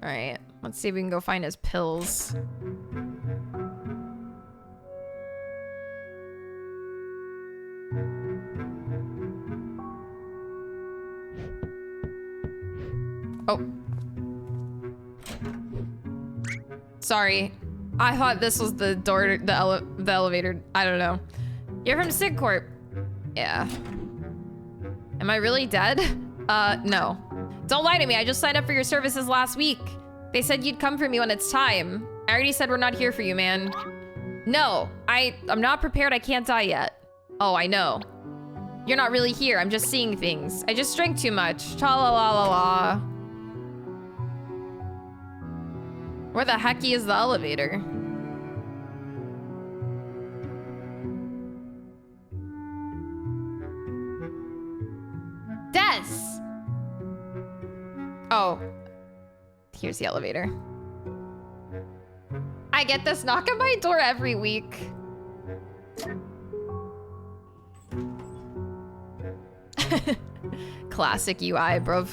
Alright, let's see if we can go find his pills. Oh. Sorry. I thought this was the door, the elevator. I don't know. You're from SigCorp. Yeah. Am I really dead? No. Don't lie to me. I just signed up for your services last week. They said you'd come for me when it's time. I already said we're not here for you, man. No, I'm not prepared. I can't die yet. Oh, I know. You're not really here. I'm just seeing things. I just drank too much. Cha-la-la-la-la. Where the hecky is the elevator? Des! Oh. Here's the elevator. I get this knock on my door every week. Classic UI, bruv.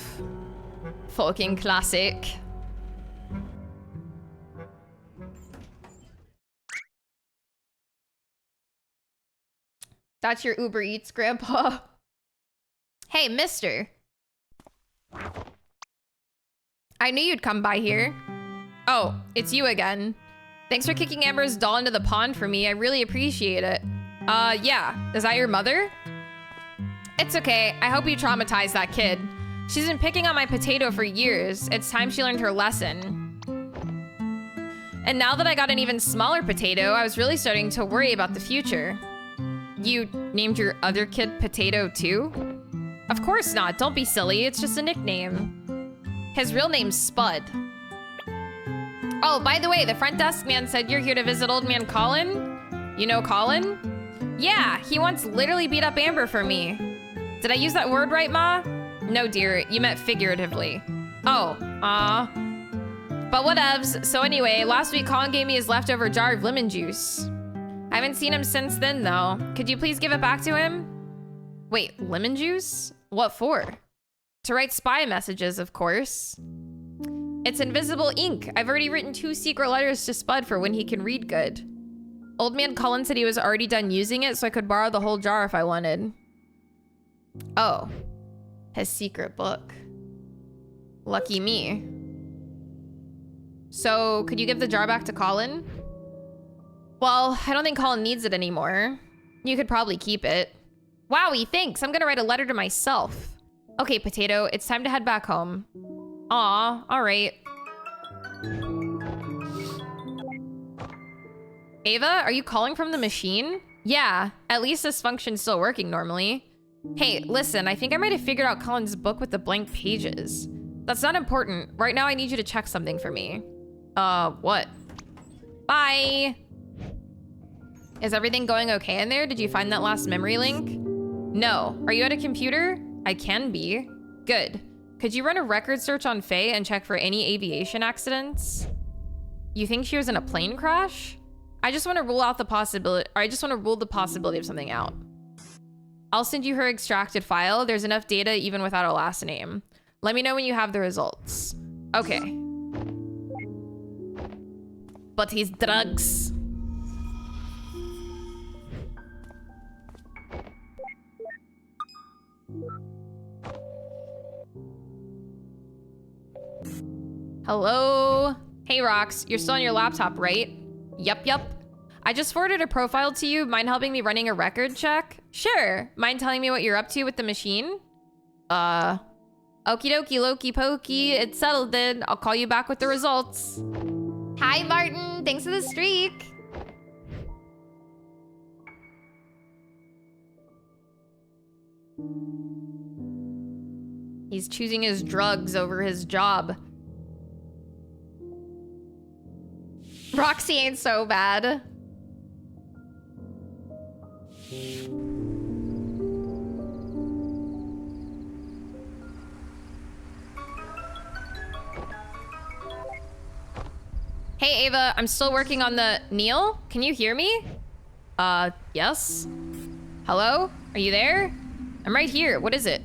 Fucking classic. That's your Uber Eats, Grandpa. Hey, mister. I knew you'd come by here. Oh, it's you again. Thanks for kicking Amber's doll into the pond for me. I really appreciate it. Yeah. Is that your mother? It's okay. I hope you traumatized that kid. She's been picking on my potato for years. It's time she learned her lesson. And now that I got an even smaller potato, I was really starting to worry about the future. You named your other kid Potato too? Of course not. Don't be silly. It's just a nickname. His real name's Spud. Oh, by the way, the front desk man said you're here to visit old man Colin? You know Colin? Yeah, he once literally beat up Amber for me. Did I use that word right, Ma? No, dear, you meant figuratively. Oh, but whatevs. So anyway, last week Colin gave me his leftover jar of lemon juice. I haven't seen him since then, though. Could you please give it back to him? Wait, lemon juice? What for? To write spy messages, of course. It's invisible ink. I've already written 2 secret letters to Spud for when he can read good. Old man Cullen said he was already done using it, so I could borrow the whole jar if I wanted. Oh. His secret book. Lucky me. So, could you give the jar back to Colin? Well, I don't think Colin needs it anymore. You could probably keep it. Wowie, thanks. I'm gonna write a letter to myself. Okay, Potato, it's time to head back home. Aw, all right. Ava, are you calling from the machine? Yeah, at least this function's still working normally. Hey, listen, I think I might have figured out Colin's book with the blank pages. That's not important. Right now, I need you to check something for me. What? Bye. Is everything going okay in there? Did you find that last memory link? No. Are you at a computer? I can be. Good. Could you run a record search on Faye and check for any aviation accidents? You think she was in a plane crash? I just want to rule out the possibility, or I just want to rule the possibility of something out. I'll send you her extracted file. There's enough data even without a last name. Let me know when you have the results. Okay. But his drugs. Hello? Hey, Rox, you're still on your laptop, right? Yup. I just forwarded a profile to you. Mind helping me running a record check? Sure. Mind telling me what you're up to with the machine? Okie dokie, Loki pokey. It's settled then. I'll call you back with the results. Hi, Martin. Thanks for the streak. He's choosing his drugs over his job. Roxy ain't so bad. Hey, Ava, I'm still working on the... Neil? Can you hear me? Yes? Hello? Are you there? I'm right here. What is it?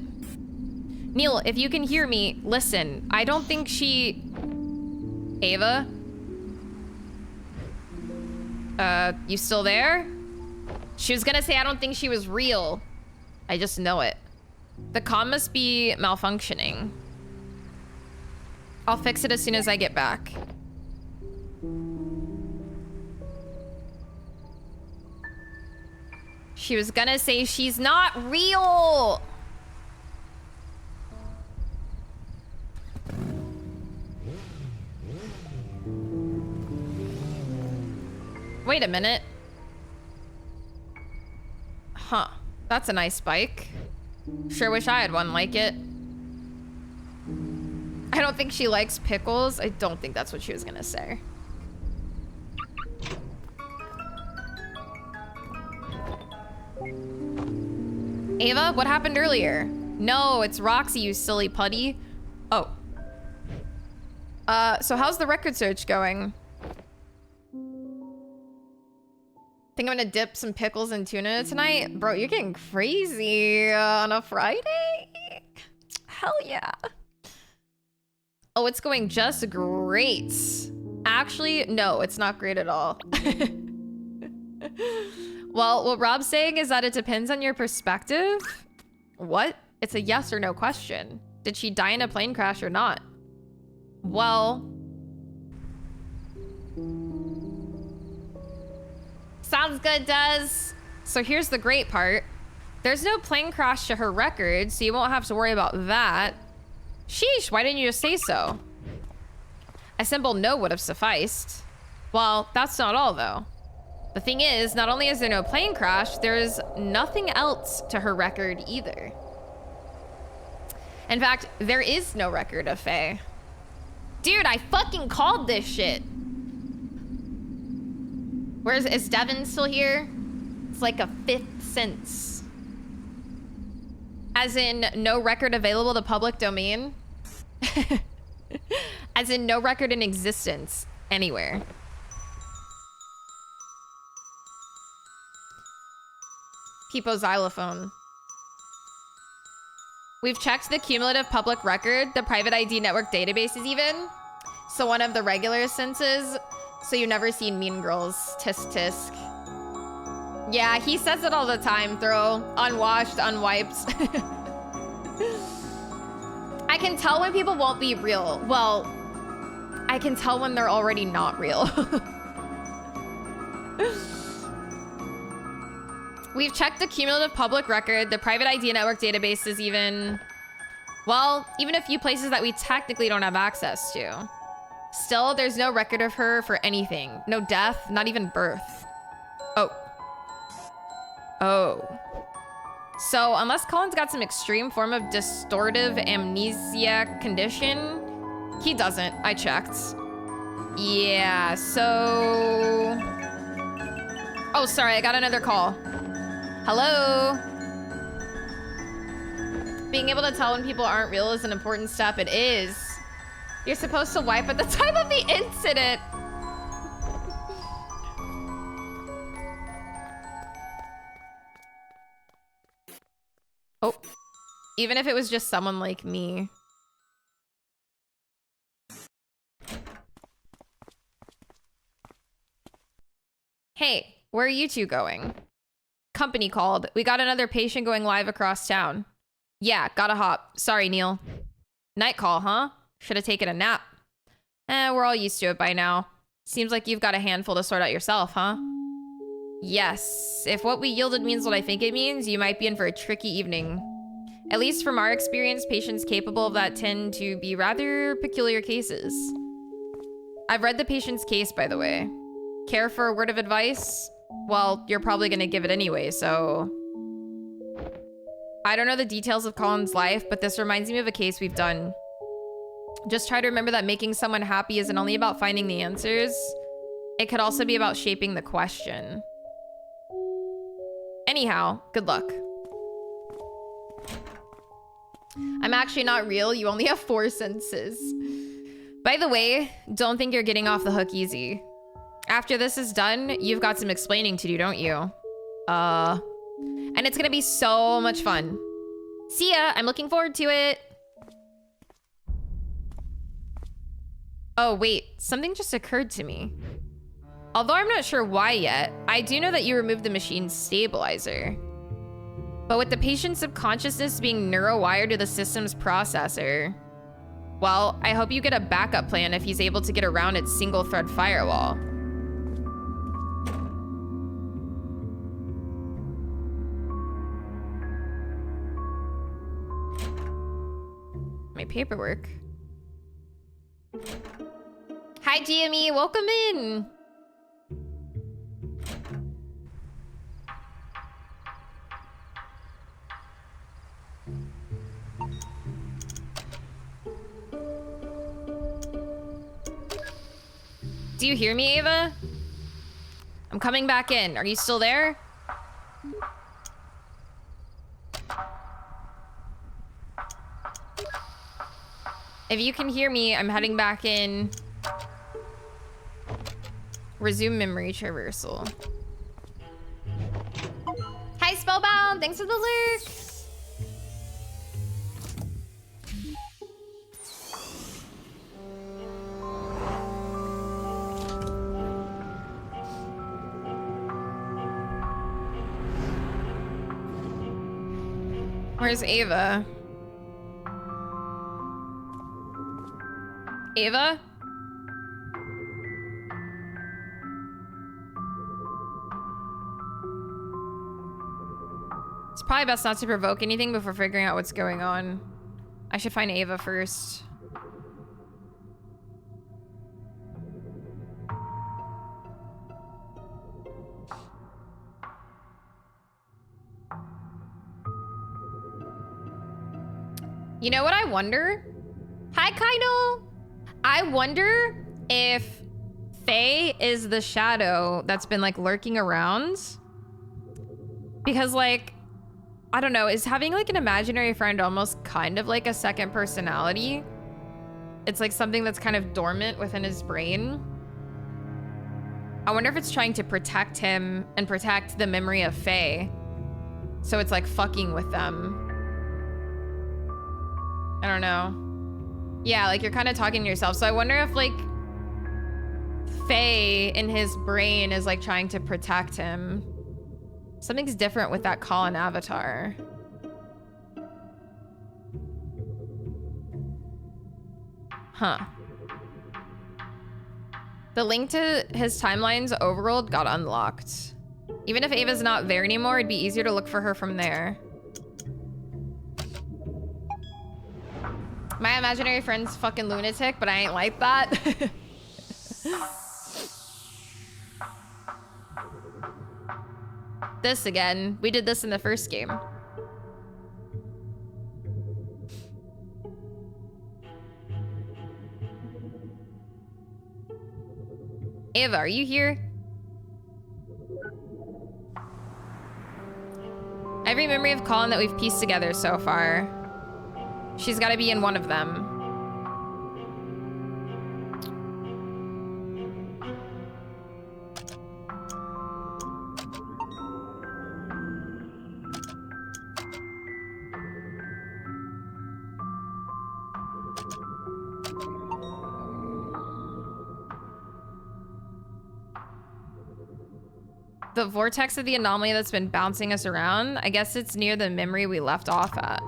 Neil, if you can hear me, listen. I don't think she... Ava? You still there? She was gonna say I don't think she was real. I just know it. The comm must be malfunctioning. I'll fix it as soon as I get back. She was gonna say she's not real. Wait a minute. Huh. That's a nice bike. Sure wish I had one like it. I don't think she likes pickles. I don't think that's what she was gonna say. Ava, what happened earlier? No, it's Roxy, you silly putty. Oh. So how's the record search going? Think I'm gonna dip some pickles in tuna tonight? Bro, you're getting crazy on a Friday? Hell yeah. Oh, it's going just great. Actually, no, it's not great at all. Well, what Rob's saying is that it depends on your perspective. What? It's a yes or no question. Did she die in a plane crash or not? Well... Sounds good, Des. So here's the great part. There's no plane crash to her record, so you won't have to worry about that. Sheesh, why didn't you just say so? A simple no would have sufficed. Well, that's not all, though. The thing is, not only is there no plane crash, there's nothing else to her record either. In fact, there is no record of Faye. Dude, I fucking called this shit. Is Devin still here? It's like a fifth sense. As in, no record available to public domain. As in, no record in existence anywhere. People xylophone. We've checked the cumulative public record, the private ID network databases even. So one of the regular senses. So you've never seen Mean Girls. Tisk tisk. Yeah, he says it all the time, Throw. Unwashed, unwiped. I can tell when people won't be real. Well, I can tell when they're already not real. We've checked the cumulative public record, the private ID network databases even. Well, even a few places that we technically don't have access to. Still, there's no record of her for anything. No death, not even birth. Oh. Oh. So, unless Colin's got some extreme form of distortive amnesia condition, he doesn't. I checked. Yeah, so... Oh, sorry, I got another call. Hello? Being able to tell when people aren't real is an important step. It is. You're supposed to wipe at the time of the incident. Oh, even if it was just someone like me. Hey, where are you two going? Company called. We got another patient going live across town. Yeah, gotta hop. Sorry, Neil. Night call, huh? Should have taken a nap. We're all used to it by now. Seems like you've got a handful to sort out yourself, huh? Yes. If what we yielded means what I think it means, you might be in for a tricky evening. At least from our experience, patients capable of that tend to be rather peculiar cases. I've read the patient's case, by the way. Care for a word of advice? Well, you're probably gonna give it anyway, so... I don't know the details of Colin's life, but this reminds me of a case we've done. Just try to remember that making someone happy isn't only about finding the answers. It could also be about shaping the question. Anyhow, good luck. I'm actually not real. You only have 4 senses. By the way, don't think you're getting off the hook easy. After this is done, you've got some explaining to do, don't you? And it's gonna be so much fun. See ya. I'm looking forward to it. Oh, wait. Something just occurred to me. Although I'm not sure why yet, I do know that you removed the machine's stabilizer. But with the patient's subconsciousness being neurowired to the system's processor, well, I hope you get a backup plan if he's able to get around its single-thread firewall. My paperwork. Hi, GME. Welcome in. Do you hear me, Ava? I'm coming back in. Are you still there? If you can hear me, I'm heading back in. Resume memory traversal. Hi, Spellbound. Thanks for the lurk. Where's Ava? Ava? It's probably best not to provoke anything before figuring out what's going on. I should find Ava first. You know what I wonder? Hi, Kaido. I wonder if Faye is the shadow that's been like lurking around. Because like, I don't know, is having like an imaginary friend almost kind of like a second personality? It's like something that's kind of dormant within his brain. I wonder if it's trying to protect him and protect the memory of Faye. So it's like fucking with them. I don't know. Yeah, like you're kind of talking to yourself. So I wonder if like Faye in his brain is like trying to protect him. Something's different with that Colin avatar. Huh. The link to his timeline's overworld got unlocked. Even if Ava's not there anymore, it'd be easier to look for her from there. My imaginary friend's fucking lunatic, but I ain't like that. This again. We did this in the first game. Ava, are you here? Every memory of Colin that we've pieced together so far. She's got to be in one of them. The vortex of the anomaly that's been bouncing us around, I guess it's near the memory we left off at.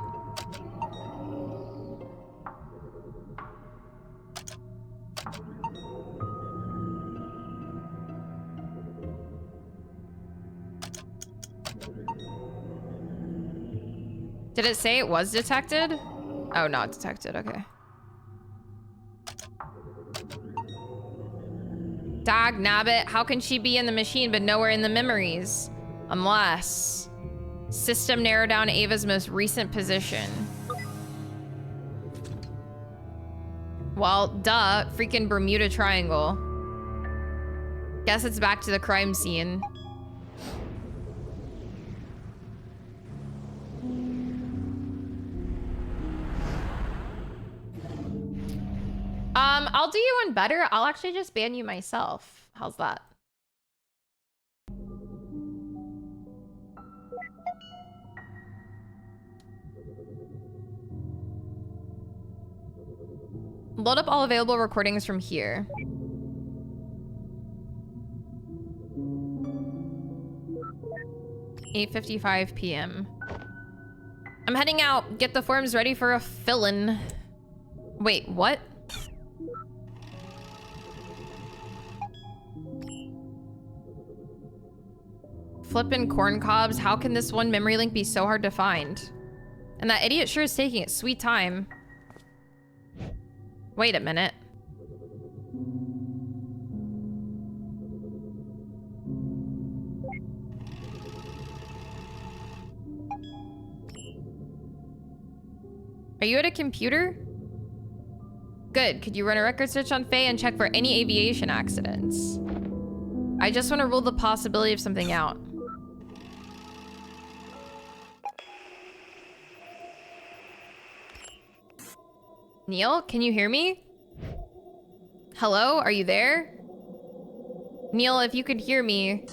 Did it say it was detected? Oh, not detected, okay. Dag nabbit, how can she be in the machine but nowhere in the memories? Unless... System narrowed down Ava's most recent position. Well, duh, freaking Bermuda Triangle. Guess it's back to the crime scene. I'll do you one better. I'll actually just ban you myself. How's that? Load up all available recordings from here. (8:55 p.m.) I'm heading out. Get the forms ready for a fill-in. Wait, what? Flippin' corn cobs. How can this one memory link be so hard to find? And that idiot sure is taking its sweet time. Wait a minute. Are you at a computer? Good. Could you run a record search on Faye and check for any aviation accidents? I just want to rule the possibility of something out. Neil, can you hear me? Hello, are you there? Neil, if you could hear me,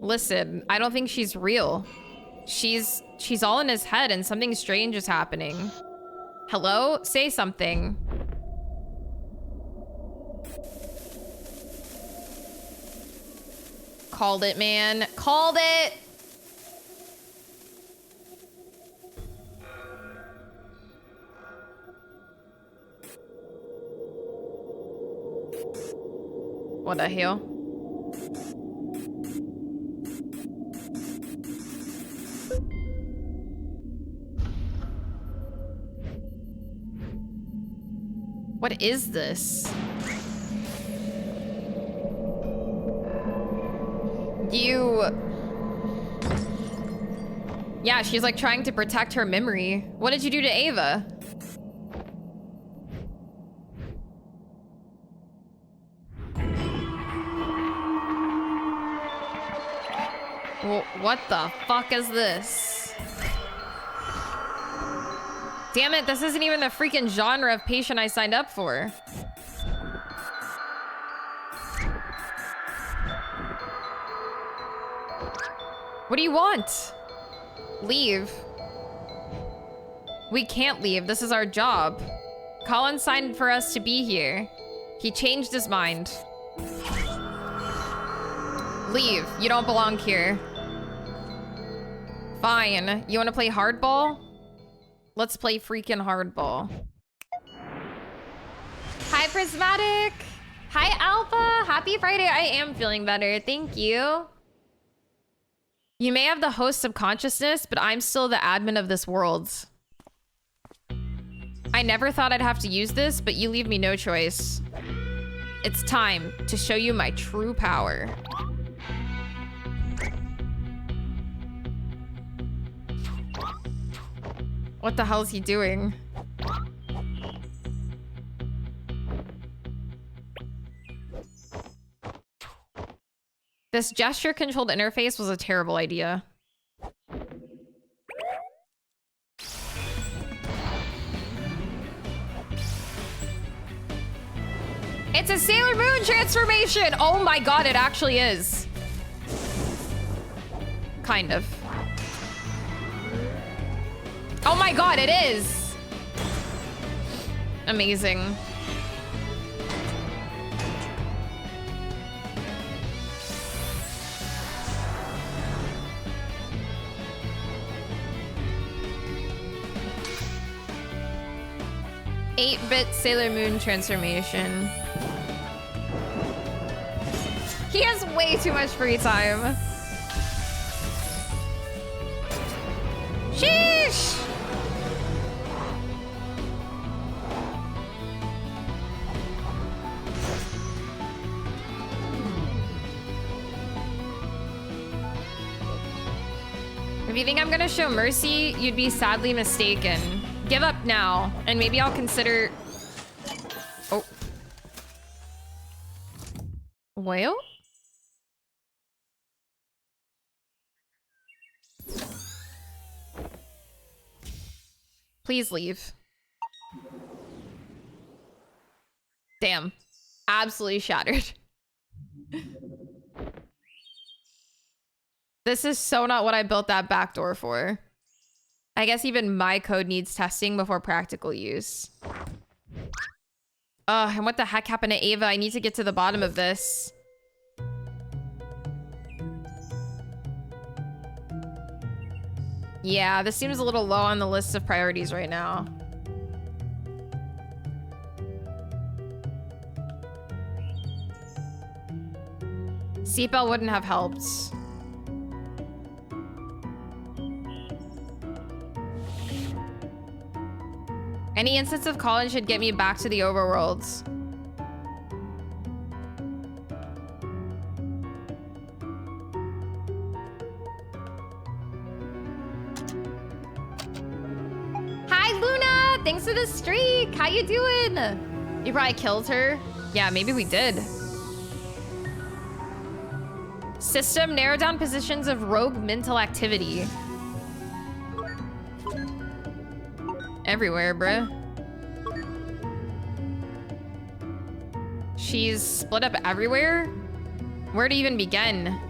listen, I don't think she's real. She's all in his head and something strange is happening. Hello? Say something. Called it, man. Called it! What the hell? What is this? Yeah, she's like trying to protect her memory. What did you do to Ava? Well, what the fuck is this? Damn it, this isn't even the freaking genre of patient I signed up for. What do you want? Leave. We can't leave. This is our job. Colin signed for us to be here. He changed his mind. Leave. You don't belong here. Fine. You want to play hardball? Let's play freaking hardball. Hi, Prismatic. Hi, Alpha. Happy Friday. I am feeling better. Thank you. You may have the host subconsciousness, but I'm still the admin of this world. I never thought I'd have to use this, but you leave me no choice. It's time to show you my true power. What the hell is he doing? This gesture-controlled interface was a terrible idea. It's a Sailor Moon transformation! Oh my god, it actually is. Kind of. Oh my god, it is! Amazing. Eight-bit Sailor Moon transformation. He has way too much free time. Sheesh! If you think I'm gonna show mercy, you'd be sadly mistaken. Give up now, and maybe I'll consider... Oh. Well? Please leave. Damn. Absolutely shattered. This is so not what I built that backdoor for. I guess even my code needs testing before practical use. And what the heck happened to Ava? I need to get to the bottom of this. Yeah, this seems a little low on the list of priorities right now. Seatbelt wouldn't have helped. Any instance of Colin should get me back to the overworlds. Hi, Luna! Thanks for the streak! How you doing? You probably killed her. Yeah, maybe we did. System, narrow down positions of rogue mental activity. Everywhere, bruh. She's split up everywhere? Where to even begin?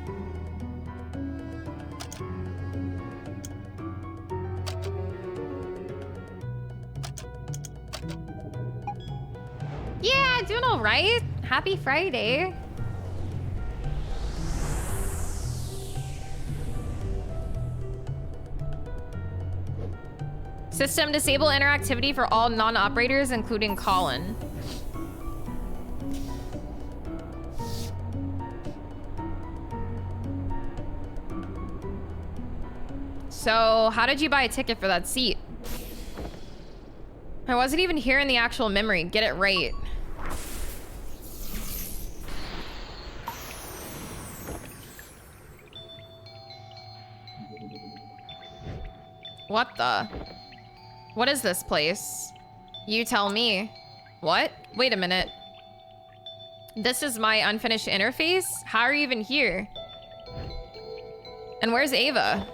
Yeah, doing all right. Happy Friday. System, disable interactivity for all non-operators, including Colin. So, how did you buy a ticket for that seat? I wasn't even here in the actual memory. Get it right. What the? What is this place? You tell me. What? Wait a minute. This is my unfinished interface? How are you even here? And where's Ava?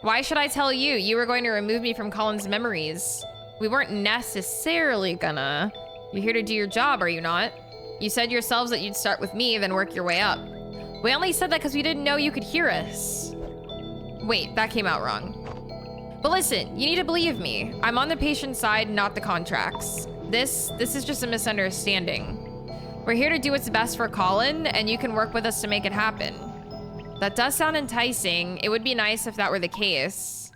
Why should I tell you? You were going to remove me from Colin's memories. We weren't necessarily gonna. You're here to do your job, are you not? You said yourselves that you'd start with me, then work your way up. We only said that because we didn't know you could hear us. Wait, that came out wrong. But listen, you need to believe me. I'm on the patient's side, not the contracts. This is just a misunderstanding. We're here to do what's best for Colin, and you can work with us to make it happen. That does sound enticing. It would be nice if that were the case.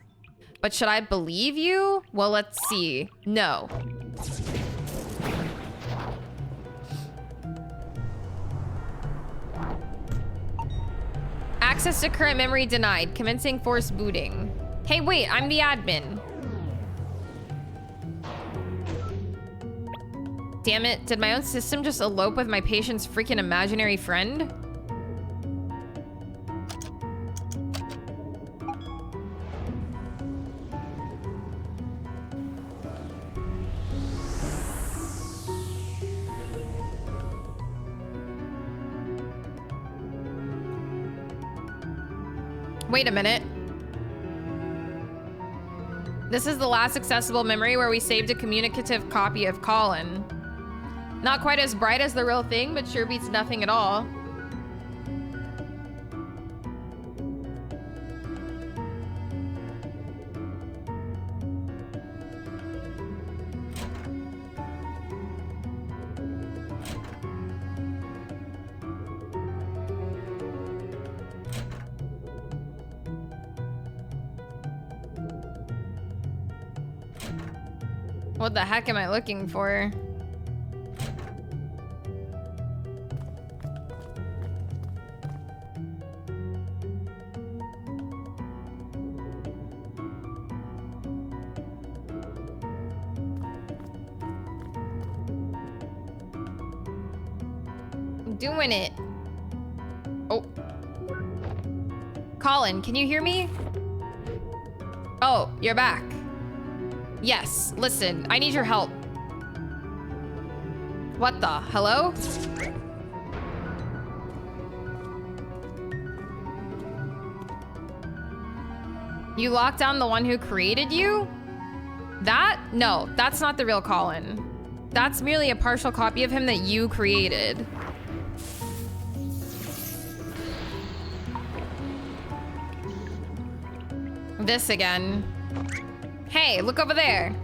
But should I believe you? Well, let's see. No. Access to current memory denied. Commencing forced booting. Hey, wait, I'm the admin. Damn it, did my own system just elope with my patient's freaking imaginary friend? Wait a minute. This is the last accessible memory where we saved a communicative copy of Colin. Not quite as bright as the real thing, but sure beats nothing at all. What the heck am I looking for? I'm doing it. Oh. Colin, can you hear me? Oh, you're back. Yes, listen, I need your help. What the? Hello? You locked down the one who created you? That? No, that's not the real Colin. That's merely a partial copy of him that you created. This again. Hey, look over there.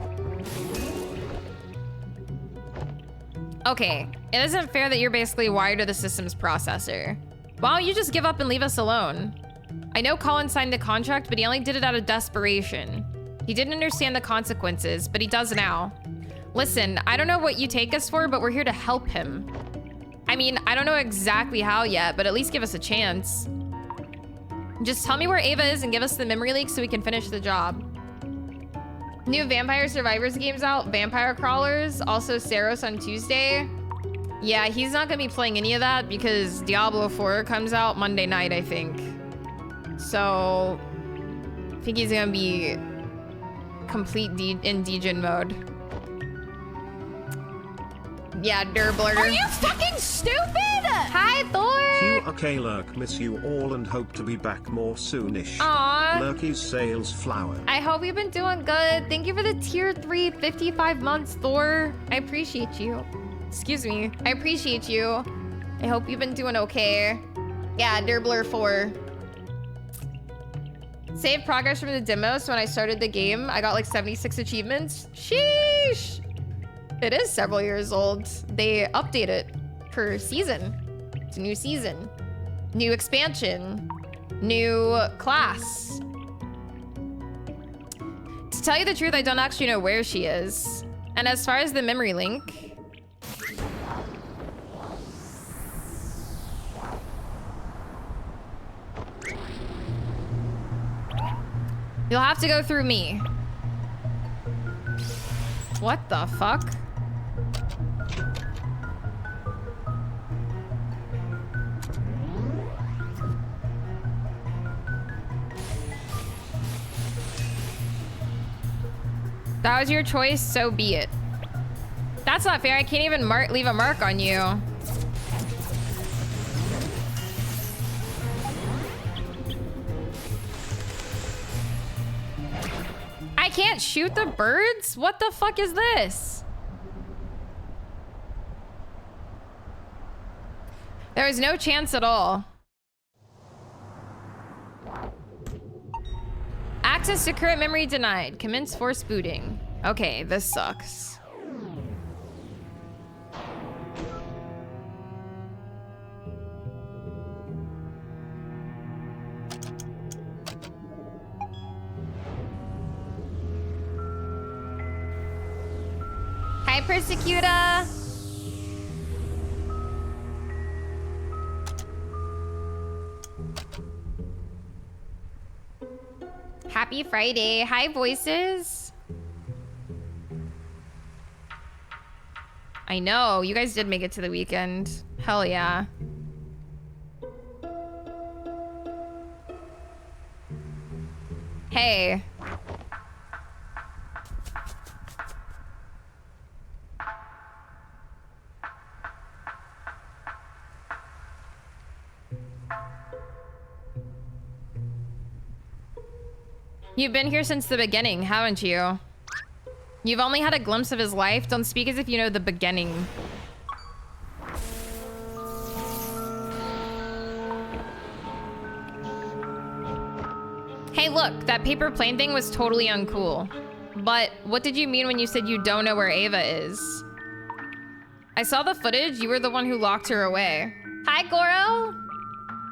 Okay, it isn't fair that you're basically wired to the system's processor. Why don't you just give up and leave us alone? I know Colin signed the contract, but he only did it out of desperation. He didn't understand the consequences, but he does now. Listen, I don't know what you take us for, but we're here to help him. I mean, I don't know exactly how yet, but at least give us a chance. Just tell me where Ava is and give us the memory leak so we can finish the job. New Vampire Survivors game's out, Vampire Crawlers, also Saros on Tuesday. Yeah, he's not gonna be playing any of that because Diablo 4 comes out Monday night, I think. So, I think he's gonna be complete in degen mode. Yeah, Durbler. Are you fucking stupid? Hi, Thor! Okay, Lurk, miss you all and hope to be back more soonish. Aww. Lurky's sales flower. I hope you've been doing good. Thank you for the tier 3 55 months, Thor. I appreciate you. Excuse me. I appreciate you. I hope you've been doing okay. Yeah, Durbler 4. Save progress from the demo, so when I started the game, I got like 76 achievements. Sheesh! It is several years old. They update it per season. It's a new season. New expansion. New class. To tell you the truth, I don't actually know where she is. And as far as the memory link... You'll have to go through me. What the fuck? That was your choice, so be it. That's not fair. I can't even leave a mark on you. I can't shoot the birds? What the fuck is this? There was no chance at all. Access to current memory denied. Commence force booting. Okay, this sucks. Hi, Persecuta. Happy Friday. Hi, voices. I know. You guys did make it to the weekend. Hell yeah. Hey. You've been here since the beginning, haven't you? You've only had a glimpse of his life. Don't speak as if you know the beginning. Hey, look, that paper plane thing was totally uncool. But what did you mean when you said you don't know where Ava is? I saw the footage. You were the one who locked her away. Hi, Goro.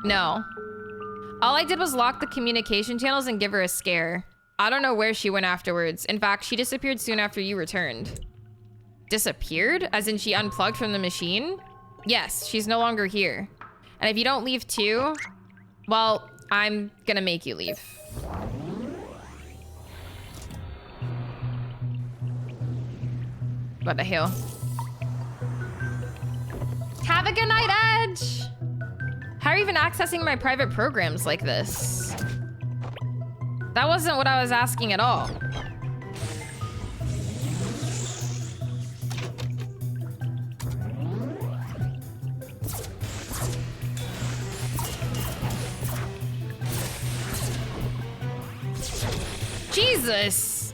No. All I did was lock the communication channels and give her a scare. I don't know where she went afterwards. In fact, she disappeared soon after you returned. Disappeared? As in she unplugged from the machine? Yes, she's no longer here. And if you don't leave too, well, I'm gonna make you leave. What the hell? Have a good night, Edge! How are you even accessing my private programs like this? That wasn't what I was asking at all. Jesus!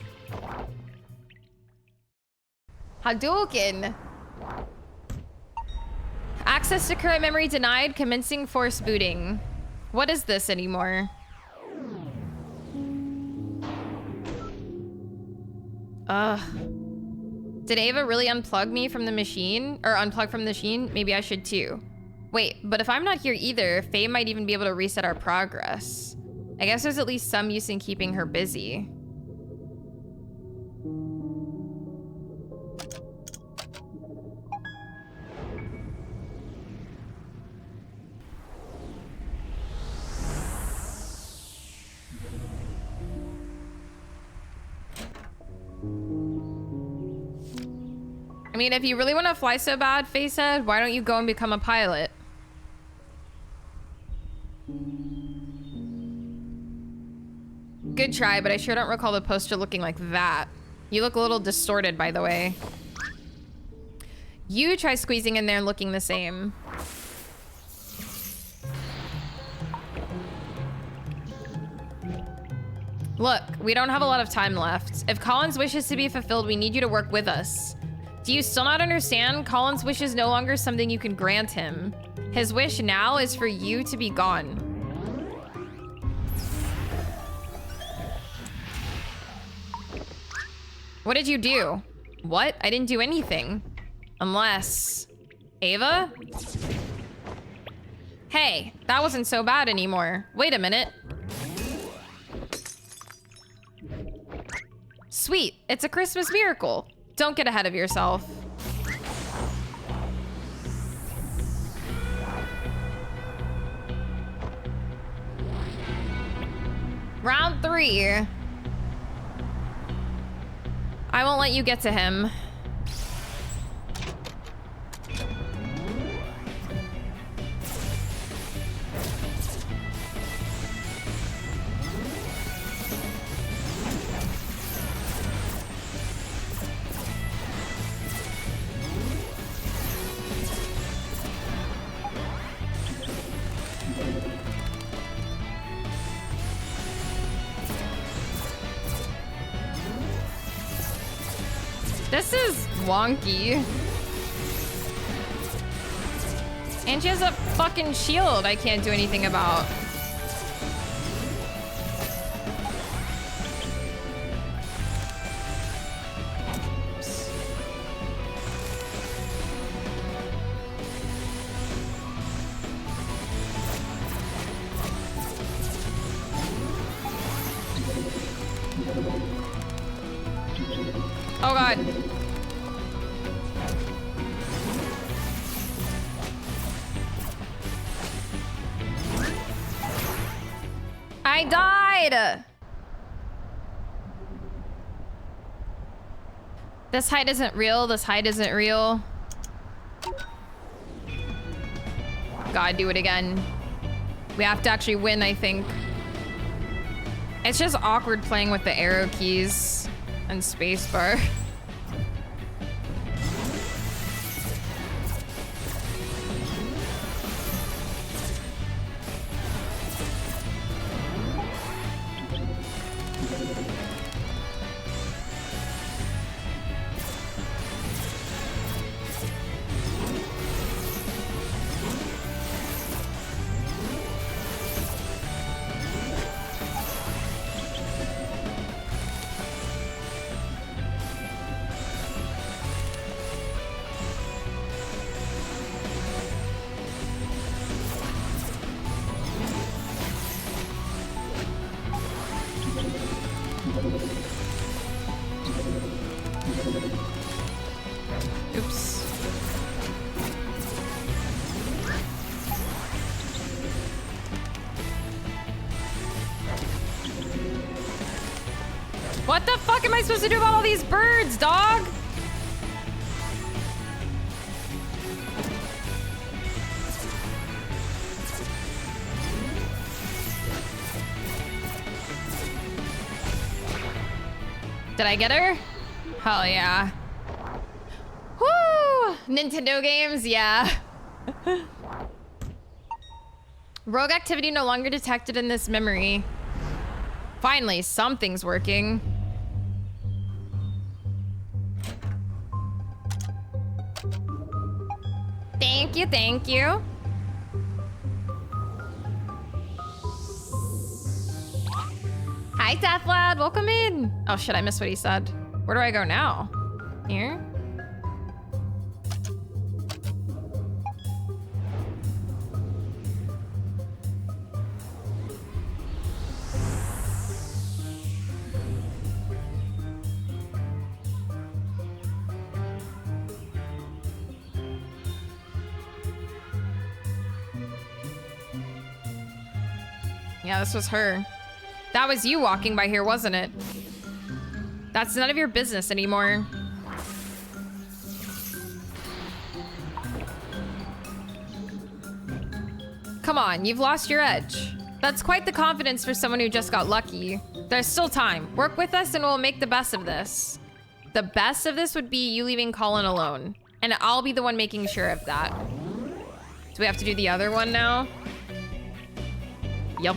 Hadouken. Access to current memory denied. Commencing force booting. What is this anymore? Ugh. Did Ava really unplug me from the machine? Or unplug from the machine? Maybe I should too. Wait, but if I'm not here either, Faye might even be able to reset our progress. I guess there's at least some use in keeping her busy. I mean, if you really want to fly so bad, Faye said, why don't you go and become a pilot? Good try, but I sure don't recall the poster looking like that. You look a little distorted, by the way. You try squeezing in there and looking the same. Look, we don't have a lot of time left. If Colin's wish is to be fulfilled, we need you to work with us. Do you still not understand? Colin's wish is no longer something you can grant him. His wish now is for you to be gone. What did you do? What? I didn't do anything. Unless... Ava? Hey, that wasn't so bad anymore. Wait a minute. Sweet, it's a Christmas miracle. Don't get ahead of yourself. Round 3. I won't let you get to him. This is wonky. And she has a fucking shield I can't do anything about. Oops. Oh god. I died! This height isn't real, this height isn't real. God, do it again. We have to actually win, I think. It's just awkward playing with the arrow keys and spacebar. Oops. What the fuck am I supposed to do about all these birds, dog? Did I get her? Hell yeah. Woo! Nintendo games, yeah. Rogue activity no longer detected in this memory. Finally, something's working. Thank you, thank you. Hi, Death Lad, welcome in. Oh shit, I missed what he said. Where do I go now? Here? Yeah, this was her. That was you walking by here, wasn't it? That's none of your business anymore. Come on, you've lost your edge. That's quite the confidence for someone who just got lucky. There's still time. Work with us and we'll make the best of this. The best of this would be you leaving Colin alone. And I'll be the one making sure of that. Do we have to do the other one now? Yup.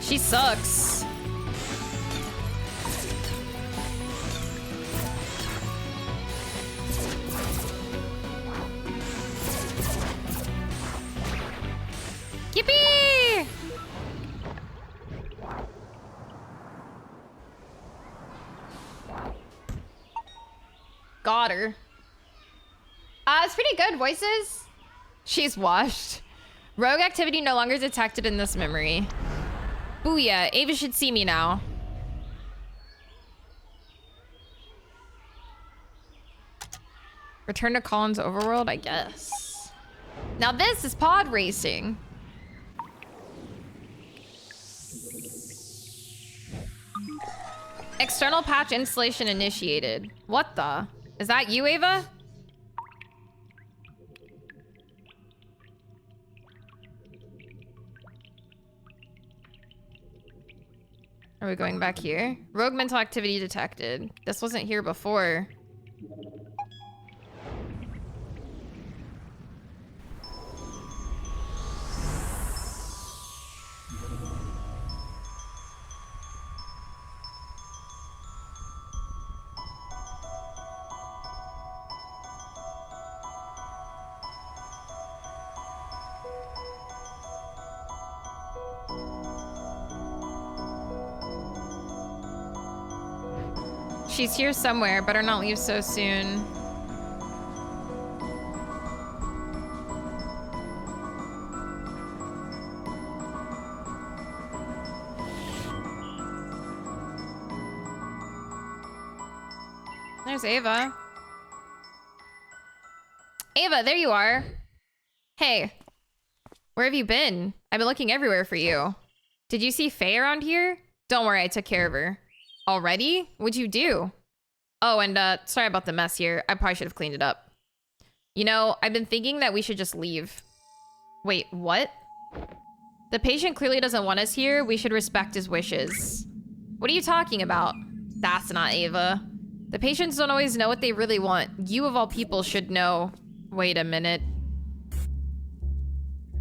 She sucks. Yippee! Got her. It's pretty good, voices. She's washed. Rogue activity no longer detected in this memory. Booyah, Ava should see me now. Return to Colin's overworld, I guess. Now this is pod racing. External patch installation initiated. What the? Is that you, Ava? Are we going back here? Rogue mental activity detected. This wasn't here before. She's here somewhere. Better not leave so soon. There's Ava. Ava, there you are. Hey, where have you been? I've been looking everywhere for you. Did you see Faye around here? Don't worry, I took care of her. Already? What'd you do? Oh, and sorry about the mess here. I probably should have cleaned it up. You know, I've been thinking that we should just leave. Wait, what? The patient clearly doesn't want us here. We should respect his wishes. What are you talking about? That's not Ava. The patients don't always know what they really want. You of all people should know. Wait a minute.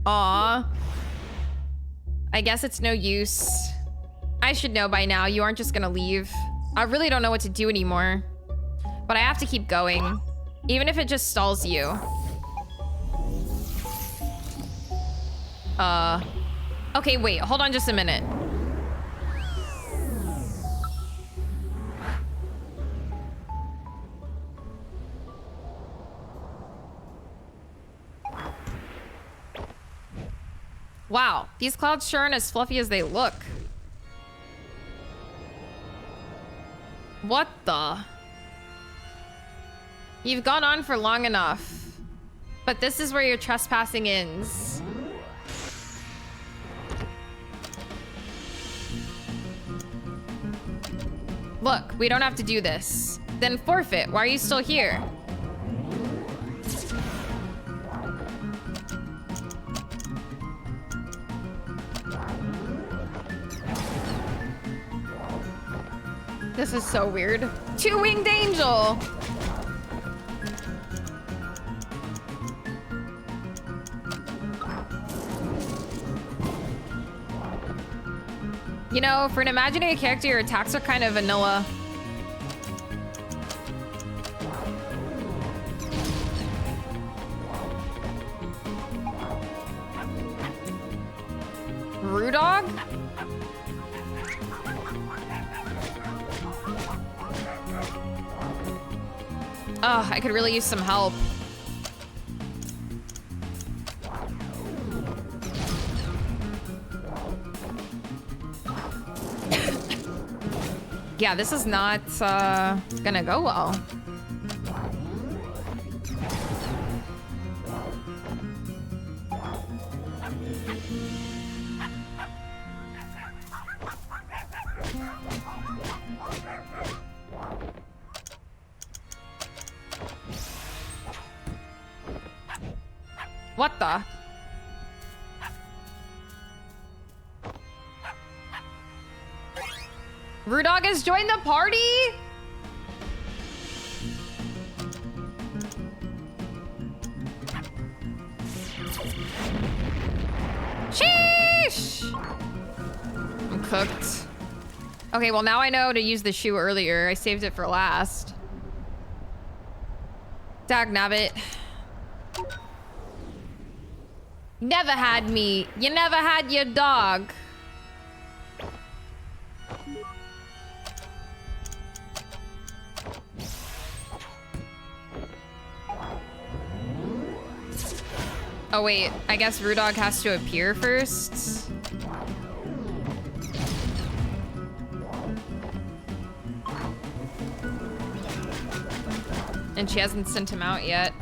Aw. I guess it's no use. I should know by now. You aren't just gonna leave. I really don't know what to do anymore. But I have to keep going. Even if it just stalls you. Okay, wait. Hold on just a minute. Wow, these clouds sure aren't as fluffy as they look. What the? You've gone on for long enough. But this is where your trespassing ends. Look, we don't have to do this. Then forfeit. Why are you still here? This is so weird. Two-winged angel. You know, for an imaginary character, your attacks are kind of vanilla. Rudog? Oh, I could really use some help. Yeah, this is not gonna go well. What the? Rudog has joined the party? Sheesh! I'm cooked. Okay, well now I know to use the shoe earlier. I saved it for last. Dagnabbit. You never had me. You never had your dog. Oh wait, I guess Rudog has to appear first. And she hasn't sent him out yet.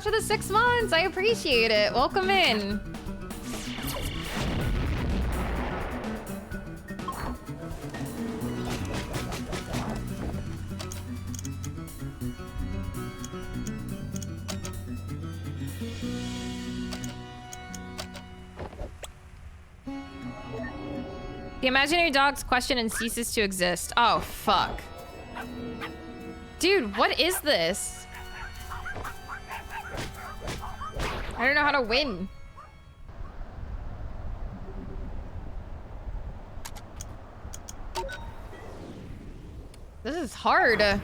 For the 6 months. I appreciate it. Welcome in. The imaginary dog's question and ceases to exist. Oh, fuck. Dude, what is this? I don't know how to win. This is hard.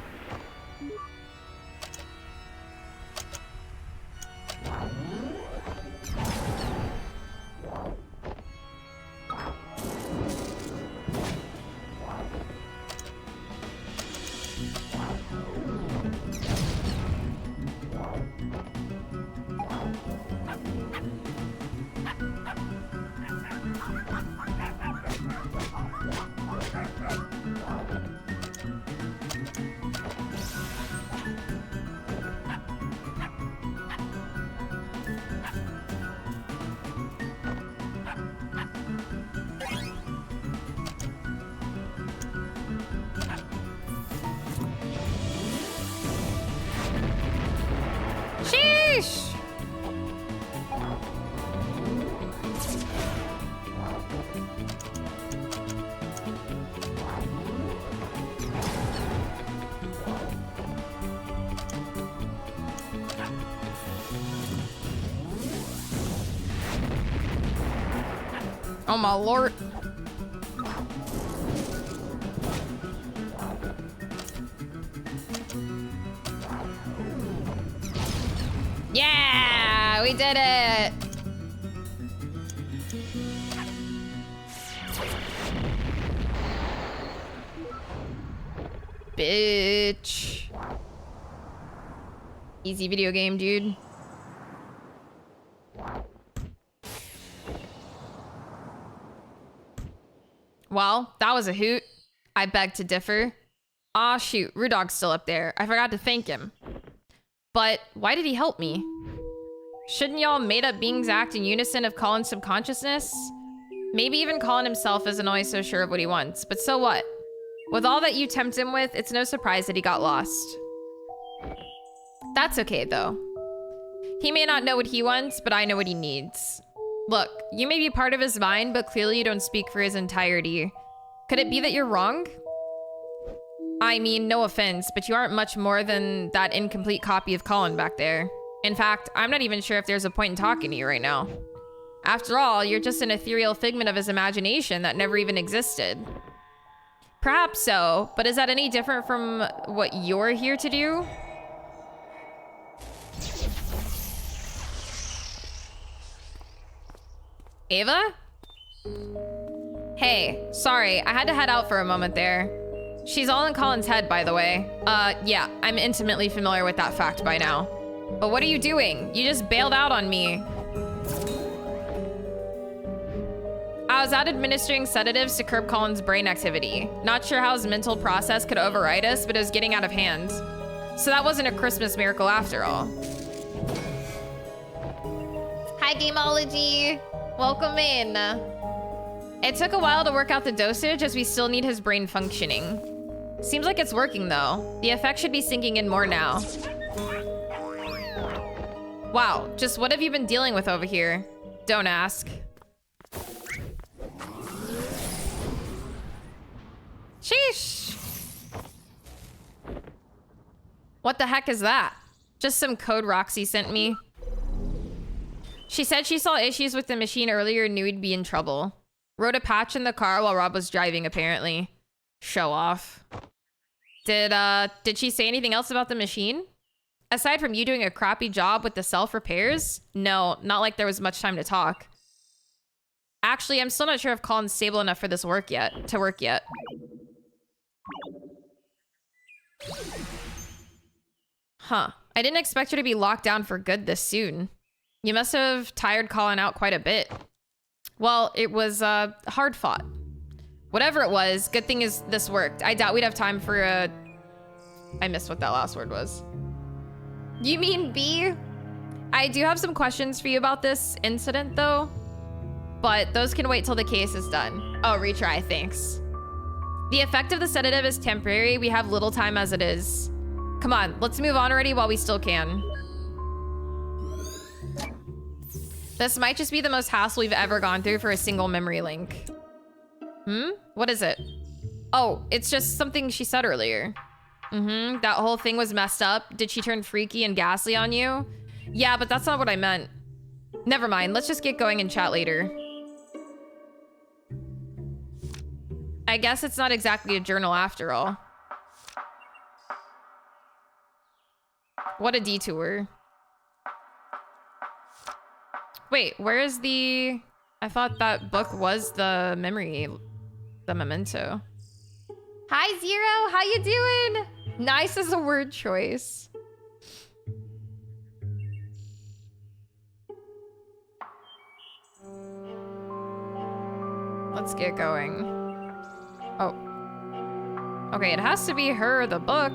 Oh my lord. Yeah, we did it. Bitch. Easy video game, dude. Well, that was a hoot. I beg to differ. Aw, shoot. Rudog's still up there. I forgot to thank him. But why did he help me? Shouldn't y'all made-up beings act in unison of Colin's subconsciousness? Maybe even Colin himself isn't always so sure of what he wants, but so what? With all that you tempt him with, it's no surprise that he got lost. That's okay, though. He may not know what he wants, but I know what he needs. Look, you may be part of his mind, but clearly you don't speak for his entirety. Could it be that you're wrong? I mean, no offense, but you aren't much more than that incomplete copy of Colin back there. In fact, I'm not even sure if there's a point in talking to you right now. After all, you're just an ethereal figment of his imagination that never even existed. Perhaps so, but is that any different from what you're here to do? Ava? Hey, sorry, I had to head out for a moment there. She's all in Colin's head, by the way. Yeah, I'm intimately familiar with that fact by now. But what are you doing? You just bailed out on me. I was out administering sedatives to curb Colin's brain activity. Not sure how his mental process could override us, but it was getting out of hand. So that wasn't a Christmas miracle after all. Hi, Gameology. Welcome in. It took a while to work out the dosage as we still need his brain functioning. Seems like it's working though. The effect should be sinking in more now. Wow, just what have you been dealing with over here? Don't ask. Sheesh. What the heck is that? Just some code Roxy sent me. She said she saw issues with the machine earlier and knew he'd be in trouble. Wrote a patch in the car while Rob was driving, apparently. Show off. Did she say anything else about the machine? Aside from you doing a crappy job with the self-repairs? No, not like there was much time to talk. Actually, I'm still not sure if Colin's stable enough for this work yet. Huh. I didn't expect her to be locked down for good this soon. You must have tired Colin out quite a bit. Well, it was, hard fought. Whatever it was, good thing is this worked. I doubt we'd have time for a... I missed what that last word was. You mean B? I do have some questions for you about this incident, though. But those can wait till the case is done. Oh, retry, thanks. The effect of the sedative is temporary. We have little time as it is. Come on, let's move on already while we still can. This might just be the most hassle we've ever gone through for a single memory link. What is it? Oh, it's just something she said earlier. That whole thing was messed up. Did she turn freaky and ghastly on you? Yeah, but that's not what I meant. Never mind, let's just get going and chat later. I guess it's not exactly a journal after all. What a detour. Wait, where is the... I thought that book was the memory, the memento. Hi, Zero, how you doing? Nice as a word choice. Let's get going. Oh. Okay, it has to be her, the book.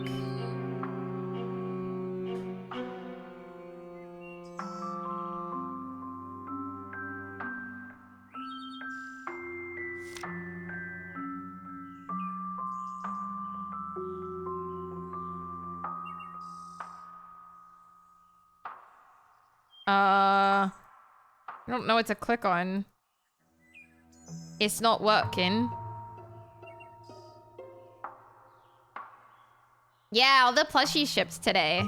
I don't know what to click on. It's not working. Yeah, all the plushies shipped today.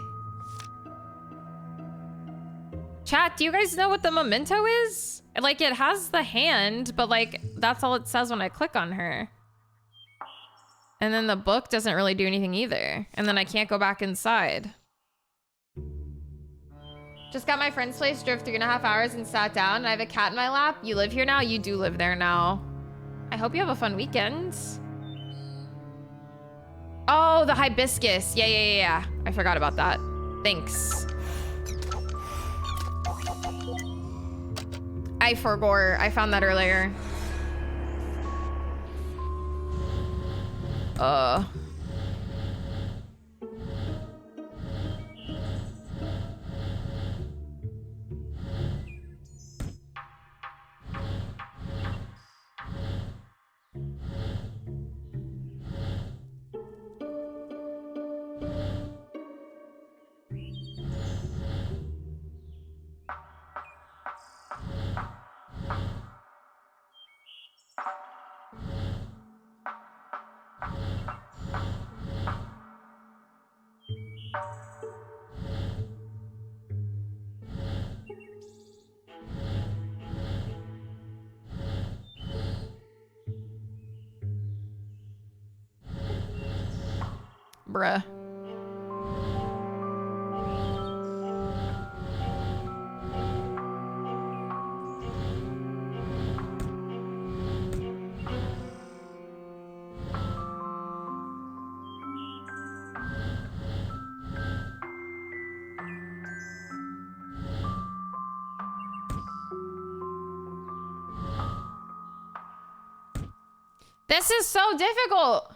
Chat, do you guys know what the memento is? Like, it has the hand, but like, that's all it says when I click on her. And then the book doesn't really do anything either. And then I can't go back inside. Just got my friend's place, drove 3.5 hours and sat down, and I have a cat in my lap. You live here now? You do live there now. I hope you have a fun weekend. Oh, the hibiscus. Yeah. I forgot about that. Thanks. I forgot. I found that earlier. Bruh. This is so difficult.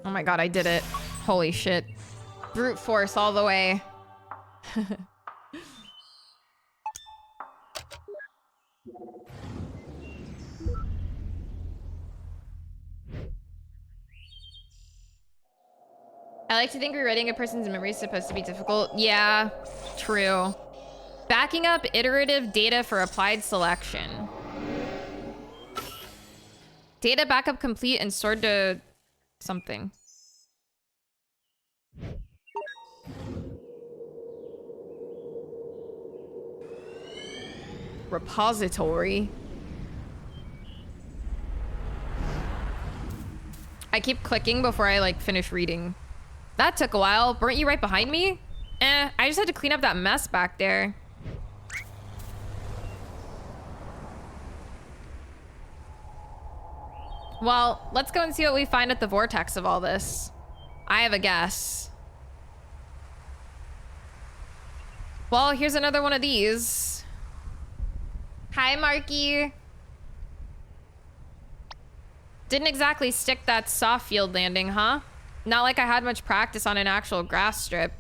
Oh my god, I did it. Holy shit. Brute force all the way. I like to think rewriting a person's memory is supposed to be difficult. Yeah, true. Backing up iterative data for applied selection. Data backup complete and stored to something. Repository. I keep clicking before I like finish reading. That took a while. Weren't you right behind me? I just had to clean up that mess back there. Well, let's go and see what we find at the vortex of all this. I have a guess. Well, here's another one of these. Hi, Marky. Didn't exactly stick that soft field landing, huh? Not like I had much practice on an actual grass strip.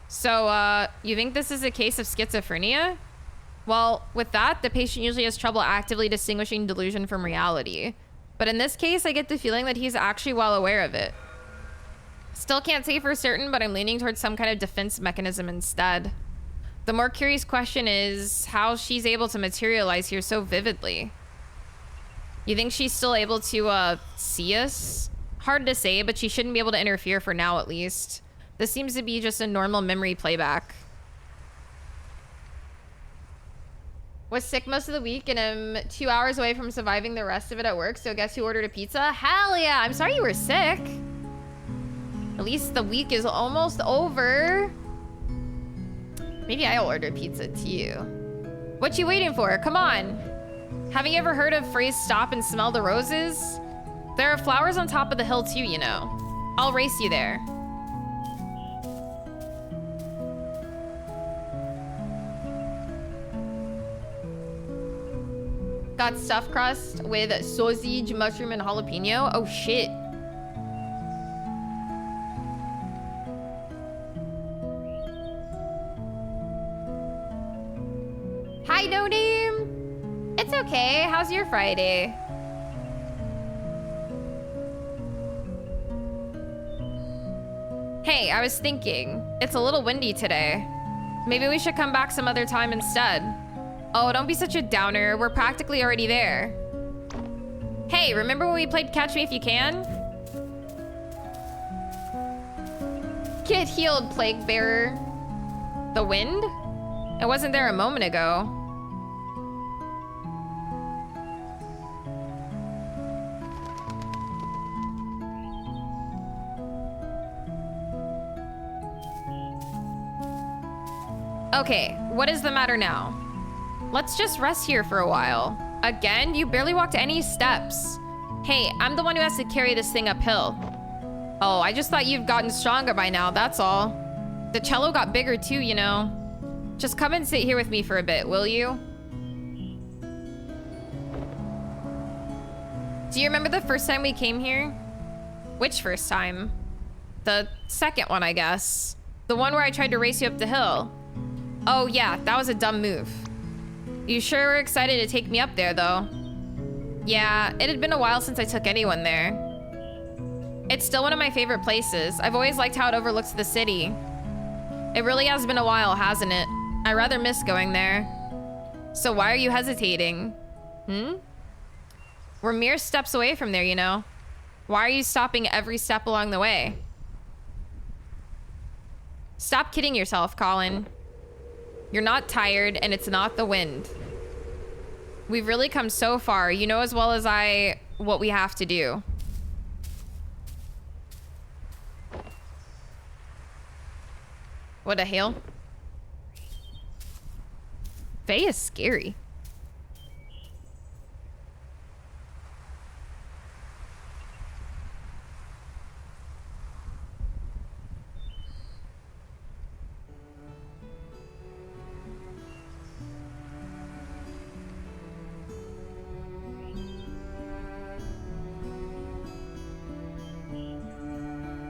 So, you think this is a case of schizophrenia? Well, with that, the patient usually has trouble actively distinguishing delusion from reality. But in this case, I get the feeling that he's actually well aware of it. Still can't say for certain, but I'm leaning towards some kind of defense mechanism instead. The more curious question is how she's able to materialize here so vividly. You think she's still able to, see us? Hard to say, but she shouldn't be able to interfere for now, at least. This seems to be just a normal memory playback. Was sick most of the week and am 2 hours away from surviving the rest of it at work, so guess who ordered a pizza? Hell yeah! I'm sorry you were sick. At least the week is almost over. Maybe I'll order pizza too. What you waiting for? Come on. Haven't you ever heard of phrase stop and smell the roses? There are flowers on top of the hill too, you know. I'll race you there. Got stuffed crust with sausage, mushroom, and jalapeno. Oh shit. Hi, No Name. It's okay. How's your Friday? Hey, I was thinking, it's a little windy today. Maybe we should come back some other time instead. Oh, don't be such a downer. We're practically already there. Hey, remember when we played Catch Me If You Can? Get healed, Plague Bearer. The wind? It wasn't there a moment ago. Okay, what is the matter now? Let's just rest here for a while. Again? You barely walked any steps. Hey, I'm the one who has to carry this thing uphill. Oh, I just thought you've gotten stronger by now, that's all. The cello got bigger too, you know. Just come and sit here with me for a bit, will you? Do you remember the first time we came here? Which first time? The second one, I guess. The one where I tried to race you up the hill. Oh yeah, that was a dumb move. You sure were excited to take me up there, though. Yeah, it had been a while since I took anyone there. It's still one of my favorite places. I've always liked how it overlooks the city. It really has been a while, hasn't it? I rather miss going there. So why are you hesitating? We're mere steps away from there, you know. Why are you stopping every step along the way? Stop kidding yourself, Colin. You're not tired, and it's not the wind. We've really come so far. You know as well as I what we have to do. What the hell? Faye is scary.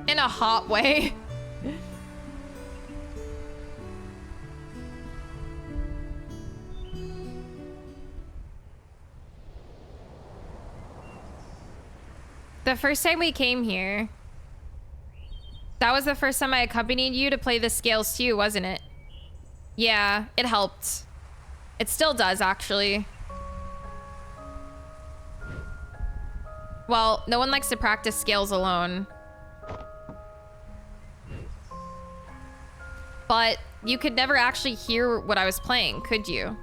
In a hot way. The first time we came here, that was the first time I accompanied you to play the scales too, wasn't it? Yeah, it helped. It still does, actually. Well, no one likes to practice scales alone. But you could never actually hear what I was playing, could you?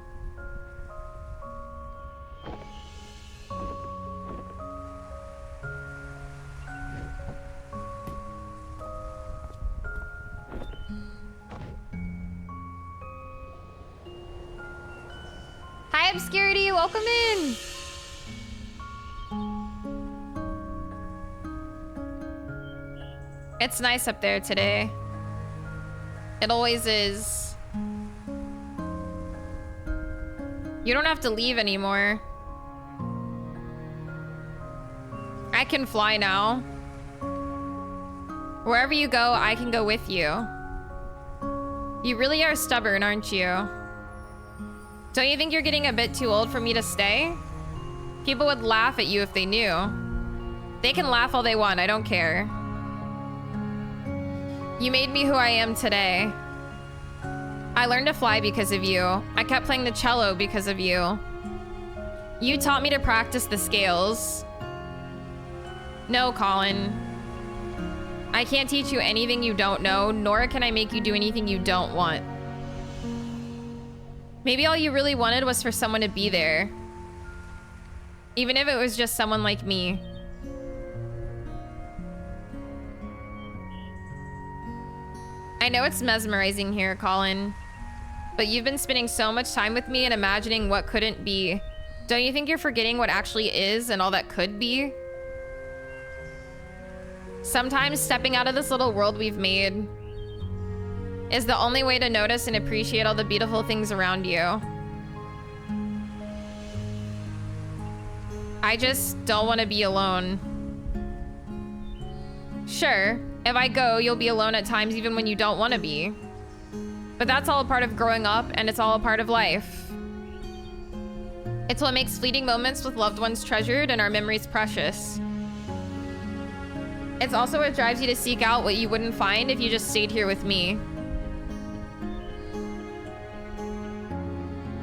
Hi, Obscurity, welcome in. It's nice up there today. It always is. You don't have to leave anymore. I can fly now. Wherever you go, I can go with you. You really are stubborn, aren't you? Don't you think you're getting a bit too old for me to stay? People would laugh at you if they knew. They can laugh all they want, I don't care. You made me who I am today. I learned to fly because of you. I kept playing the cello because of you. You taught me to practice the scales. No, Colin. I can't teach you anything you don't know, nor can I make you do anything you don't want. Maybe all you really wanted was for someone to be there. Even if it was just someone like me. I know it's mesmerizing here, Colin, but you've been spending so much time with me and imagining what couldn't be. Don't you think you're forgetting what actually is and all that could be? Sometimes stepping out of this little world we've made is the only way to notice and appreciate all the beautiful things around you. I just don't want to be alone. Sure, if I go, you'll be alone at times even when you don't want to be. But that's all a part of growing up, and it's all a part of life. It's what makes fleeting moments with loved ones treasured and our memories precious. It's also what drives you to seek out what you wouldn't find if you just stayed here with me.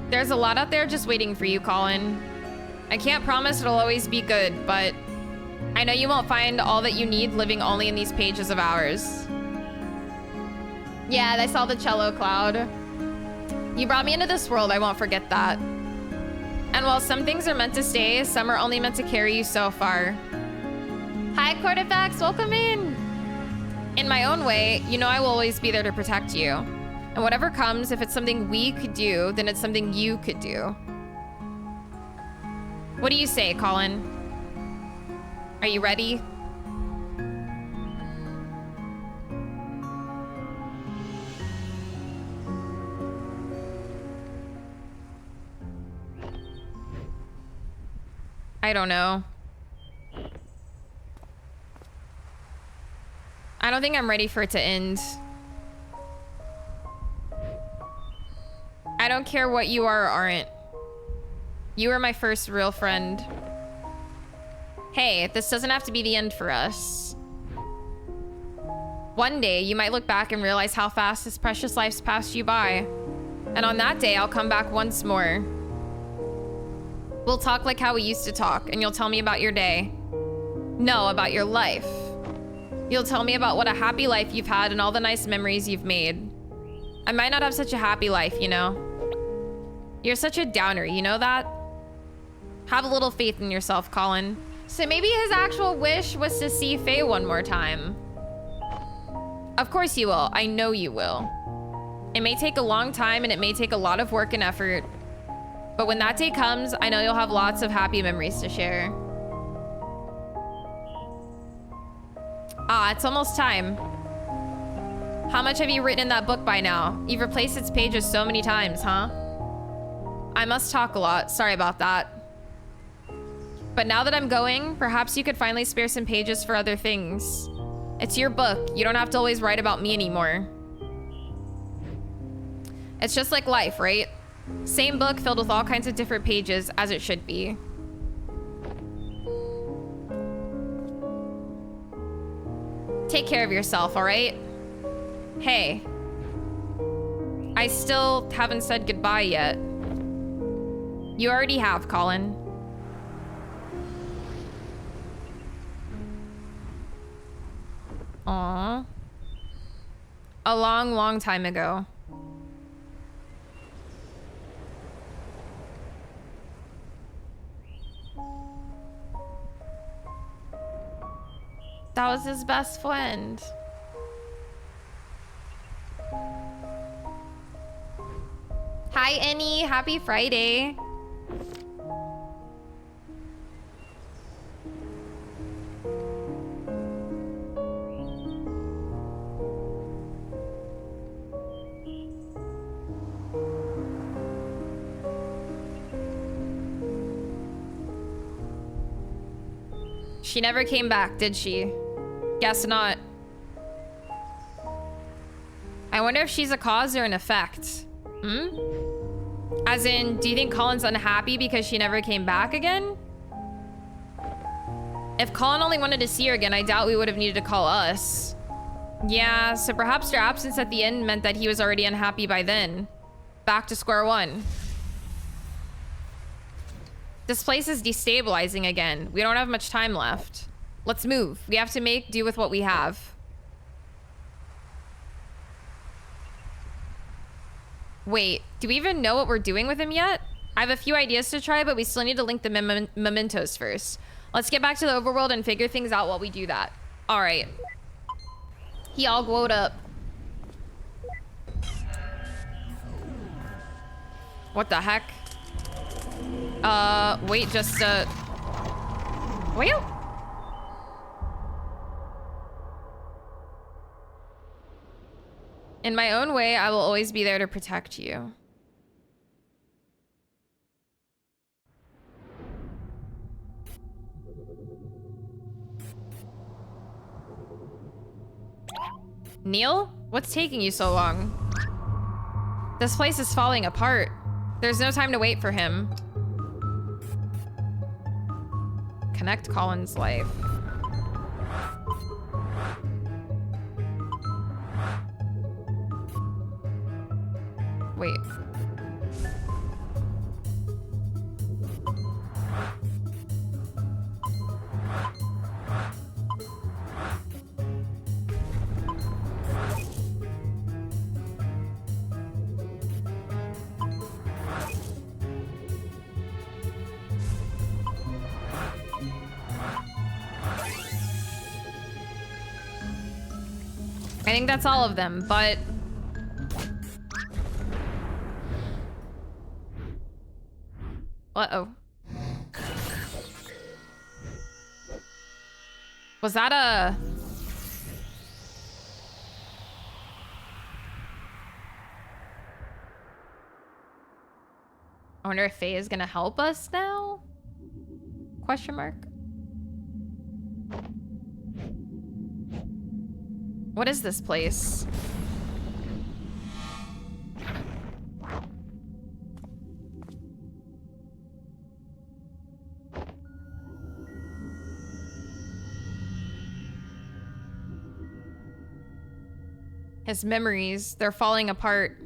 There's a lot out there just waiting for you, Colin. I can't promise it'll always be good, but I know you won't find all that you need living only in these pages of ours. Yeah, I saw the cello cloud. You brought me into this world, I won't forget that. And while some things are meant to stay, some are only meant to carry you so far. Hi, Quarterfax, welcome in. In my own way, you know I will always be there to protect you. And whatever comes, if it's something we could do, then it's something you could do. What do you say, Colin? Are you ready? I don't know. I don't think I'm ready for it to end. I don't care what you are or aren't. You were my first real friend. Hey, this doesn't have to be the end for us. One day, you might look back and realize how fast this precious life's passed you by. And on that day, I'll come back once more. We'll talk like how we used to talk, and you'll tell me about your day. No, about your life. You'll tell me about what a happy life you've had and all the nice memories you've made. I might not have such a happy life, you know? You're such a downer, you know that? Have a little faith in yourself, Colin. So maybe his actual wish was to see Faye one more time. Of course you will. I know you will. It may take a long time and it may take a lot of work and effort. But when that day comes, I know you'll have lots of happy memories to share. Ah, it's almost time. How much have you written in that book by now? You've replaced its pages so many times, huh? I must talk a lot. Sorry about that. But now that I'm going, perhaps you could finally spare some pages for other things. It's your book. You don't have to always write about me anymore. It's just like life, right? Same book filled with all kinds of different pages, as it should be. Take care of yourself, all right? Hey. I still haven't said goodbye yet. You already have, Colin. Aww. A long, long time ago. That was his best friend. Hi, Annie. Happy Friday. She never came back, did she? Guess not. I wonder if she's a cause or an effect. Hmm? As in, do you think Colin's unhappy because she never came back again? If Colin only wanted to see her again, I doubt we would have needed to call us. Yeah, so perhaps her absence at the end meant that he was already unhappy by then. Back to square one. This place is destabilizing again. We don't have much time left. Let's move. We have to make do with what we have. Wait, do we even know what we're doing with him yet? I have a few ideas to try, but we still need to link the mementos first. Let's get back to the overworld and figure things out while we do that. All right. He all glowed up. What the heck? Wait, just, wait. In my own way, I will always be there to protect you. Neil? What's taking you so long? This place is falling apart. There's no time to wait for him. Connect Colin's life. wait. I think that's all of them, but... Uh-oh. Was that a... I wonder if Faye is gonna help us now? Question mark. What is this place? His memories, they're falling apart.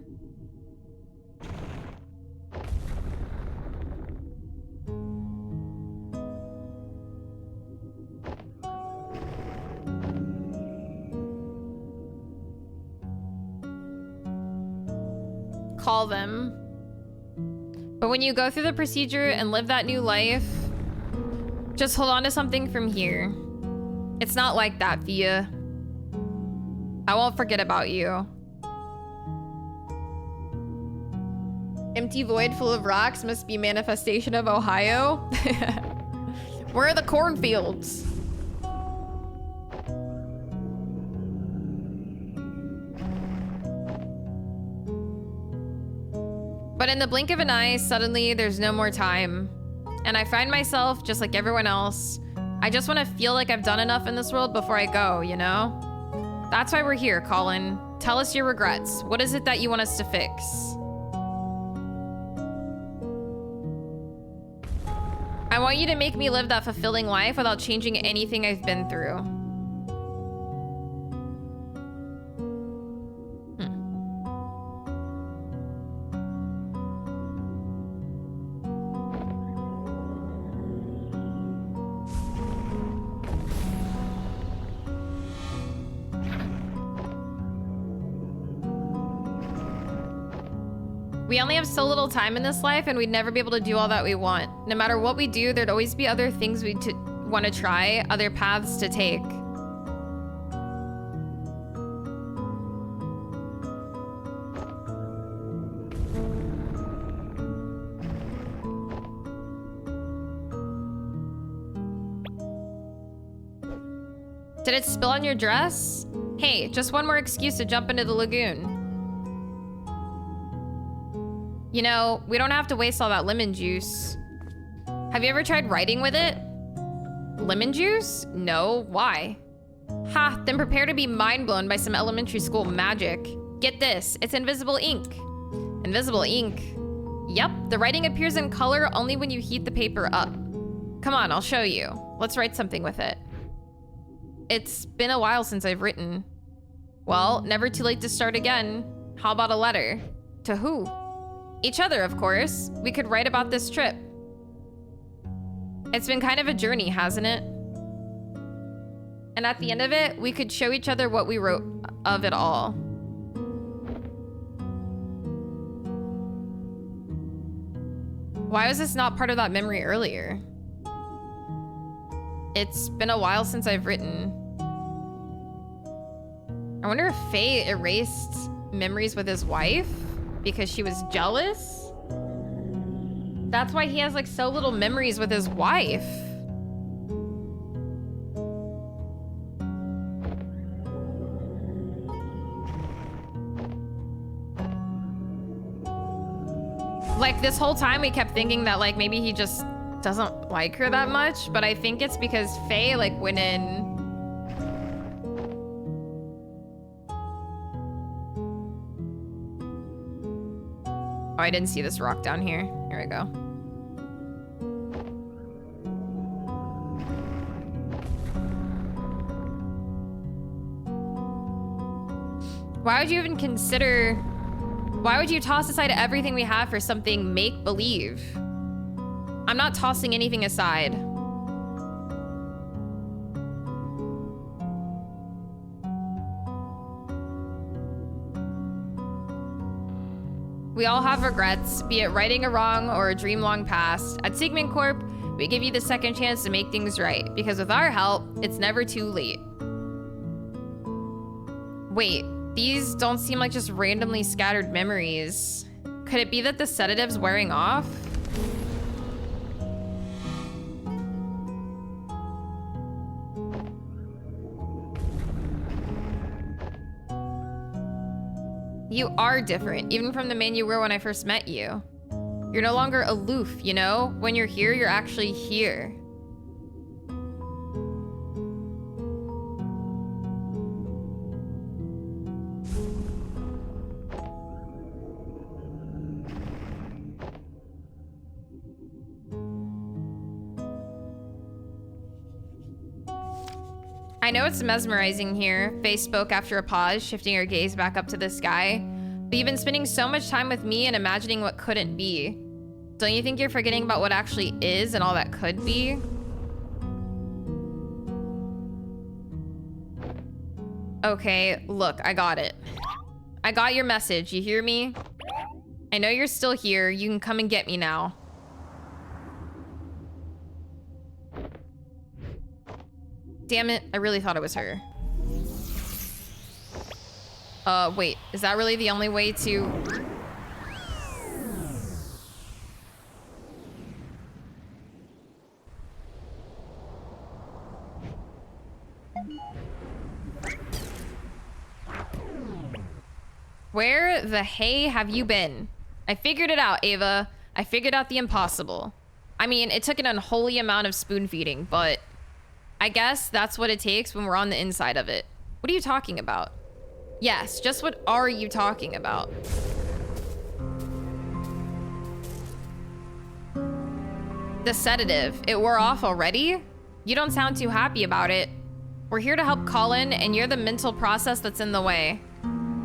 Call them. But when you go through the procedure and live that new life, just hold on to something from here. It's not like that, Fia. I won't forget about you. Empty void full of rocks must be manifestation of Ohio. Where are the cornfields? But in the blink of an eye, suddenly there's no more time. And I find myself, just like everyone else, I just want to feel like I've done enough in this world before I go, you know? That's why we're here, Colin. Tell us your regrets. What is it that you want us to fix? I want you to make me live that fulfilling life without changing anything I've been through. We only have so little time in this life, and we'd never be able to do all that we want. No matter what we do, there'd always be other things we want to try, other paths to take. Did it spill on your dress? Hey, just one more excuse to jump into the lagoon. You know, we don't have to waste all that lemon juice. Have you ever tried writing with it? Lemon juice? No, why? Ha, then prepare to be mind blown by some elementary school magic. Get this, it's invisible ink. Invisible ink? Yep, the writing appears in color only when you heat the paper up. Come on, I'll show you. Let's write something with it. It's been a while since I've written. Well, never too late to start again. How about a letter? To who? Each other, of course. We could write about this trip. It's been kind of a journey, hasn't it? And at the end of it, we could show each other what we wrote of it all. Why was this not part of that memory earlier? It's been a while since I've written. I wonder if Faye erased memories with his wife? Because she was jealous? That's why he has like so little memories with his wife. Like this whole time we kept thinking that like maybe he just doesn't like her that much, but I think it's because Faye like went in. Oh, I didn't see this rock down here. Here we go. Why would you even consider Why would you toss aside everything we have for something make-believe? I'm not tossing anything aside. We all have regrets, be it righting a wrong or a dream long past. At Sigmund Corp, we give you the second chance to make things right, because with our help, it's never too late. Wait, these don't seem like just randomly scattered memories. Could it be that the sedative's wearing off? You are different, even from the man you were when I first met you. You're no longer aloof, you know? When you're here, you're actually here. I know it's mesmerizing here, Faye spoke after a pause, shifting her gaze back up to the sky. But you've been spending so much time with me and imagining what couldn't be. Don't you think you're forgetting about what actually is and all that could be? Okay, look, I got it. I got your message, you hear me? I know you're still here, you can come and get me now. Damn it, I really thought it was her. Wait, is that really the only way to... Where the hey have you been? I figured it out, Ava. I figured out the impossible. I mean, it took an unholy amount of spoon feeding, but... I guess that's what it takes when we're on the inside of it. What are you talking about? Yes, just what are you talking about? The sedative, it wore off already? You don't sound too happy about it. We're here to help Colin, and you're the mental process that's in the way.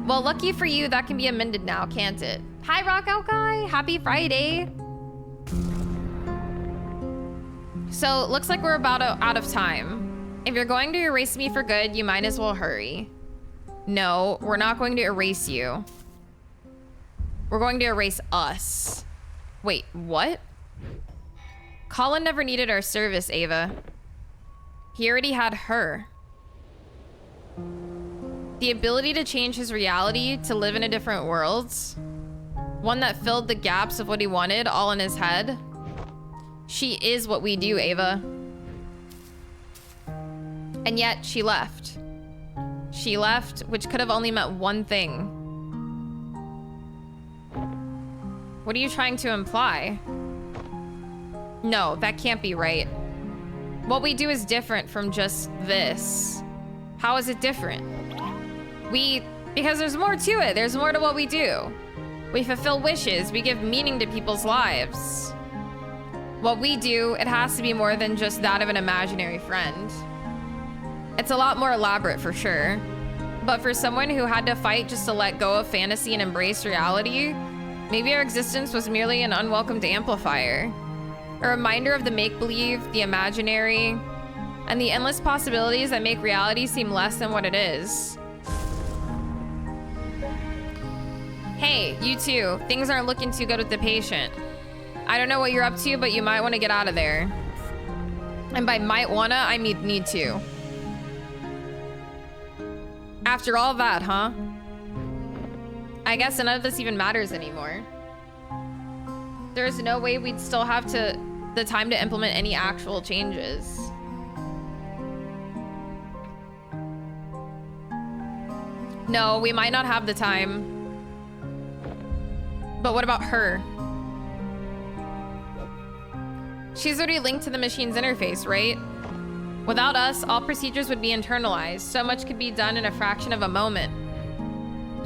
Well, lucky for you, that can be amended now, can't it? Hi, Rockout Guy. Happy Friday. So, looks like we're about out of time. If you're going to erase me for good, you might as well hurry. No, we're not going to erase you. We're going to erase us. Wait, what? Colin never needed our service, Ava. He already had her. The ability to change his reality, to live in a different world. One that filled the gaps of what he wanted all in his head. She is what we do, Ava. And yet, she left. She left, which could have only meant one thing. What are you trying to imply? No, that can't be right. What we do is different from just this. How is it different? Because there's more to it. There's more to what we do. We fulfill wishes. We give meaning to people's lives. What we do, it has to be more than just that of an imaginary friend. It's a lot more elaborate for sure. But for someone who had to fight just to let go of fantasy and embrace reality, maybe our existence was merely an unwelcomed amplifier. A reminder of the make-believe, the imaginary, and the endless possibilities that make reality seem less than what it is. Hey, you two, things aren't looking too good with the patient. I don't know what you're up to, but you might want to get out of there. And by might wanna, I mean need to. After all that, huh? I guess none of this even matters anymore. There's no way we'd still have the time to implement any actual changes. No, we might not have the time. But what about her? She's already linked to the machine's interface, right? Without us, all procedures would be internalized. So much could be done in a fraction of a moment.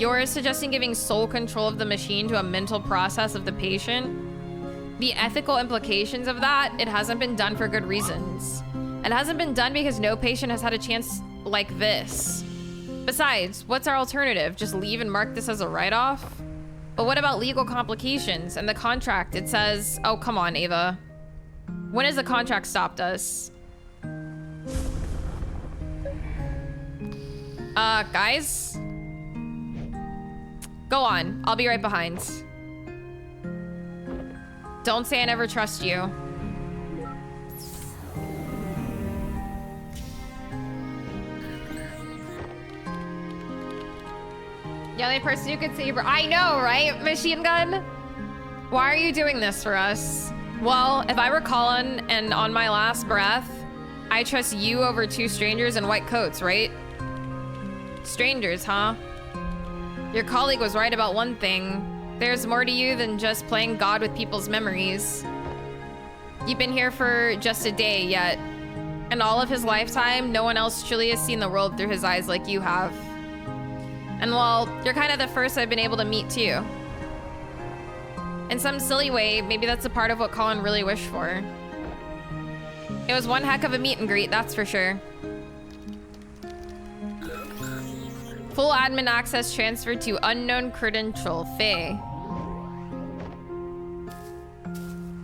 You're suggesting giving sole control of the machine to a mental process of the patient? The ethical implications of that, it hasn't been done for good reasons. It hasn't been done because no patient has had a chance like this. Besides, what's our alternative? Just leave and mark this as a write-off? But what about legal complications and the contract? It says, oh, come on, Ava. When has the contract stopped us? Guys? Go on. I'll be right behind. Don't say I never trust you. The only person who could save her. I know, right? Machine gun? Why are you doing this for us? Well, if I recall and on my last breath, I trust you over two strangers in white coats, right? Strangers, huh? Your colleague was right about one thing. There's more to you than just playing God with people's memories. You've been here for just a day, yet in all of his lifetime, no one else truly has seen the world through his eyes like you have. And well, you're kind of the first I've been able to meet too. In some silly way, maybe that's a part of what Colin really wished for. It was one heck of a meet and greet, that's for sure. Full admin access transferred to unknown credential, Faye.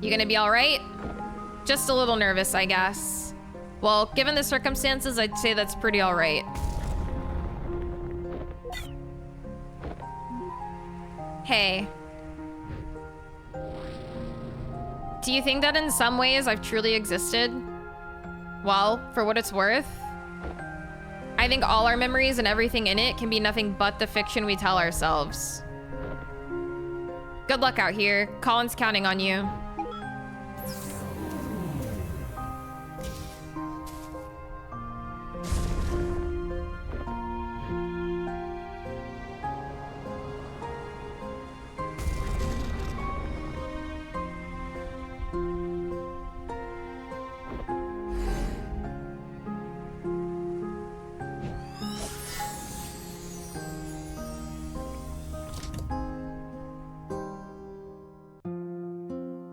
You gonna be all right? Just a little nervous, I guess. Well, given the circumstances, I'd say that's pretty all right. Hey. Do you think that in some ways I've truly existed? Well, for what it's worth, I think all our memories and everything in it can be nothing but the fiction we tell ourselves. Good luck out here. Colin's counting on you.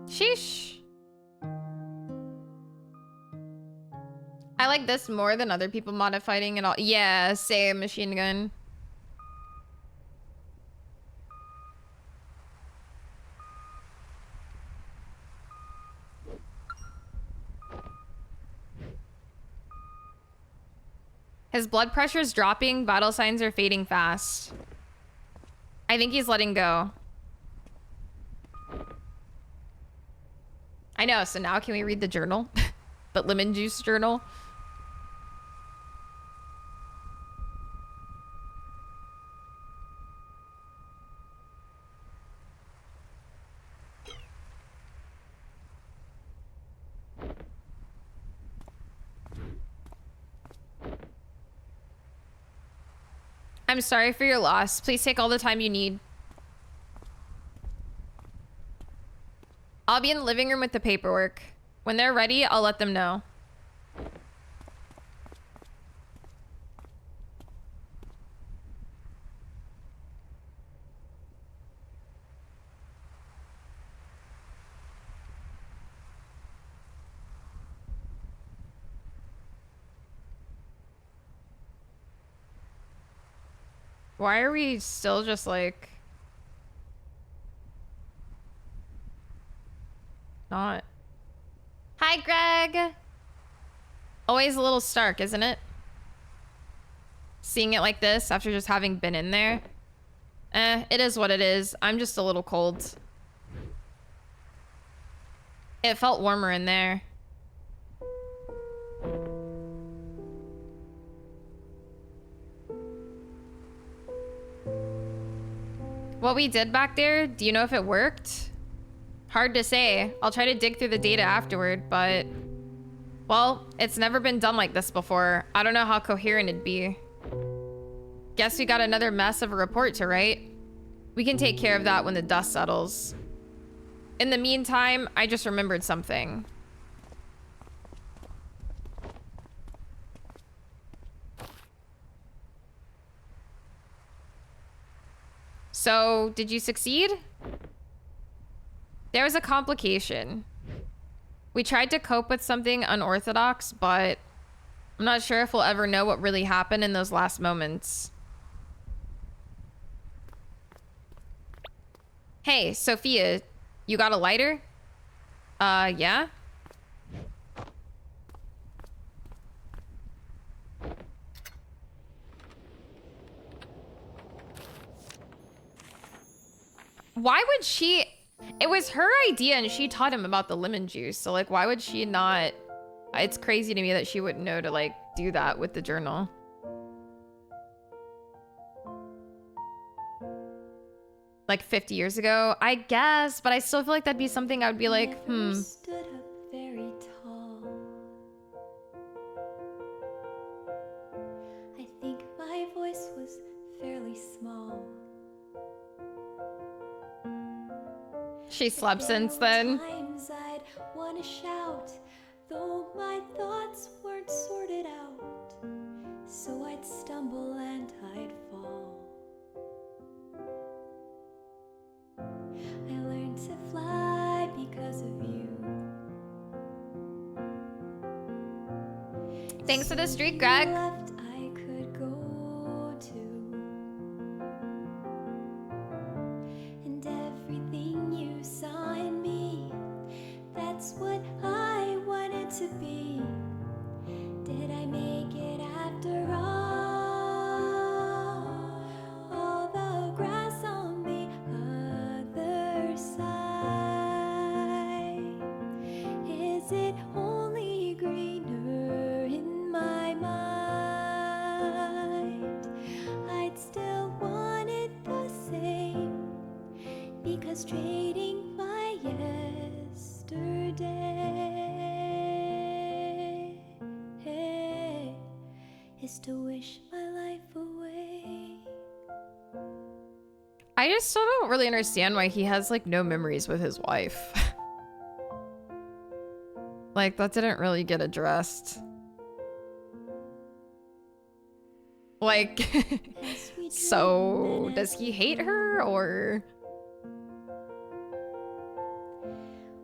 Sheesh. I like this more than other people modifying and all. Yeah, same. Machine gun. His blood pressure's dropping. Vital signs are fading fast. I think he's letting go. I know, so now can we read the journal? The lemon juice journal? I'm sorry for your loss. Please take all the time you need. I'll be in the living room with the paperwork. When they're ready, I'll let them know. Why are we still just like... not? Hi, Greg! Always a little stark, isn't it? Seeing it like this after just having been in there. It is what it is. I'm just a little cold. It felt warmer in there. What we did back there, do you know if it worked? Hard to say. I'll try to dig through the data afterward, but... well, it's never been done like this before. I don't know how coherent it'd be. Guess we got another mess of a report to write. We can take care of that when the dust settles. In the meantime, I just remembered something. So, did you succeed? There was a complication. We tried to cope with something unorthodox, but I'm not sure if we'll ever know what really happened in those last moments. Hey, Sophia, you got a lighter? Yeah? Why would she... It was her idea and she taught him about the lemon juice. So, like, why would she not... It's crazy to me that she wouldn't know to, like, do that with the journal. Like 50 years ago, I guess, but I still feel like that'd be something I would be like, Stood up very tall. I think my voice was fairly small. She slept since then. Times I'd wanna shout, though my thoughts weren't sorted out. So I'd stumble and I'd fall. I learned to fly because of you. Thanks for the streak, Greg. Left I could go to, and everything you saw in me, that's what I wanted to be. Did I make it after all? All the grass on the other side, is it only greener in my mind? I'd still want it the same, because trading my yesterday is to wish my life away. I just still don't really understand why he has, like, no memories with his wife. Like, that didn't really get addressed. Like, As we so dream does he hate her, or...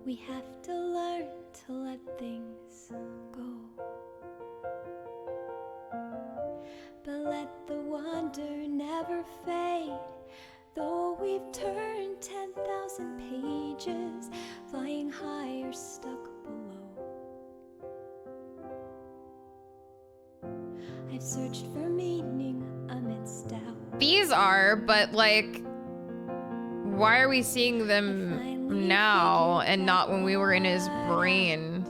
we have to learn to let things go, but let the wonder never fade. Though we've turned 10,000 pages, flying high or stuck below, I've searched for meaning amidst doubt. These are, but, like, why are we seeing them now and not when we were in his brain?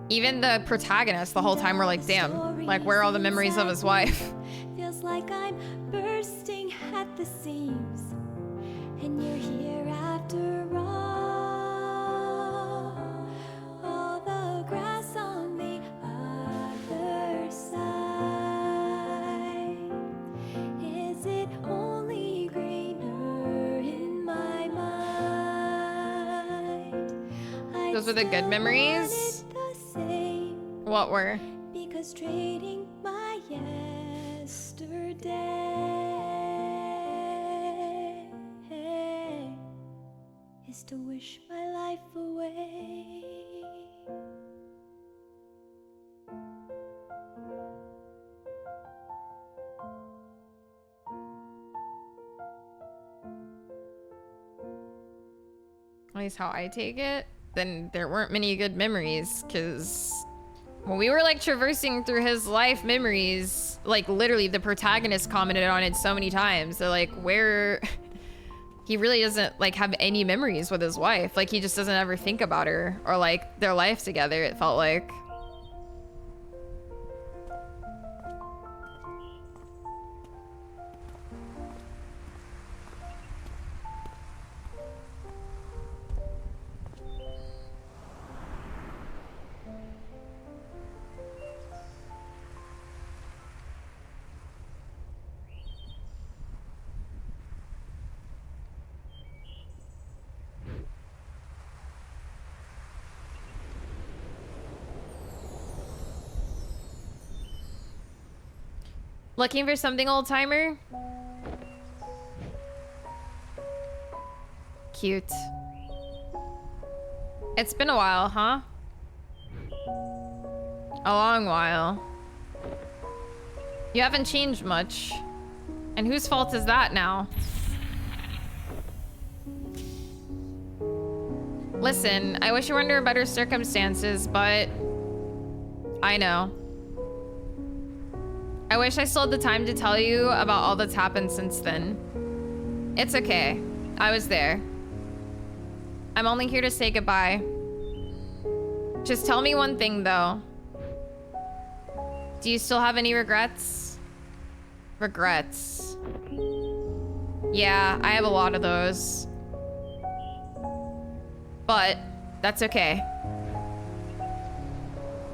Even the protagonist, the whole time we're like, damn, like, where are all the memories of his wife? Feels like I'm bursting at the seams, and you're here after all. All the grass on the other side, is it only greener in my mind? Those were the good memories? What were? Because trading my yesterday is to wish my life away. At least how I take it. Then there weren't many good memories, because when we were, like, traversing through his life memories, like, literally the protagonist commented on it so many times. They're like, where... He really doesn't, like, have any memories with his wife. Like, he just doesn't ever think about her or, like, their life together, it felt like. Looking for something old-timer? Cute. It's been a while, huh? A long while. You haven't changed much. And whose fault is that now? Listen, I wish you were under better circumstances, but I know. I wish I still had the time to tell you about all that's happened since then. It's okay. I was there. I'm only here to say goodbye. Just tell me one thing, though. Do you still have any regrets? Regrets. Yeah, I have a lot of those. But that's okay.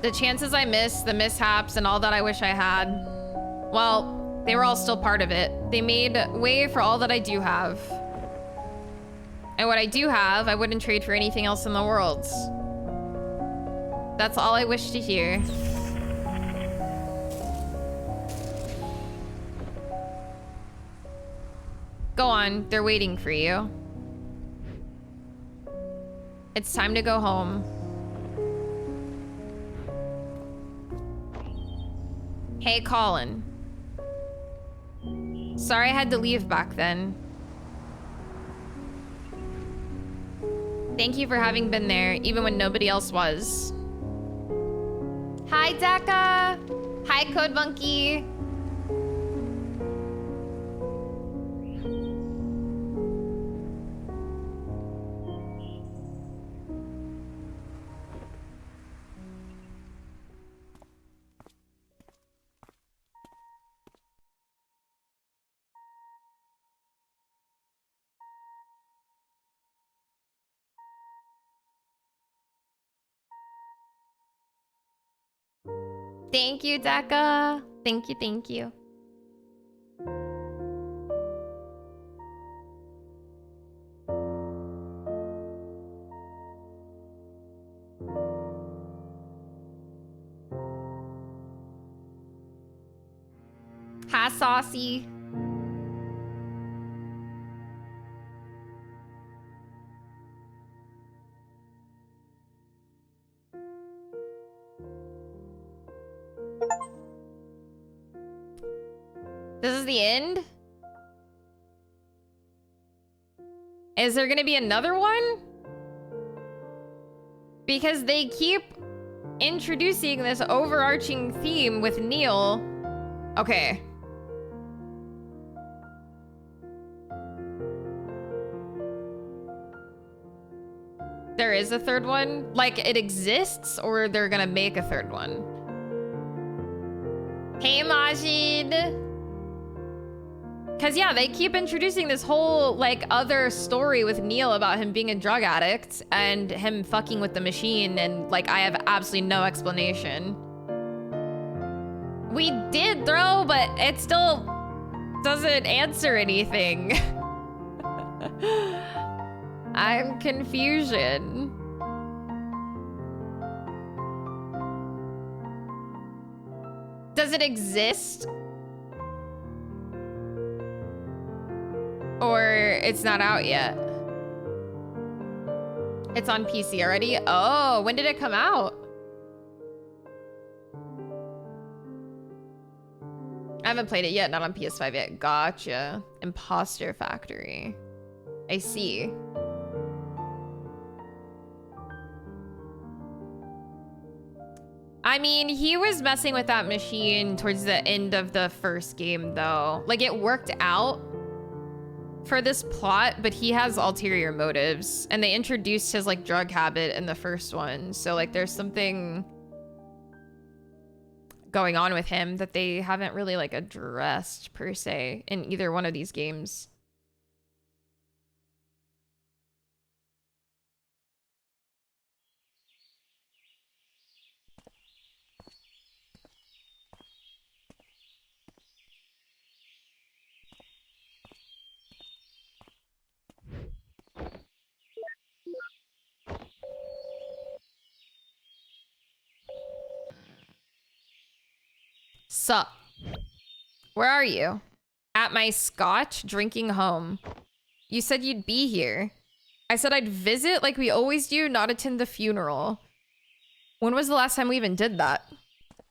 The chances I missed, the mishaps, and all that I wish I had, well, they were all still part of it. They made way for all that I do have. And what I do have, I wouldn't trade for anything else in the world. That's all I wish to hear. Go on, they're waiting for you. It's time to go home. Hey, Colin. Sorry I had to leave back then. Thank you for having been there, even when nobody else was. Hi, Daka. Hi, Code Monkey. Thank you, Daka. Thank you, thank you. Hi, Saucy. This is the end? Is there gonna be another one? Because they keep introducing this overarching theme with Neil. Okay. There is a third one? Like, it exists, or they're gonna make a third one? Hey, Majid! Because, yeah, they keep introducing this whole, like, other story with Neil about him being a drug addict and him fucking with the machine, and, like, I have absolutely no explanation. We did throw, but it still doesn't answer anything. I'm confusion. Does it exist? Or it's not out yet? It's on PC already? Oh, when did it come out? I haven't played it yet, not on PS5 yet. Gotcha. Imposter Factory. I see. I mean, he was messing with that machine towards the end of the first game, though. Like, it worked out for this plot, but he has ulterior motives. And they introduced his, like, drug habit in the first one. So, like, there's something going on with him that they haven't really, like, addressed, per se, in either one of these games. Sup? Where are you? At my scotch, drinking home. You said you'd be here. I said I'd visit like we always do, not attend the funeral. When was the last time we even did that?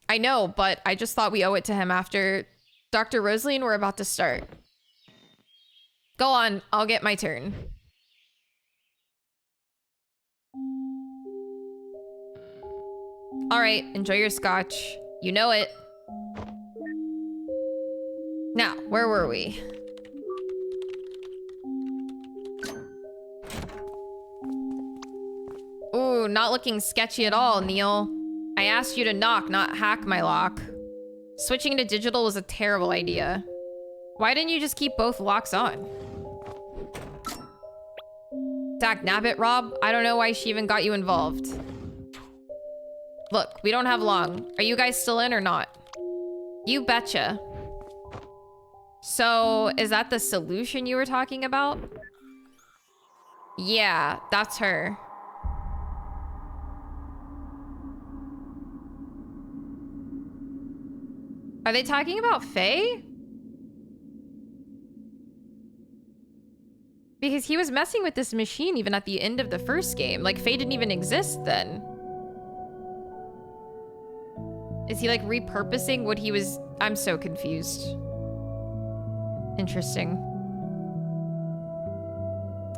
I know, but I just thought we owe it to him after Dr. Rosalie and we're about to start. Go on, I'll get my turn. All right, enjoy your scotch. You know it. Now, where were we? Ooh, not looking sketchy at all, Neil. I asked you to knock, not hack my lock. Switching to digital was a terrible idea. Why didn't you just keep both locks on? Dag nabbit, Rob. I don't know why she even got you involved. Look, we don't have long. Are you guys still in or not? You betcha. So, is that the solution you were talking about? Yeah, that's her. Are they talking about Faye? Because he was messing with this machine even at the end of the first game. Like, Faye didn't even exist then. Is he, like, repurposing what he was... I'm so confused. Interesting.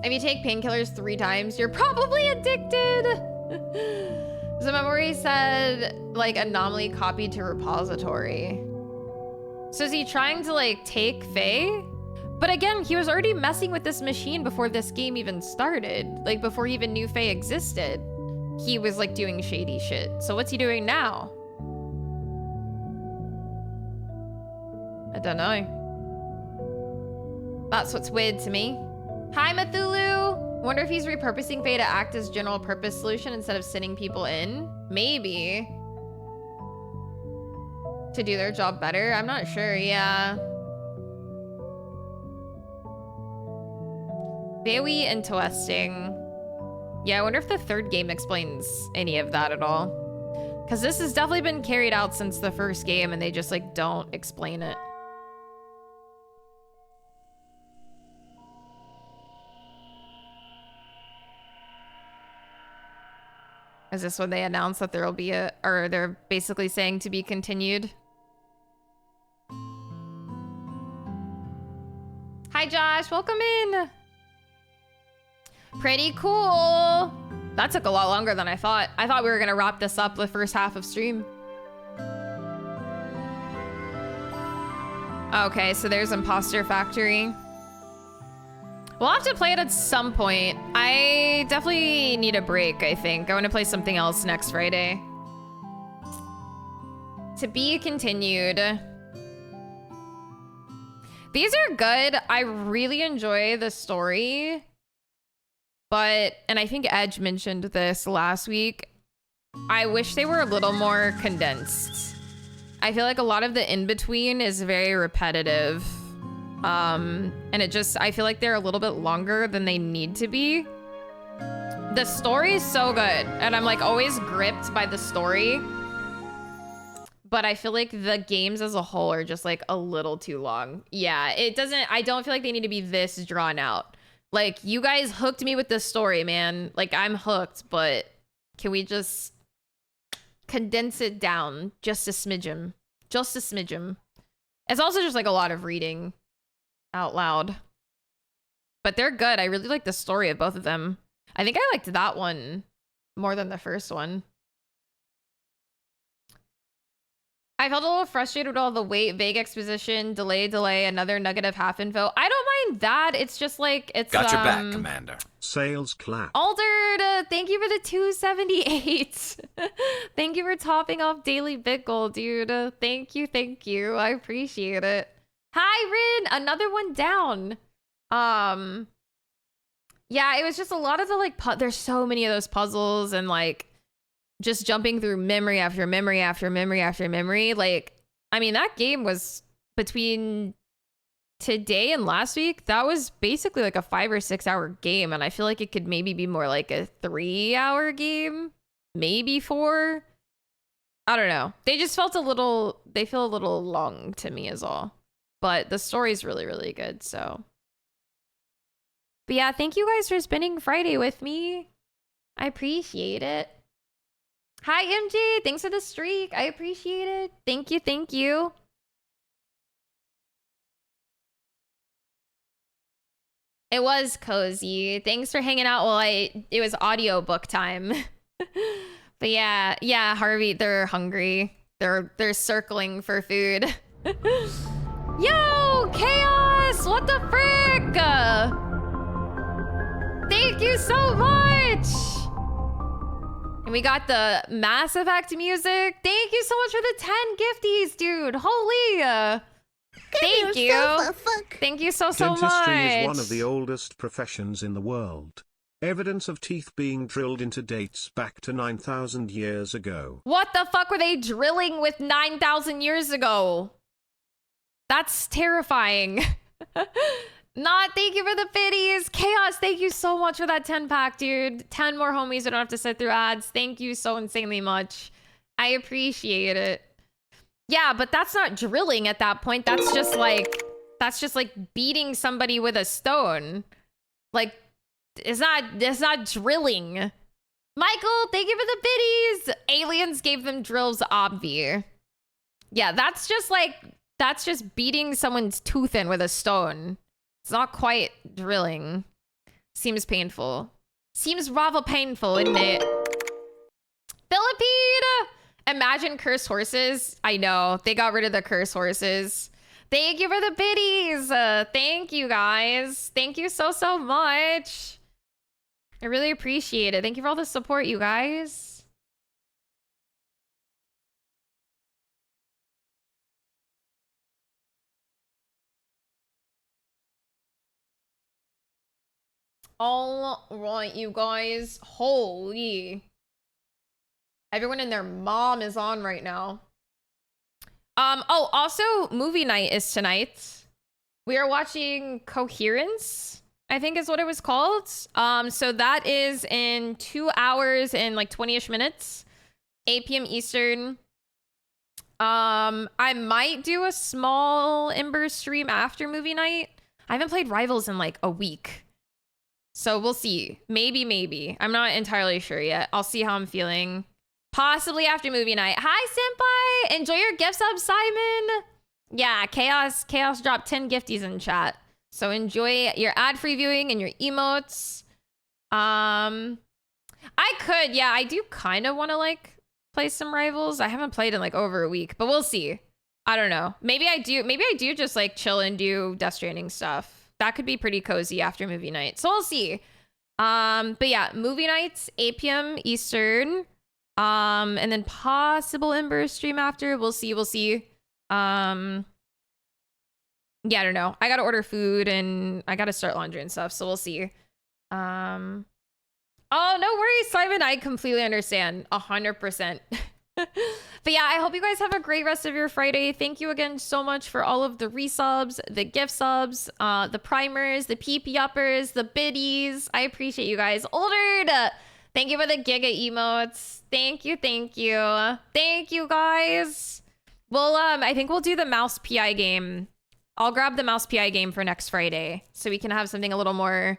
If you take painkillers 3 times, you're probably addicted! The memory said, like, anomaly copied to repository. So is he trying to, like, take Faye? But again, he was already messing with this machine before this game even started. Like, before he even knew Faye existed. He was, like, doing shady shit. So what's he doing now? I don't know. That's what's weird to me. Hi, Mathulu! Wonder if he's repurposing Faye to act as general purpose solution instead of sending people in? Maybe. To do their job better? I'm not sure, yeah. Very interesting. Yeah, I wonder if the 3rd game explains any of that at all. Because this has definitely been carried out since the first game and they just, like, don't explain it. Is this when they announce that there will be a... Or they're basically saying to be continued? Hi, Josh. Welcome in. Pretty cool. That took a lot longer than I thought. I thought we were going to wrap this up the first half of stream. Okay, so there's Imposter Factory. We'll have to play it at some point. I definitely need a break, I think. I want to play something else next Friday. To be continued. These are good. I really enjoy the story. But, and I think Edge mentioned this last week, I wish they were a little more condensed. I feel like a lot of the in-between is very repetitive. And it just, I feel like they're a little bit longer than they need to be. The story is so good, and I'm like always gripped by the story. But I feel like the games as a whole are just like a little too long. Yeah, it doesn't, I don't feel like they need to be this drawn out. Like, you guys hooked me with this story, man. Like, I'm hooked, but can we just condense it down just a smidgen? Just a smidgen. It's also just like a lot of reading out loud. But they're good. I really like the story of both of them. I think I liked that one more than the first one. I felt a little frustrated with all the wait, vague exposition, delay, another nugget of half info. I don't mind that. It's just like, it's... Got your back, Commander. Sales clap. Altered, thank you for the 278. Thank you for topping off Daily Bickle, dude. Thank you. I appreciate it. Hi, Rin, another one down. Yeah, it was just a lot of the, like, there's so many of those puzzles and, like, just jumping through memory after memory after memory after memory. Like, I mean, that game was between today and last week. That was basically like a 5 or 6 hour game. And I feel like it could maybe be more like a 3 hour game, maybe 4. I don't know. They just felt they feel a little long to me is all. But the story's really, really good. So, but yeah, thank you guys for spending Friday with me. I appreciate it. Hi, MJ. Thanks for the streak. I appreciate it. Thank you. It was cozy. Thanks for hanging out while it was audiobook time. But yeah, Harvey, they're hungry. They're circling for food. Yo, Chaos! What the frick? Thank you so much! And we got the Mass Effect music. Thank you so much for the 10 gifties, dude. Holy! Thank you. Thank you so much. Dentistry is one of the oldest professions in the world. Evidence of teeth being drilled into dates back to 9,000 years ago. What the fuck were they drilling with 9,000 years ago? That's terrifying. Not thank you for the biddies. Chaos, thank you so much for that 10-pack, dude. 10 more homies. I don't have to sit through ads. Thank you so insanely much. I appreciate it. Yeah, but that's not drilling at that point. That's just like beating somebody with a stone. Like, it's not drilling. Michael, thank you for the biddies. Aliens gave them drills, obvi. Yeah, that's just beating someone's tooth in with a stone. It's not quite drilling. Seems painful. Seems rather painful, isn't it? Philippine! Imagine cursed horses. I know. They got rid of the cursed horses. Thank you for the biddies. Thank you, guys. Thank you so much. I really appreciate it. Thank you for all the support, you guys. All right, you guys. Holy. Everyone and their mom is on right now. Oh, also, movie night is tonight. We are watching Coherence, I think is what it was called. So that is in 2 hours and like 20-ish minutes, 8 p.m. Eastern. I might do a small Ember stream after movie night. I haven't played Rivals in like a week. So we'll see. Maybe. I'm not entirely sure yet. I'll see how I'm feeling. Possibly after movie night. Hi, Senpai! Enjoy your gift sub, Simon! Yeah, Chaos dropped 10 gifties in chat. So enjoy your ad-free viewing and your emotes. I do kind of want to, like, play some Rivals. I haven't played in, like, over a week, but we'll see. I don't know. Maybe I do just, like, chill and do Death Stranding stuff. That could be pretty cozy after movie night. So we'll see. But yeah, movie nights, 8 p.m. Eastern. And then possible Ember stream after. We'll see. Yeah, I don't know. I gotta order food and I gotta start laundry and stuff, so we'll see. Oh, no worries, Simon. I completely understand. 100%. But yeah, I hope you guys have a great rest of your Friday. Thank you again so much for all of the resubs, the gift subs, the primers, the PP uppers, the biddies. I appreciate you guys. Oldered! Thank you for the Giga emotes. Thank you. Thank you, guys. Well, I think we'll do the mouse PI game. I'll grab the mouse PI game for next Friday so we can have something a little more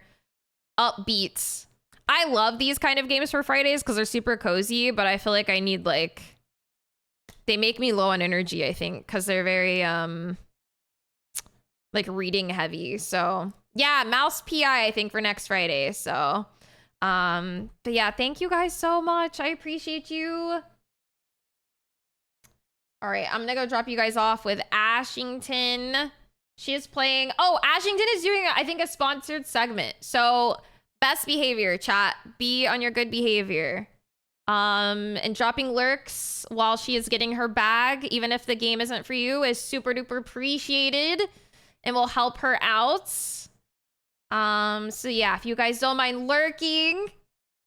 upbeat. I love these kind of games for Fridays because they're super cozy, but I feel like I need, like, they make me low on energy, I think, because they're very, like, reading heavy. So, yeah, mouse PI, I think, for next Friday. So, but yeah, thank you guys so much. I appreciate you. All right, I'm gonna go drop you guys off with Ashington. She is playing. Oh, Ashington is doing, I think, a sponsored segment. So best behavior, chat. Be on your good behavior. And dropping lurks while she is getting her bag, even if the game isn't for you, is super duper appreciated and will help her out. So yeah, if you guys don't mind lurking,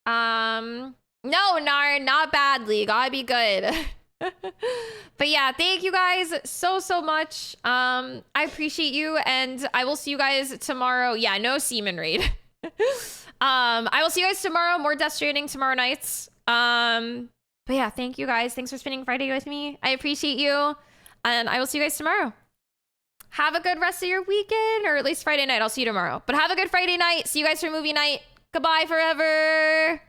no, Nar, not badly. Gotta be good. But yeah, thank you guys so much. I appreciate you, and I will see you guys tomorrow. Yeah, no semen raid. I will see you guys tomorrow. More Death Stranding tomorrow nights. But yeah, thank you guys. Thanks for spending Friday with me. I appreciate you, and I will see you guys tomorrow. Have a good rest of your weekend, or at least Friday night. I'll see you tomorrow. But have a good Friday night. See you guys for movie night. Goodbye forever.